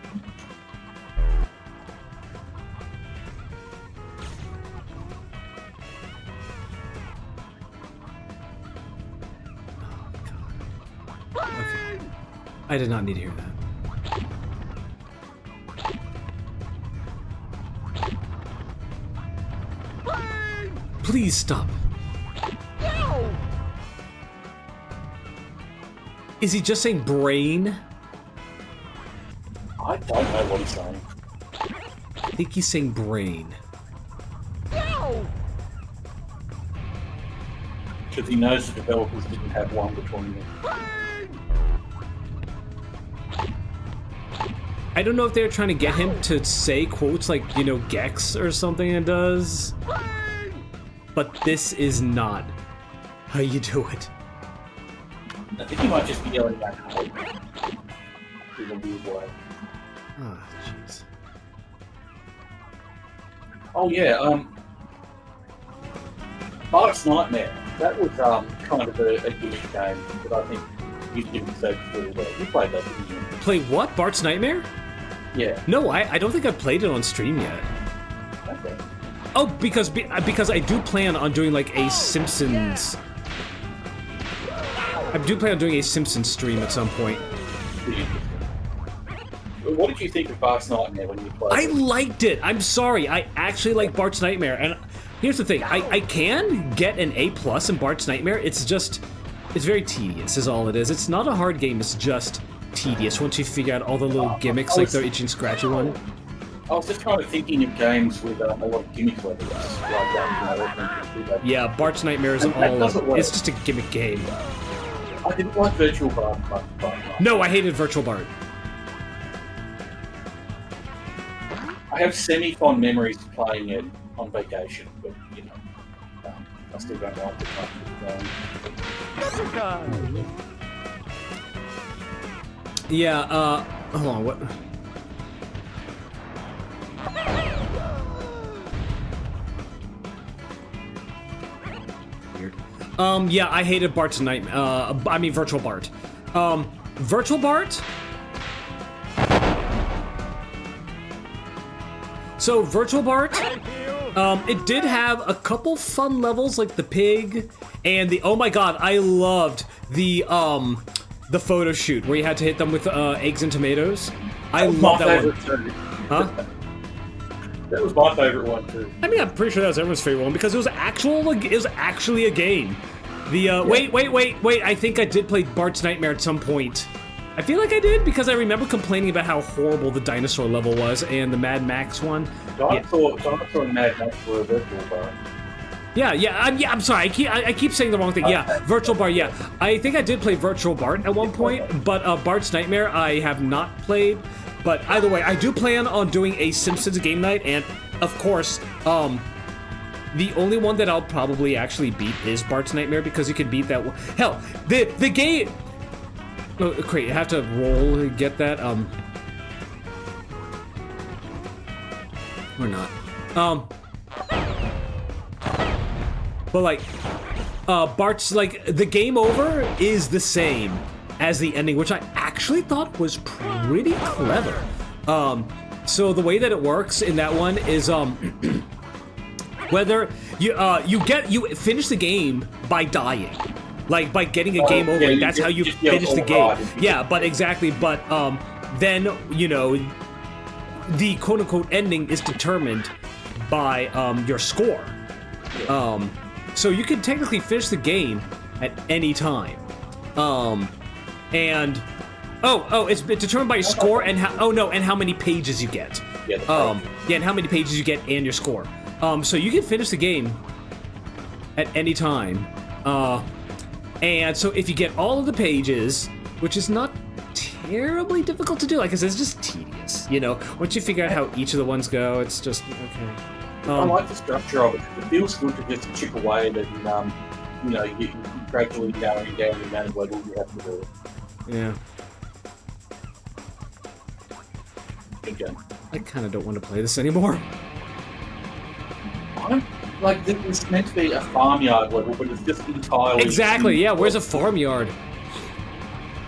Okay. I did not need to hear that. Please stop. No! Is he just saying brain? I don't know what he's saying. I think he's saying brain. No! Because he knows the developers didn't have one between them. I don't know if they're trying to get him to say quotes like, you know, Gex or something it does. But this is not how you do it. I think he might just be yelling back home. In a weird way. Ah, jeez. Oh yeah, Bart's Nightmare. That was kind of a gimmick game that I think you didn't say before. But you played that, didn't you? Play what? Bart's Nightmare? Yeah. No, I don't think I've played it on stream yet. Okay. Oh, because I do plan on doing like a Simpsons. I do plan on doing a Simpsons stream at some point. What did you think of Bart's Nightmare when you played I it? liked it. I'm sorry. I actually like Bart's Nightmare, and here's the thing: I can get an A+ in Bart's Nightmare. It's very tedious, is all it is. It's not a hard game. It's just tedious once you figure out all the little gimmicks, like the itchy and scratchy one. I was just kind of thinking of games with a lot of gimmick levels, like that. Yeah, Bart's Nightmare is it's just a gimmick game. I didn't like Virtual Bart. No, I hated Virtual Bart. I have semi-fond memories of playing it on vacation, but, you know, I still don't like it. Yeah, hold on, what? Weird. Yeah, I hated Bart's Nightmare, I mean Virtual Bart. Virtual Bart? So, Virtual Bart, it did have a couple fun levels, like the pig, and the, oh my god, I loved the photo shoot, where you had to hit them with, eggs and tomatoes. I love that one. Too. Huh? That was my favorite one, too. I mean, I'm pretty sure that was everyone's favorite one, because it was actually a game. The, wait, I think I did play Bart's Nightmare at some point. I feel like I did, because I remember complaining about how horrible the dinosaur level was, and the Mad Max one. Dinosaur and Mad Max were a Virtual Bart. I'm sorry. I keep saying the wrong thing. Yeah, Virtual Bart. Yeah, I think I did play Virtual Bart at one point, but Bart's Nightmare I have not played. But either way, I do plan on doing a Simpsons game night, and of course, the only one that I'll probably actually beat is Bart's Nightmare, because you can beat that one. Hell, the game. Oh, great! You have to roll to get that. Or not. But like, Bart's, like, the game over is the same as the ending, which I actually thought was pretty clever. So the way that it works in that one is, whether you finish the game by dying, like by getting a game over. Yeah, that's how you finish the game. Yeah, but exactly. But then, you know, the quote unquote ending is determined by your score. So you can technically finish the game at any time. And it's determined by your score and how many pages you get. And how many pages you get and your score. So you can finish the game at any time. And so if you get all of the pages, which is not terribly difficult to do, like I said, it's just tedious, you know. Once you figure out how each of the ones go, it's just okay. I like the structure of it. It feels good to just chip away and you know, you gradually narrowing down the amount of levels you have to do. Yeah. Good game. I kind of don't want to play this anymore. Like, this is meant to be a farmyard level, but it's just entirely... Exactly, yeah, where's a farmyard?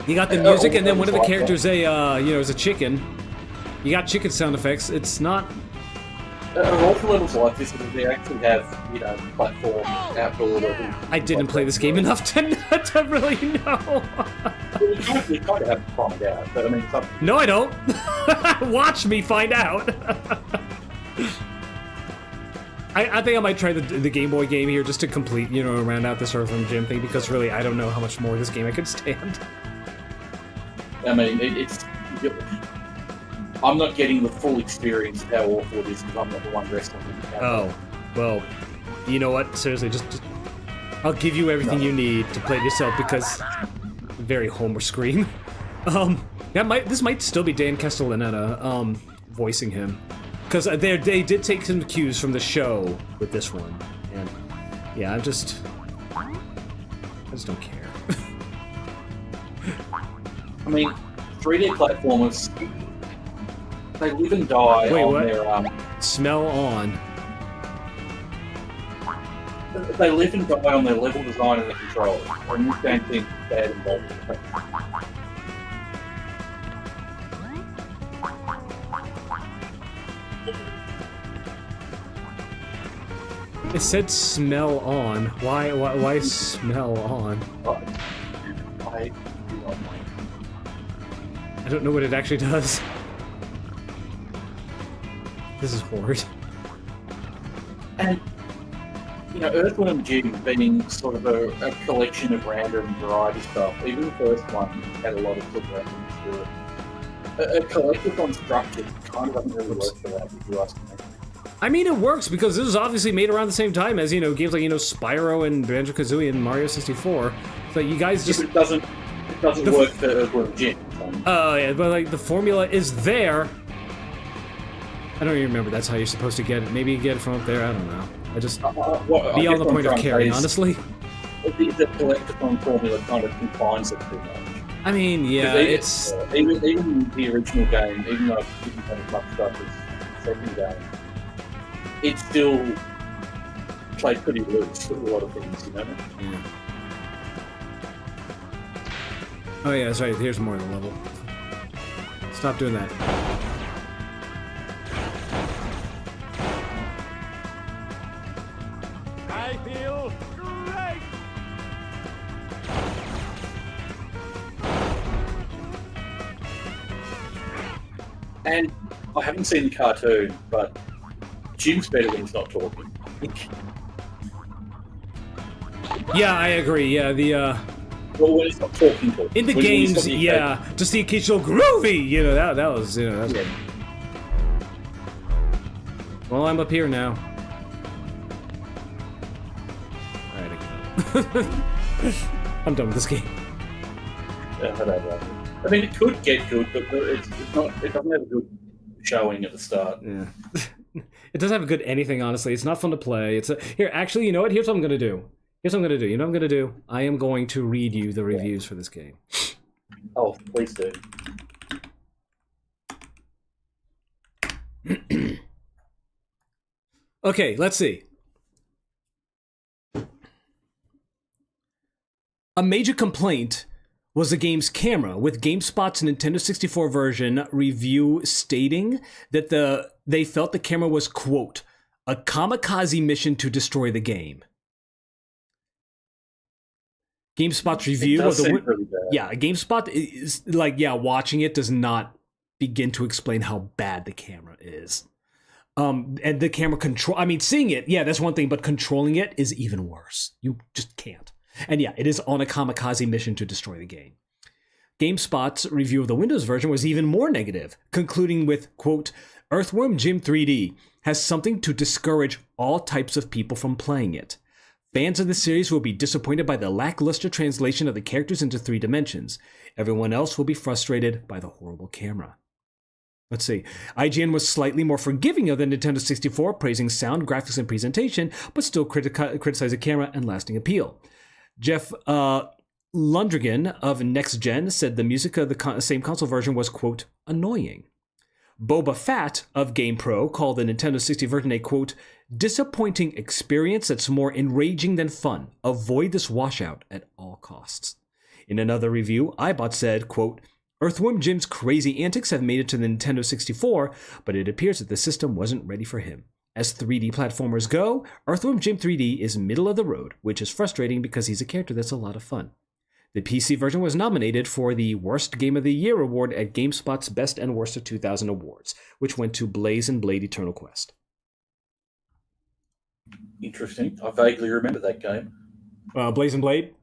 You got the music, and then one of the characters, you know, is a chicken. You got chicken sound effects. It's not... All the levels like this, they actually have, you know, platform, outdoor levels. I didn't play this game enough to really know. You kind of have to find out, but I mean... No, I don't. Watch me find out. I think I might try the Game Boy game here just to complete, you know, round out this Earthworm Jim thing, because really I don't know how much more of this game I could stand. I mean, it's... I'm not getting the full experience of how awful it is because I'm not the one wrestling with the camera. Oh, well, you know what? Seriously, just I'll give you everything you need to play it yourself, because very Homer scream. This might still be Dan Castellaneta voicing him, because they did take some cues from the show with this one, and yeah, I just don't care. I mean, 3D platformers, they live and die on their smell on. They live and die on their level design and their control. And you don't think bad involved. It said smell on. Why smell on? I don't know what it actually does. This is horrid. And, you know, Earthworm Jim being sort of a collection of random variety stuff, even the first one had a lot of good references to it. A collectathon structure kind of doesn't really work for that, if you ask me. I mean, it works because this was obviously made around the same time as, you know, games like, you know, Spyro and Banjo-Kazooie and Mario 64. So you guys just... It doesn't work for Earthworm Jim. Oh, yeah, but, like, the formula is there. I don't even remember that's how you're supposed to get it. Maybe you get it from up there, I don't know. I just... beyond the point of caring, honestly. The collectathon formula kind of confines it too much. I mean, yeah, it's... Even the original game, even though it didn't have as much stuff as the second game, it still played pretty loose with a lot of things, you know? Yeah. Oh yeah, that's right, here's more of the level. Stop doing that. I feel great! And I haven't seen the cartoon, but Jim's better when he's not talking. Yeah, I agree, yeah, Well, when he's not talking. In the games, yeah, just the occasional groovy, you know, that was, you know, that's... Yeah. Well, I'm up here now. Alright, I give up. I'm done with this game. I mean, it could get good, but it's not. It doesn't have a good showing at the start. Yeah. It doesn't have a good anything, honestly. It's not fun to play. Here, actually, you know what? Here's what I'm gonna do. You know what I'm gonna do? I am going to read you the reviews for this game. Oh, please do. Okay, let's see. A major complaint was the game's camera, with GameSpot's Nintendo 64 version review stating that they felt the camera was, quote, a kamikaze mission to destroy the game. GameSpot's review of the really bad. Yeah, GameSpot is like, yeah, watching it does not begin to explain how bad the camera is. And the camera control, I mean, seeing it, yeah, that's one thing, but controlling it is even worse. You just can't. And yeah, it is on a kamikaze mission to destroy the game. GameSpot's review of the Windows version was even more negative, concluding with, quote, Earthworm Jim 3D has something to discourage all types of people from playing it. Fans of the series will be disappointed by the lackluster translation of the characters into 3 dimensions. Everyone else will be frustrated by the horrible camera. Let's see. IGN was slightly more forgiving of the Nintendo 64, praising sound, graphics, and presentation, but still criticized the camera and lasting appeal. Jeff Lundgren of Next Gen said the music of the same console version was, quote, annoying. Boba Fett of GamePro called the Nintendo 60 version a, quote, disappointing experience that's more enraging than fun. Avoid this washout at all costs. In another review, iBot said, quote, Earthworm Jim's crazy antics have made it to the Nintendo 64, but it appears that the system wasn't ready for him. As 3D platformers go, Earthworm Jim 3D is middle of the road, which is frustrating because he's a character that's a lot of fun. The PC version was nominated for the Worst Game of the Year award at GameSpot's Best and Worst of 2000 awards, which went to Blaze and Blade Eternal Quest. Interesting. I vaguely remember that game. Blaze and Blade?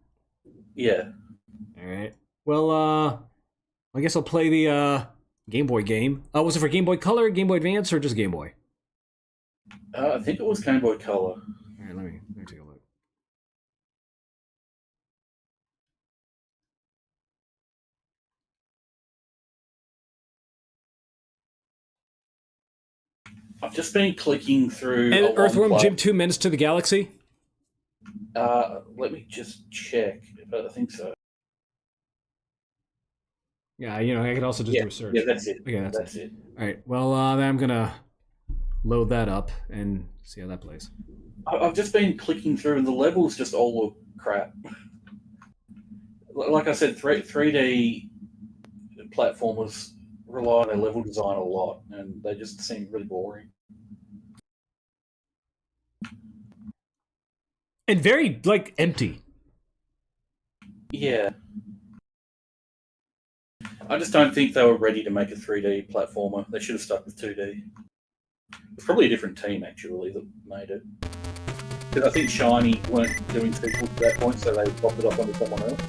Yeah. All right. Well, I guess I'll play the Game Boy game. Was it for Game Boy Color, Game Boy Advance, or just Game Boy? I think it was Game Boy Color. All right, let me take a look. I've just been clicking through. And Earthworm Jim 2 Menace to the Galaxy? Let me just check. But I think so. Yeah, I could also just do a search. Yeah, that's it. Okay, that's it. All right, well, then I'm going to load that up and see how that plays. I've just been clicking through, and the levels just all look crap. Like I said, 3D platformers rely on their level design a lot, and they just seem really boring. And very, empty. Yeah. I just don't think they were ready to make a 3D platformer. They should have stuck with 2D. It's probably a different team, actually, that made it. Because I think Shiny weren't doing sequels at that point, so they popped it off onto someone else.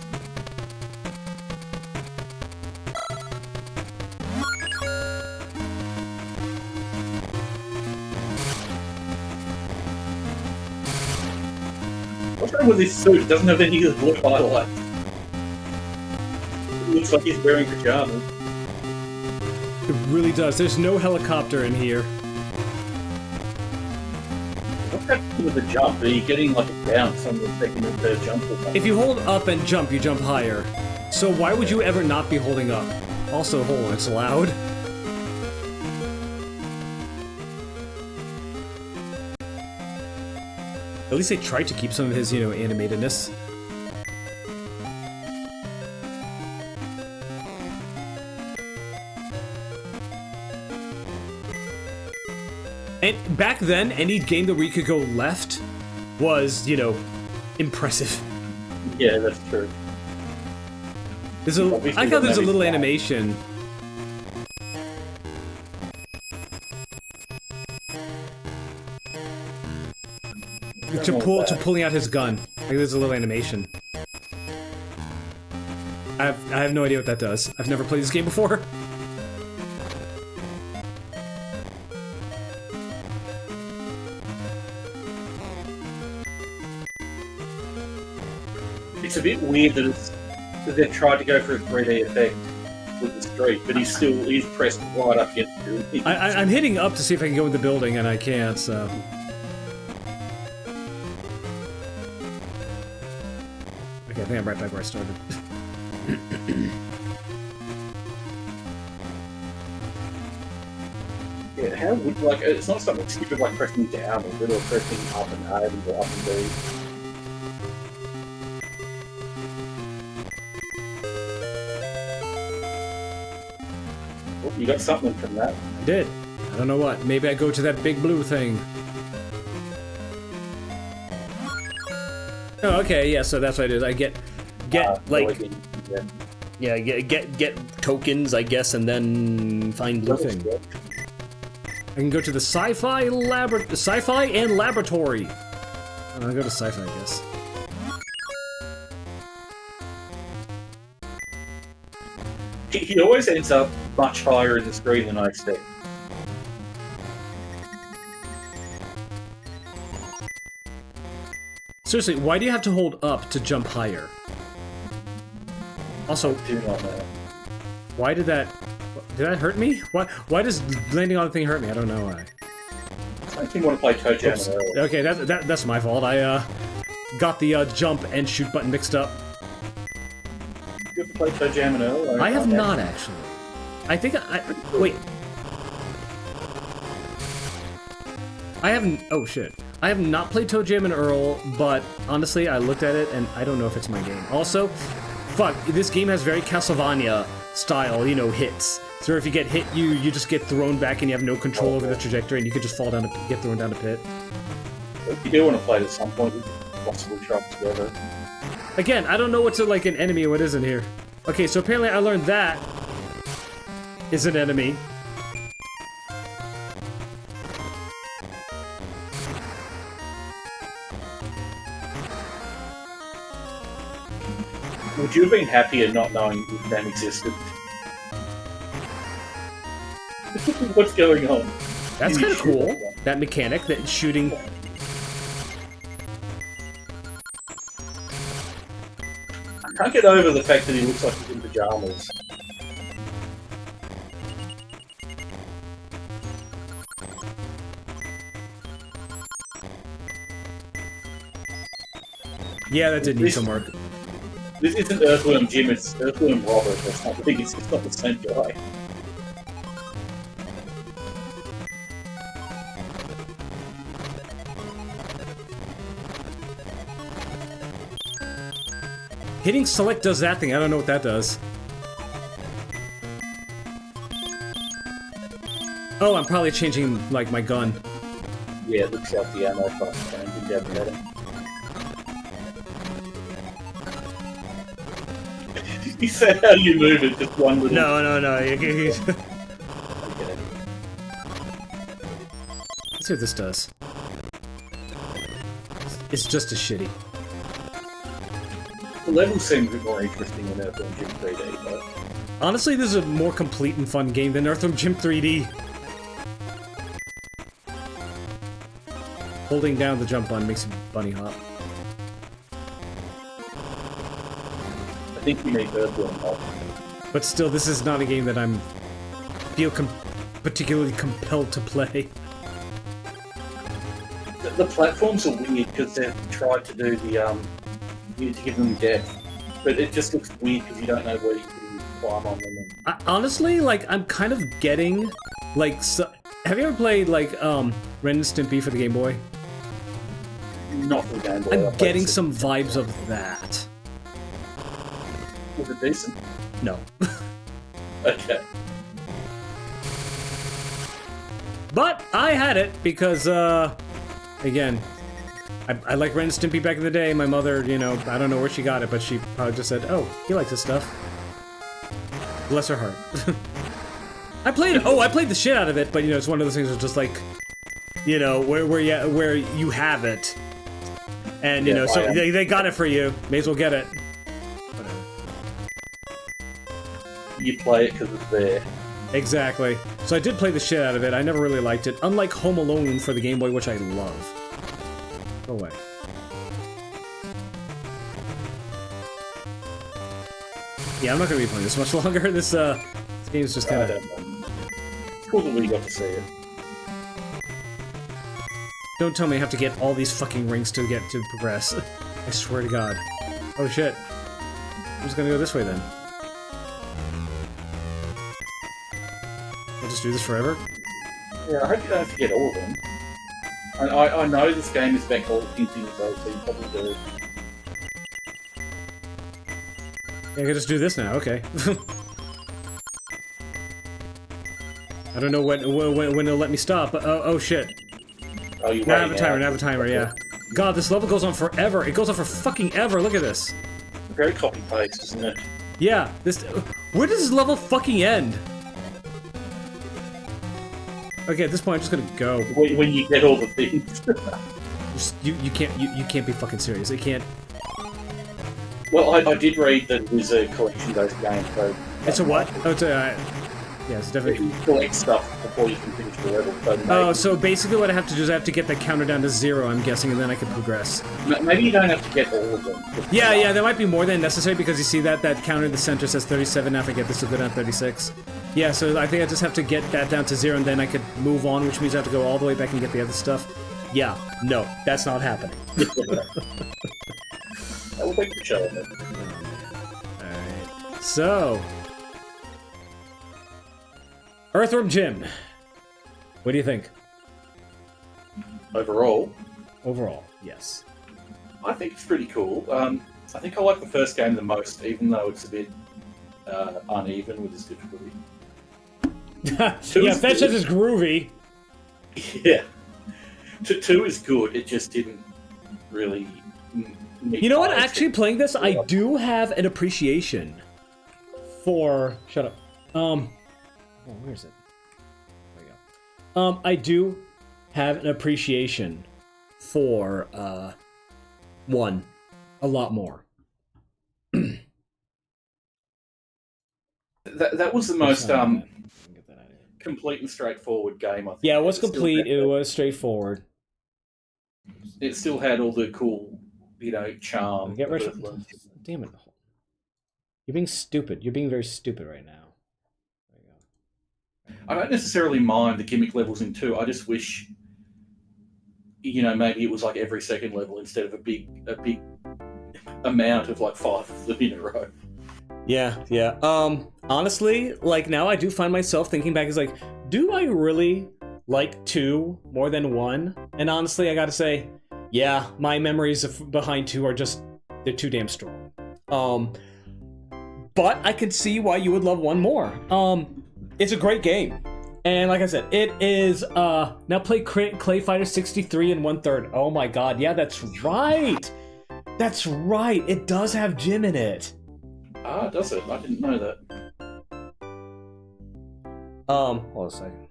What's wrong with this suit? It doesn't have any of the blue highlights. It looks like he's wearing pajamas. It really does. There's no helicopter in here. What's happening with the jump? Are you getting a bounce on the second and third jump? Or something? If you hold up and jump, you jump higher. So why would you ever not be holding up? Also, hold on, it's loud. At least they tried to keep some of his, animatedness. And back then, any game where you could go left was, impressive. Yeah, that's true. I thought there's a little animation. To pulling out his gun. I think there's a little animation. I have no idea what that does. I've never played this game before. It's a bit weird that they've tried to go for a 3D effect with the street, but he's pressed right up against it. I'm hitting up to see if I can go in the building, and I can't, so... Okay, I think I'm right back where I started. Yeah, how would, it's not something stupid like pressing down or good or pressing up and A or up and B. Oh, you got something from that. I did. I don't know what. Maybe I go to that big blue thing. Oh, okay, yeah, so that's what I did. I get get tokens, I guess, and then find blue thing. I can go to the sci-fi and laboratory. I'll go to sci-fi, I guess. He always ends up much higher in the screen than I expect. Seriously, why do you have to hold up to jump higher? Also, Do not know. why did that hurt me? Why does landing on the thing hurt me? I don't know why. I think you want to play Toe Jam and Earl. Okay, that's my fault. I got the jump and shoot button mixed up. You ever play Toe Jam and Earl? I have not actually. I think wait. I haven't. Oh shit. I have not played Toe Jam and Earl, but honestly, I looked at it and I don't know if it's my game. Also, fuck, this game has very Castlevania style, you know, hits. So if you get hit, you just get thrown back and you have no control over the trajectory and you could just fall down, get thrown down a pit. If you do want to play it at some point, we could possibly try it together. Again, I don't know what's like an enemy and what isn't here. Okay, so apparently I learned that is an enemy. Would you have been happier not knowing if that existed? What's going on? That's kind of cool. That mechanic, that shooting. I can't get over the fact that he looks like he's in pajamas. Yeah, that did need some work. This isn't Earthworm Jim, it's Earthworm Robert or something. It's not the same guy. Hitting select does that thing. I don't know what that does. Oh, I'm probably changing, like, my gun. Yeah, it looks like the ammo cost changing down the middle. He said, how do you move it? Just one little... No. Okay. Let's see what this does. It's just as shitty. The levels seem a bit more interesting in Earthworm Jim 3D, but... Honestly, this is a more complete and fun game than Earthworm Jim 3D. Holding down the jump button makes a bunny hop. I think you need Earthworm Hop. But still, this is not a game that I'm feel particularly compelled to play. The platforms are weird because they've tried to do the, you need to give them depth, but it just looks weird because you don't know where you can climb on them. And... honestly, like, I'm kind of getting, like, have you ever played, like, Ren and Stimpy for the Game Boy? Not for the Game Boy. I'm getting some vibes of that. Was it decent? No. Okay. But I had it because, again, I like Ren and Stimpy back in the day. My mother, you know, I don't know where she got it, but she probably just said, oh, he likes this stuff. Bless her heart. I played the shit out of it, but, you know, it's one of those things that's just like, you know, where you have it. And, you know, so they got it for you. May as well get it. Whatever. You play it because it's there. Exactly. So I did play the shit out of it. I never really liked it. Unlike Home Alone for the Game Boy, which I love. Go away. Yeah, I'm not gonna be playing this much longer. This game's just kind of... It's cool that we got to see it. Don't tell me I have to get all these fucking rings to get to progress. I swear to God. Oh shit. I'm just gonna go this way then. I'll just do this forever? Yeah, I hope you don't forget all of them. I know this game is back all 15 years old, so you probably do. Yeah, I can just do this now, okay. I don't know when it'll let me stop, but oh shit. Oh, you Now I have a timer, yeah. God, this level goes on forever. It goes on for fucking ever, look at this. Very copy-paste, isn't it? Yeah, this... Where does this level fucking end? Okay, at this point, I'm just gonna go. When you get all the things. You can't be fucking serious. It can't... Well, I did read that it was a collection-based game, so... It's a what? Oh, it's a... Yeah, it's definitely. You collect stuff before you can finish the level. So Oh, so basically what I have to do is I have to get the counter down to 0, I'm guessing, and then I can progress. maybe you don't have to get all of them. Yeah, there might be more than necessary because you see that counter in the center says 37. Now if I get this, it'll go down 36. Yeah, so I think I just have to get that down to 0, and then I could move on, which means I have to go all the way back and get the other stuff. Yeah, no, that's not happening. I will take the show of it. Alright, so... Earthworm Jim. What do you think? Overall, yes. I think it's pretty cool. I think I like the first game the most, even though it's a bit uneven with its difficulty. Yeah, Fetch says it's groovy. Yeah. 2 is good, it just didn't really... You know what? Actually, playing this, I do have an appreciation for... Shut up. Oh, where is it? There we go. I do have an appreciation for 1 a lot more. That was the most complete and straightforward game, I think. Yeah, it was complete. It was straightforward. It still had all the cool, charm. Get rid of... Damn it. You're being stupid. You're being very stupid right now. There you go. I don't necessarily mind the gimmick levels in 2. I just wish, maybe it was like every second level instead of a big amount of like 5 of them in a row. Yeah. Honestly, like now I do find myself thinking back, is like, do I really like 2 more than 1? And honestly, I gotta say, yeah, my memories behind 2 are just, they're too damn strong. But I can see why you would love 1 more. It's a great game. And like I said, it is, now play Clay Fighter 63 and 1/3. Oh my god, yeah, that's right! That's right, it does have Jim in it. Ah, does it? I didn't know that. Hold a second.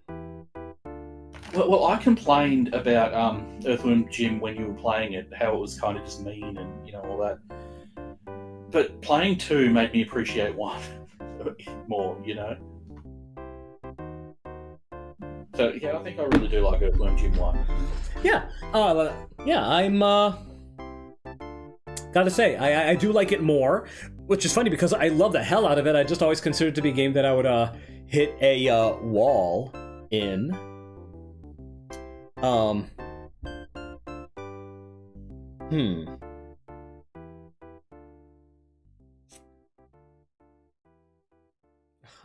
Well, I complained about Earthworm Jim when you were playing it, how it was kind of just mean and all that. But playing 2 made me appreciate 1 more, So yeah, I think I really do like Earthworm Jim 1. Yeah, I'm gotta say, I do like it more, which is funny because I love the hell out of it. I just always considered it to be a game that I would hit a wall in.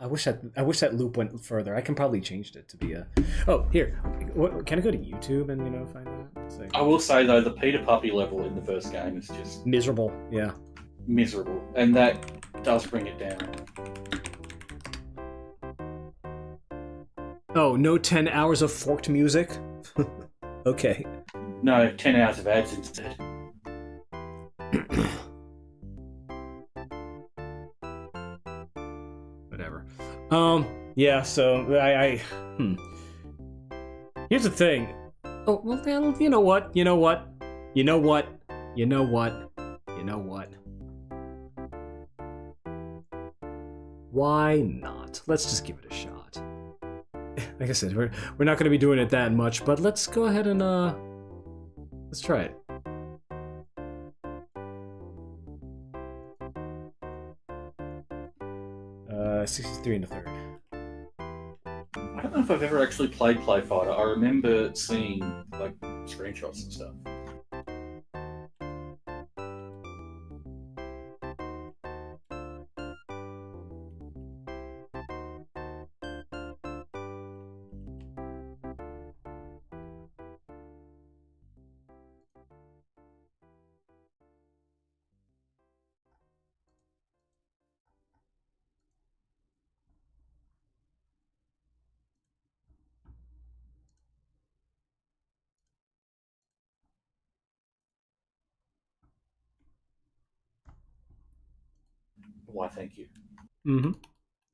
I wish that loop went further. I can probably change it to be a... Oh, here. Can I go to YouTube and, find that? I will say, though, the Peter Puppy level in the first game is just... miserable, yeah. Miserable. And that does bring it down. Oh, no 10 hours of forked music? Okay. No, 10 hours of ads instead. Whatever. Yeah, so Here's the thing. Oh, well, you know what? Why not? Let's just give it a shot. Like I said, we're not going to be doing it that much, but let's go ahead and let's try it. Uh, 63 and a third. I don't know if I've ever actually played Play Fighter. I remember seeing like screenshots and stuff. Why, thank you. Mm-hmm.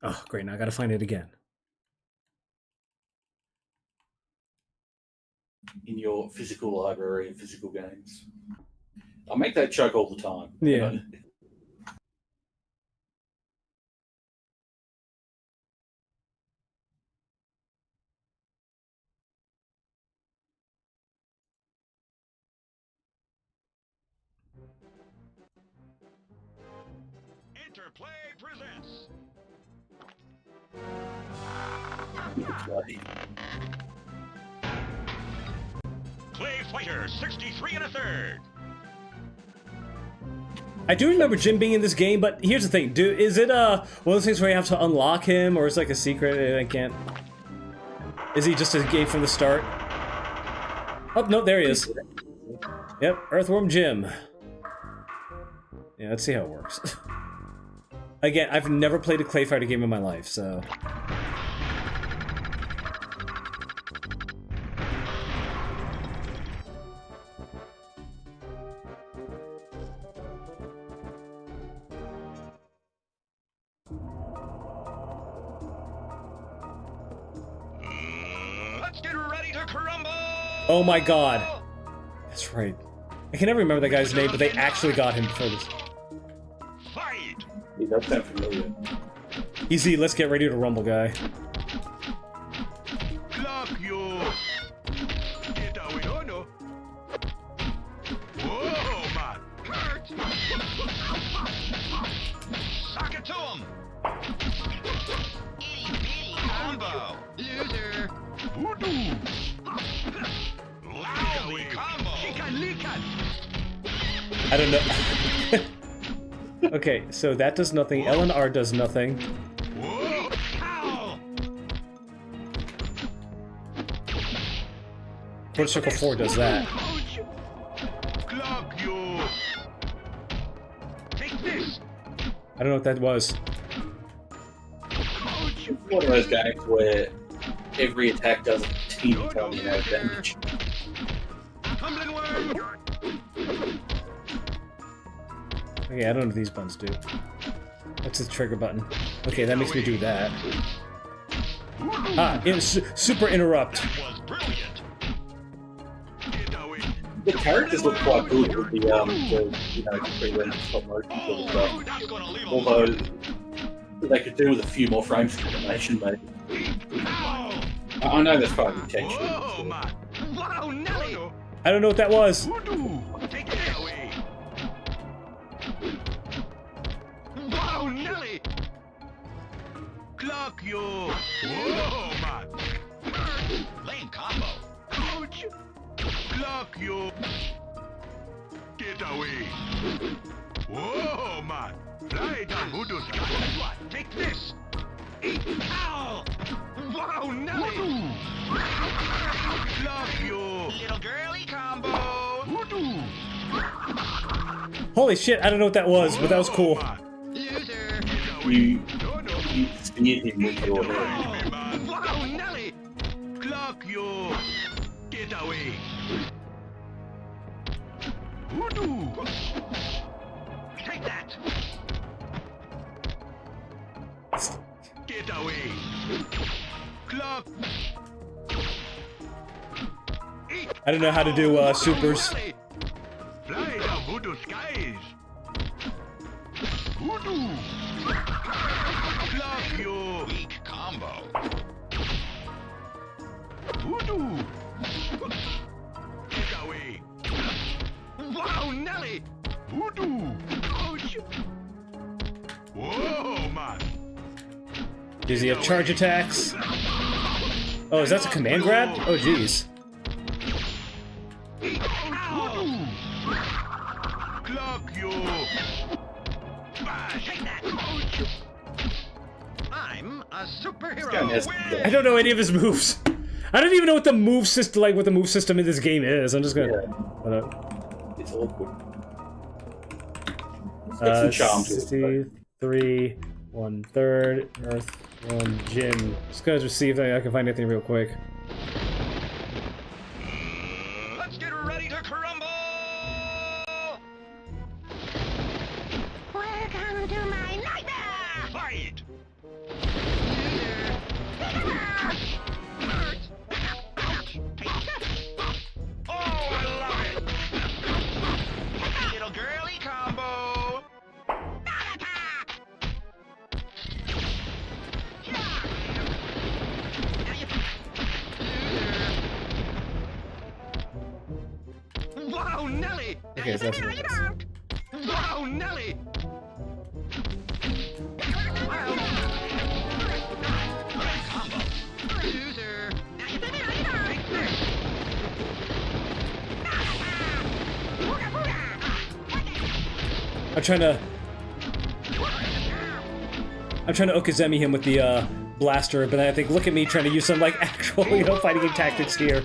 Oh, great. Now I gotta find it again. In your physical library of physical games. I make that joke all the time. Yeah. Clay Fighter 63 1/3. I do remember Jim being in this game, but here's the thing, is it one of those things where you have to unlock him, or is it like a secret and I can't? Is he just a game from the start? Oh no, there he is. Yep, Earthworm Jim. Yeah, let's see how it works. Again, I've never played a Clay Fighter game in my life, so. Let's get ready to crumble! Oh my god. That's right. I can never remember that guy's name, but they actually got him for this. Fight! He does sound familiar. Easy, let's get ready to rumble, guy. Clock you! Get away, oh no! Whoa, man! Hurt! Sock it to him! Itty bitty combo! Loser! Voodoo! Lousy combo! I don't know. Okay, so that does nothing. L and R does nothing. Whoa! Ow! Quarter Circle 4 does that. Clock you! Take this! I don't know what that was. It's one of those games where every attack does a teeny tiny amount of damage. Tumbling worm! Okay, I don't know what these buttons do. What's the trigger button? Okay, that makes me do that. Ah, super interrupt. Was brilliant! Get away! The characters look quite good with the you know, pre-rendered stop motion sort of stuff. That's gonna leave him. Although they could do with a few more frames of animation, maybe. Ow! I know that's part of the intention. Whoa, man! Wow, Nelly! I don't know what that was. Voodoo! Take it away! Wow, Nelly! Clock you! Whoa, man! Lame combo! Ouch! Clock you! Get away! Whoa, man! Fly down Voodoo Sky! Take this! Eat! Ow! Wow, Nelly! Clock you! Little girly combo! Voodoo! Holy shit, I don't know what that was, but that was cool. Loser! You speared him with your head. Wow, Nelly! Clock you! Get away! Voodoo! Take that! Get away! Clock! Eat! I don't know how to do supers. Nelly! Fly down Voodoo skies! Voodoo! Clock you! Weak combo! Voodoo! Get away! Wow, Nelly! Voodoo! Ouch! Whoa, man! Does he have charge attacks? Oh, is that a command grab? Oh, jeez. Voodoo! Clock you! Bash! Take that! Ouch! I'm a superhero! I don't know any of his moves. I don't even know what the move system, what the move system in this game is. I'm just gonna. It's awkward. Let's get some charms. 63 1/3 Earthworm Jim. Just gonna see if I can find anything real quick. Let's get ready to crumble! Welcome to my nightmare! Fight! Oh, I love it! Little girly combo! Wow, Nelly! Okay, so that's what it is. Wow, Nelly! I'm trying to Okazemi him with the blaster, but I think look at me trying to use some like actual, you know, fighting game tactics here.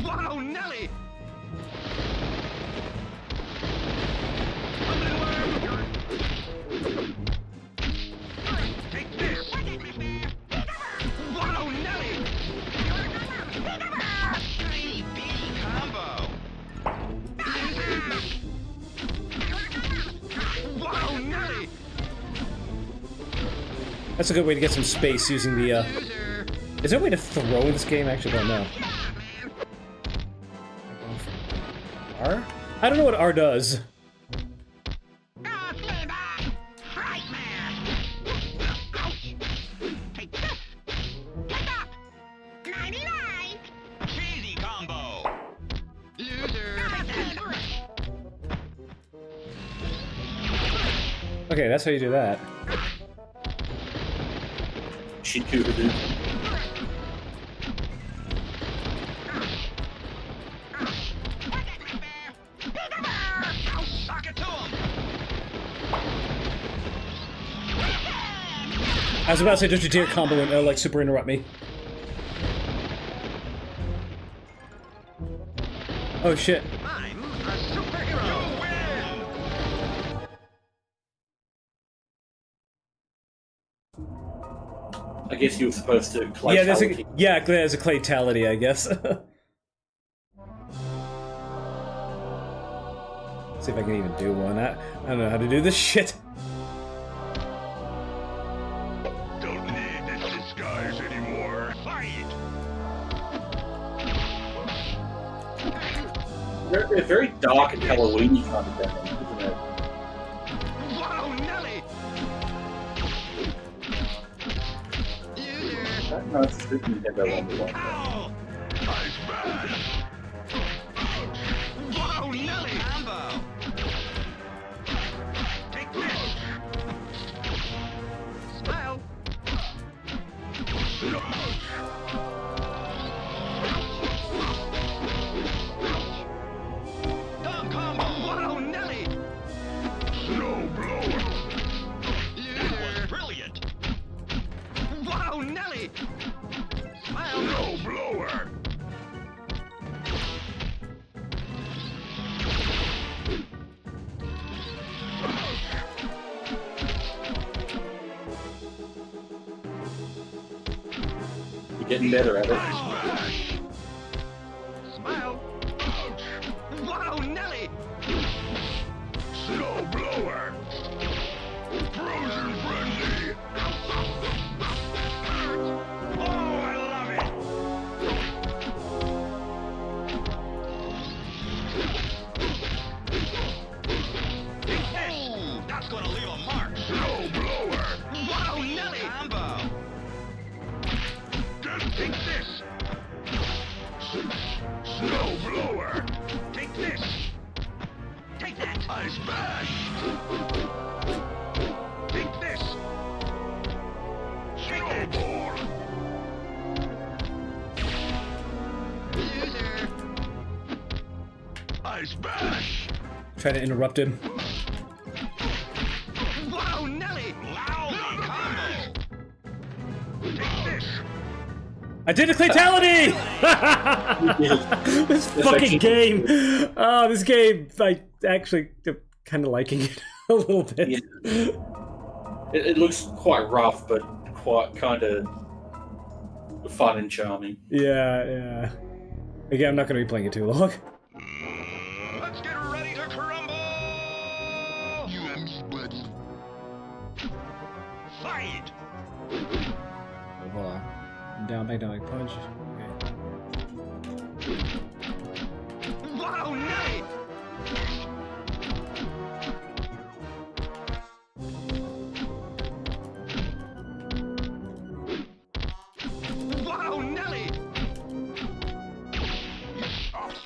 Whoa, Nelly! Take this! Whoa, Nelly! Tiny bitty combo! Whoa, Nelly! That's a good way to get some space using the, Is there a way to throw in this game? I actually don't know. R? I don't know what R does. Take this. Take up. 99. Cheesy combo! Loser! Okay, that's how you do that. Shit, dude. Sock it to him! I was about to say, don't you dare combo and like super interrupt me. Oh shit. I'm a superhero! You win! I guess you were supposed to collect. Yeah, there's a claytality, I guess. See if I can even do one. I don't know how to do this shit. Don't need this disguise anymore. Fight! They're very dark and Halloween-y kind of thing, isn't it? Whoa, Nelly! Loser! That nice Super Nintendo one we want. Ow! Nice smash! Whoa, Nelly! Combo! Take this! Smile! Dumb combo! Whoa, Nelly! Snow blower! That was brilliant! Whoa, Nelly! Smile! Snow blower! You're getting better at it. Smash! Smile! Whoa, Nelly! Snow blower! Frozen frenzy! Oh, I love it! Hey, that's gonna leave a mark! Snow blower! Whoa, Nelly! Combo! Take this! Snow blower! Take this! Take that! I smash! Take this! Snowball! Loser! I smash! Try to interrupt him. Whoa, Nelly! Lousy combo! Take this! I did a claytality! This fucking game. Oh, this game. I actually kind of liking it a little bit. Yeah. It looks quite rough, but quite kind of fun and charming. Yeah. Again, I'm not going to be playing it too long. Let's get ready to crumble! You and me, buddy. Fight! Oh, hold on. Down, back, punch. Okay. Whoa, Nelly! Whoa, Nelly!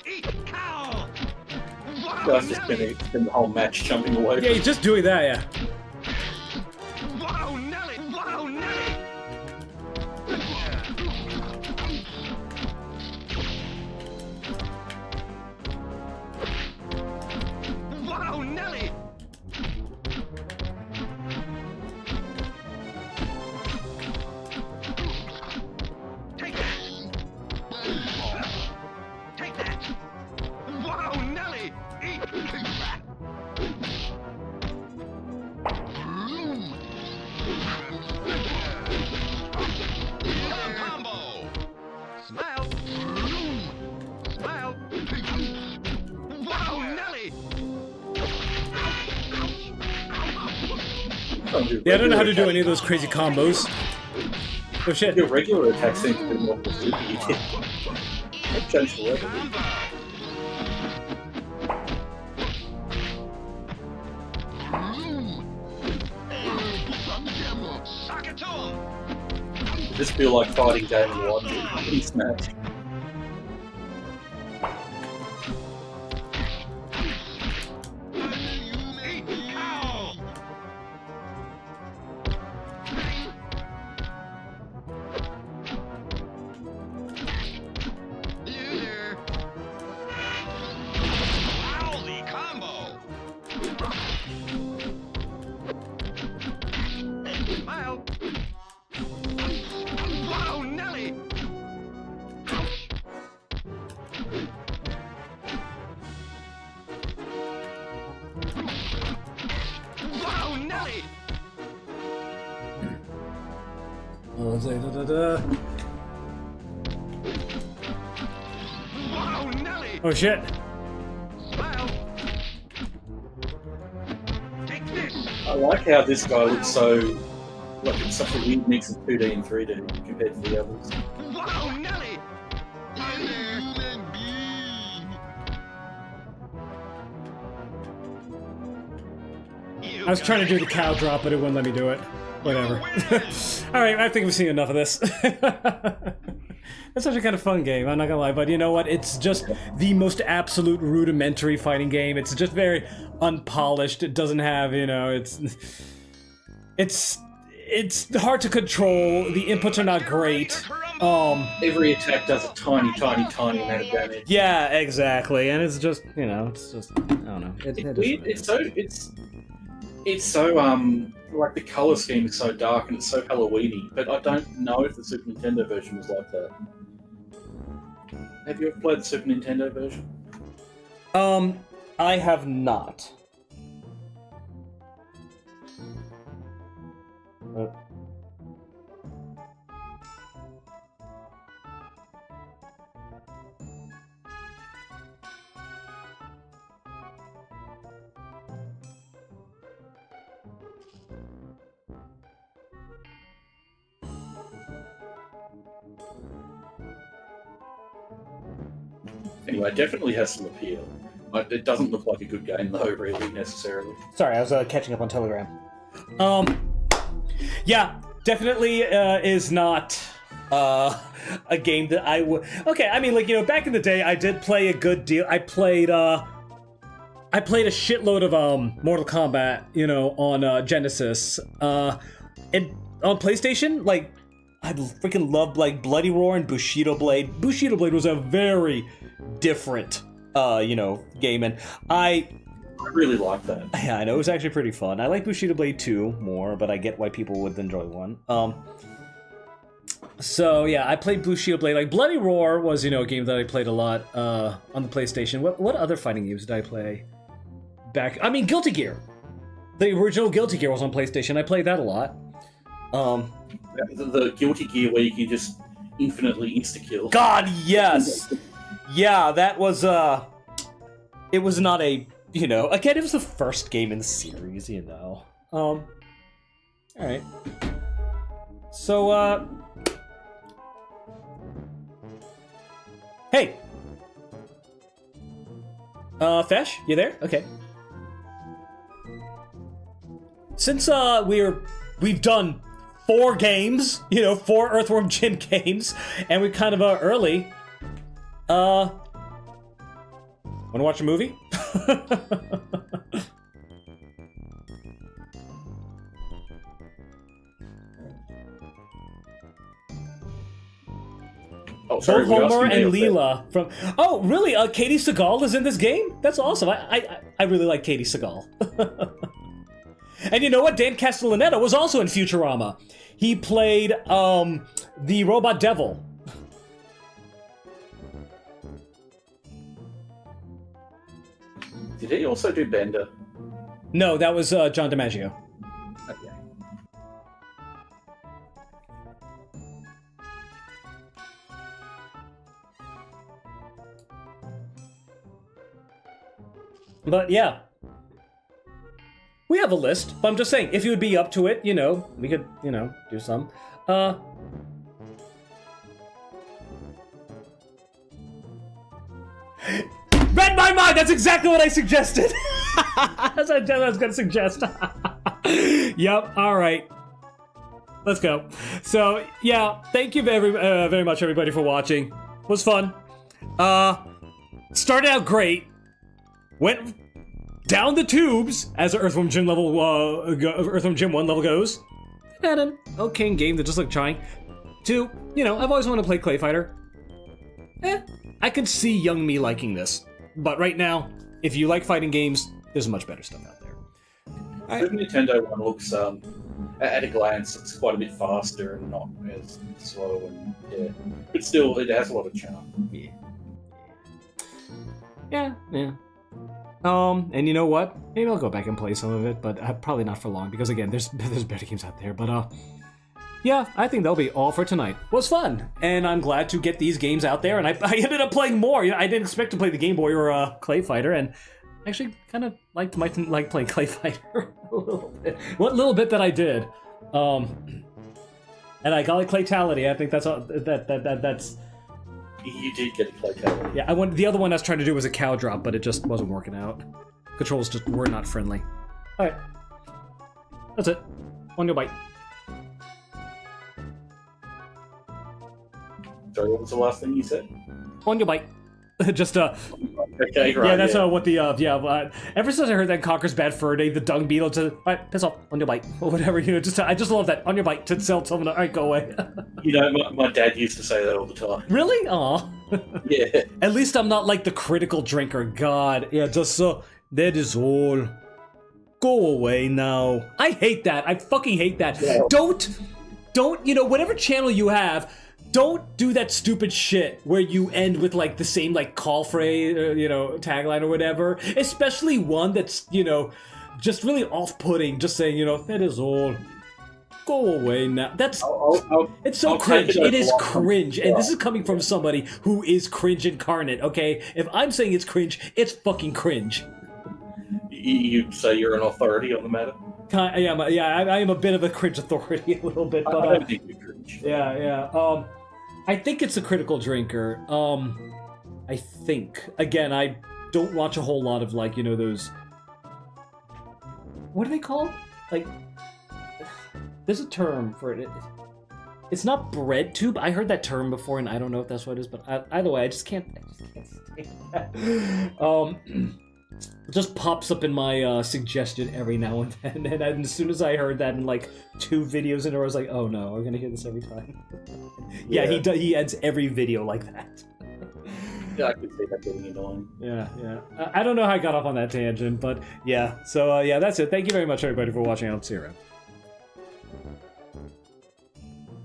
Eat cow! Whoa, That's just Nelly! been the whole match jumping away. Yeah, he's just doing that, yeah. Whoa, Nelly! Whoa, Nelly! Whoa, Nelly! Take that! Wow, Nelly! Eat that! Combo! Smile! Smile! Wow, Nelly! Yeah, I don't know how to do any of those crazy combos. Oh shit. Your regular attack seems to be more stupid. Change the level. Combo! Sock it to him! Just feel like fighting game and one. He smashed. Eat cow! Loser! Wowzy combo! Smile! Wow, Nelly! Wow, Nelly! Wow, Nelly! Oh shit. Smile! Take this! I like how this guy looks so like it's such a weird mix of 2D and 3D compared to the others. Wow, Nelly! Human being! I was trying to do the cow drop, but it wouldn't let me do it. Whatever. Alright, I think we've seen enough of this. That's such a kind of fun game, I'm not gonna lie, but you know what? It's just the most absolute rudimentary fighting game. It's just very unpolished. It doesn't have, you know, it's hard to control. The inputs are not great. Every attack does a tiny amount of damage. Yeah, exactly. And it's just, you know, it's just, I don't know. It's weird. It's so like the color scheme is so dark and it's so Halloweeny, but I don't know if the Super Nintendo version was like that. Have you ever played the Super Nintendo version? I have not. Anyway, it definitely has some appeal. It doesn't look like a good game though, really, necessarily. Sorry, I was catching up on Telegram. Yeah, definitely is not a game that I would. Okay, I mean, like, you know, back in the day, I did play a good deal. I played a shitload of Mortal Kombat, you know, on Genesis, and on PlayStation, like, I freaking loved like Bloody Roar and Bushido Blade. Bushido Blade was a very different, you know, game, and I really like that. Yeah, I know, it was actually pretty fun. I like Bushido Blade 2 more, but I get why people would enjoy 1. So yeah, I played Bushido Blade. Like Bloody Roar was, you know, a game that I played a lot on the PlayStation. What other fighting games did I play back? I mean, Guilty Gear. The original Guilty Gear was on PlayStation. I played that a lot. The Guilty Gear where you can just infinitely insta-kill. God, yes! Yeah, that was, it was not a, you know, again, it was the first game in the series, you know. Alright. So, hey! Fesh, you there? Okay. Since, we've done 4 games, you know, 4 Earthworm Jim games, and we're kind of early. Wanna watch a movie? Oh, sorry, both Homer and Leela from. Oh, really? Katie Seagal is in this game? That's awesome. I really like Katie Seagal. And you know what? Dan Castellaneta was also in Futurama. He played the robot devil. Did he also do Bender? No, that was John DiMaggio. Okay. But yeah, we have a list. But I'm just saying, if you would be up to it, you know, we could, you know, do some. Read my mind! That's exactly what I suggested! That's what I was gonna suggest. Yep, alright. Let's go. So, yeah, thank you very much, everybody, for watching. It was fun. Started out great. Went down the tubes, as Earthworm Jim level, Earthworm Jim 1 level goes. And an okay game that just looked trying. 2, you know, I've always wanted to play Clay Fighter. I could see young me liking this. But right now, if you like fighting games, there's much better stuff out there. The Nintendo one looks, at a glance, it's quite a bit faster and not as slow, and yeah. But still, it has a lot of charm. Yeah. And you know what? Maybe I'll go back and play some of it, but probably not for long, because again, there's better games out there. But yeah, I think that'll be all for tonight. It was fun, and I'm glad to get these games out there, and I ended up playing more. You know, I didn't expect to play the Game Boy or Clay Fighter, and actually kind of like playing Clay Fighter a little bit. What little bit that I did. And I got like Claytality. I think that's all, that's... You did get a Claytality. Yeah, the other one I was trying to do was a cow drop, but it just wasn't working out. Controls just were not friendly. Alright. That's it. On your bite. Sorry, what was the last thing you said? On your bite. Just Okay, right. yeah, that's what the ever since I heard that Conker's Bad Fur Day, the dung beetle to alright, piss off, on your bite, or whatever, you know, I just love that, on your bite, to sell someone, alright, go away. You know, my dad used to say that all the time. Really? Aw. Yeah. At least I'm not like the critical drinker, god. Yeah, just that is all. Go away now. I hate that, I fucking hate that. Yeah. Don't, you know, whatever channel you have, don't do that stupid shit where you end with like the same like call phrase, you know, tagline or whatever. Especially one that's, you know, just really off-putting. Just saying, you know, that is all. Go away now. That's it's so cringe. It is cringe, and this is coming from somebody who is cringe incarnate. Okay, if I'm saying it's cringe, it's fucking cringe. You say you're an authority on the matter? I am a bit of a cringe authority, a little bit. But I don't think you're cringe. Yeah. I think it's a critical drinker. I think. Again, I don't watch a whole lot of, like, you know, those... What are they called? Like, there's a term for it. It's not bread tube. I heard that term before, and I don't know if that's what it is, but either way, I just can't say that. It just pops up in my suggestion every now and then, and as soon as I heard that in like 2 videos in a row, I was like, oh no, we're gonna hear this every time. Yeah, he ends every video like that. Yeah, I could see that getting annoying. Yeah. I don't know how I got off on that tangent, but yeah. So yeah, that's it. Thank you very much, everybody, for watching. I'll see you around.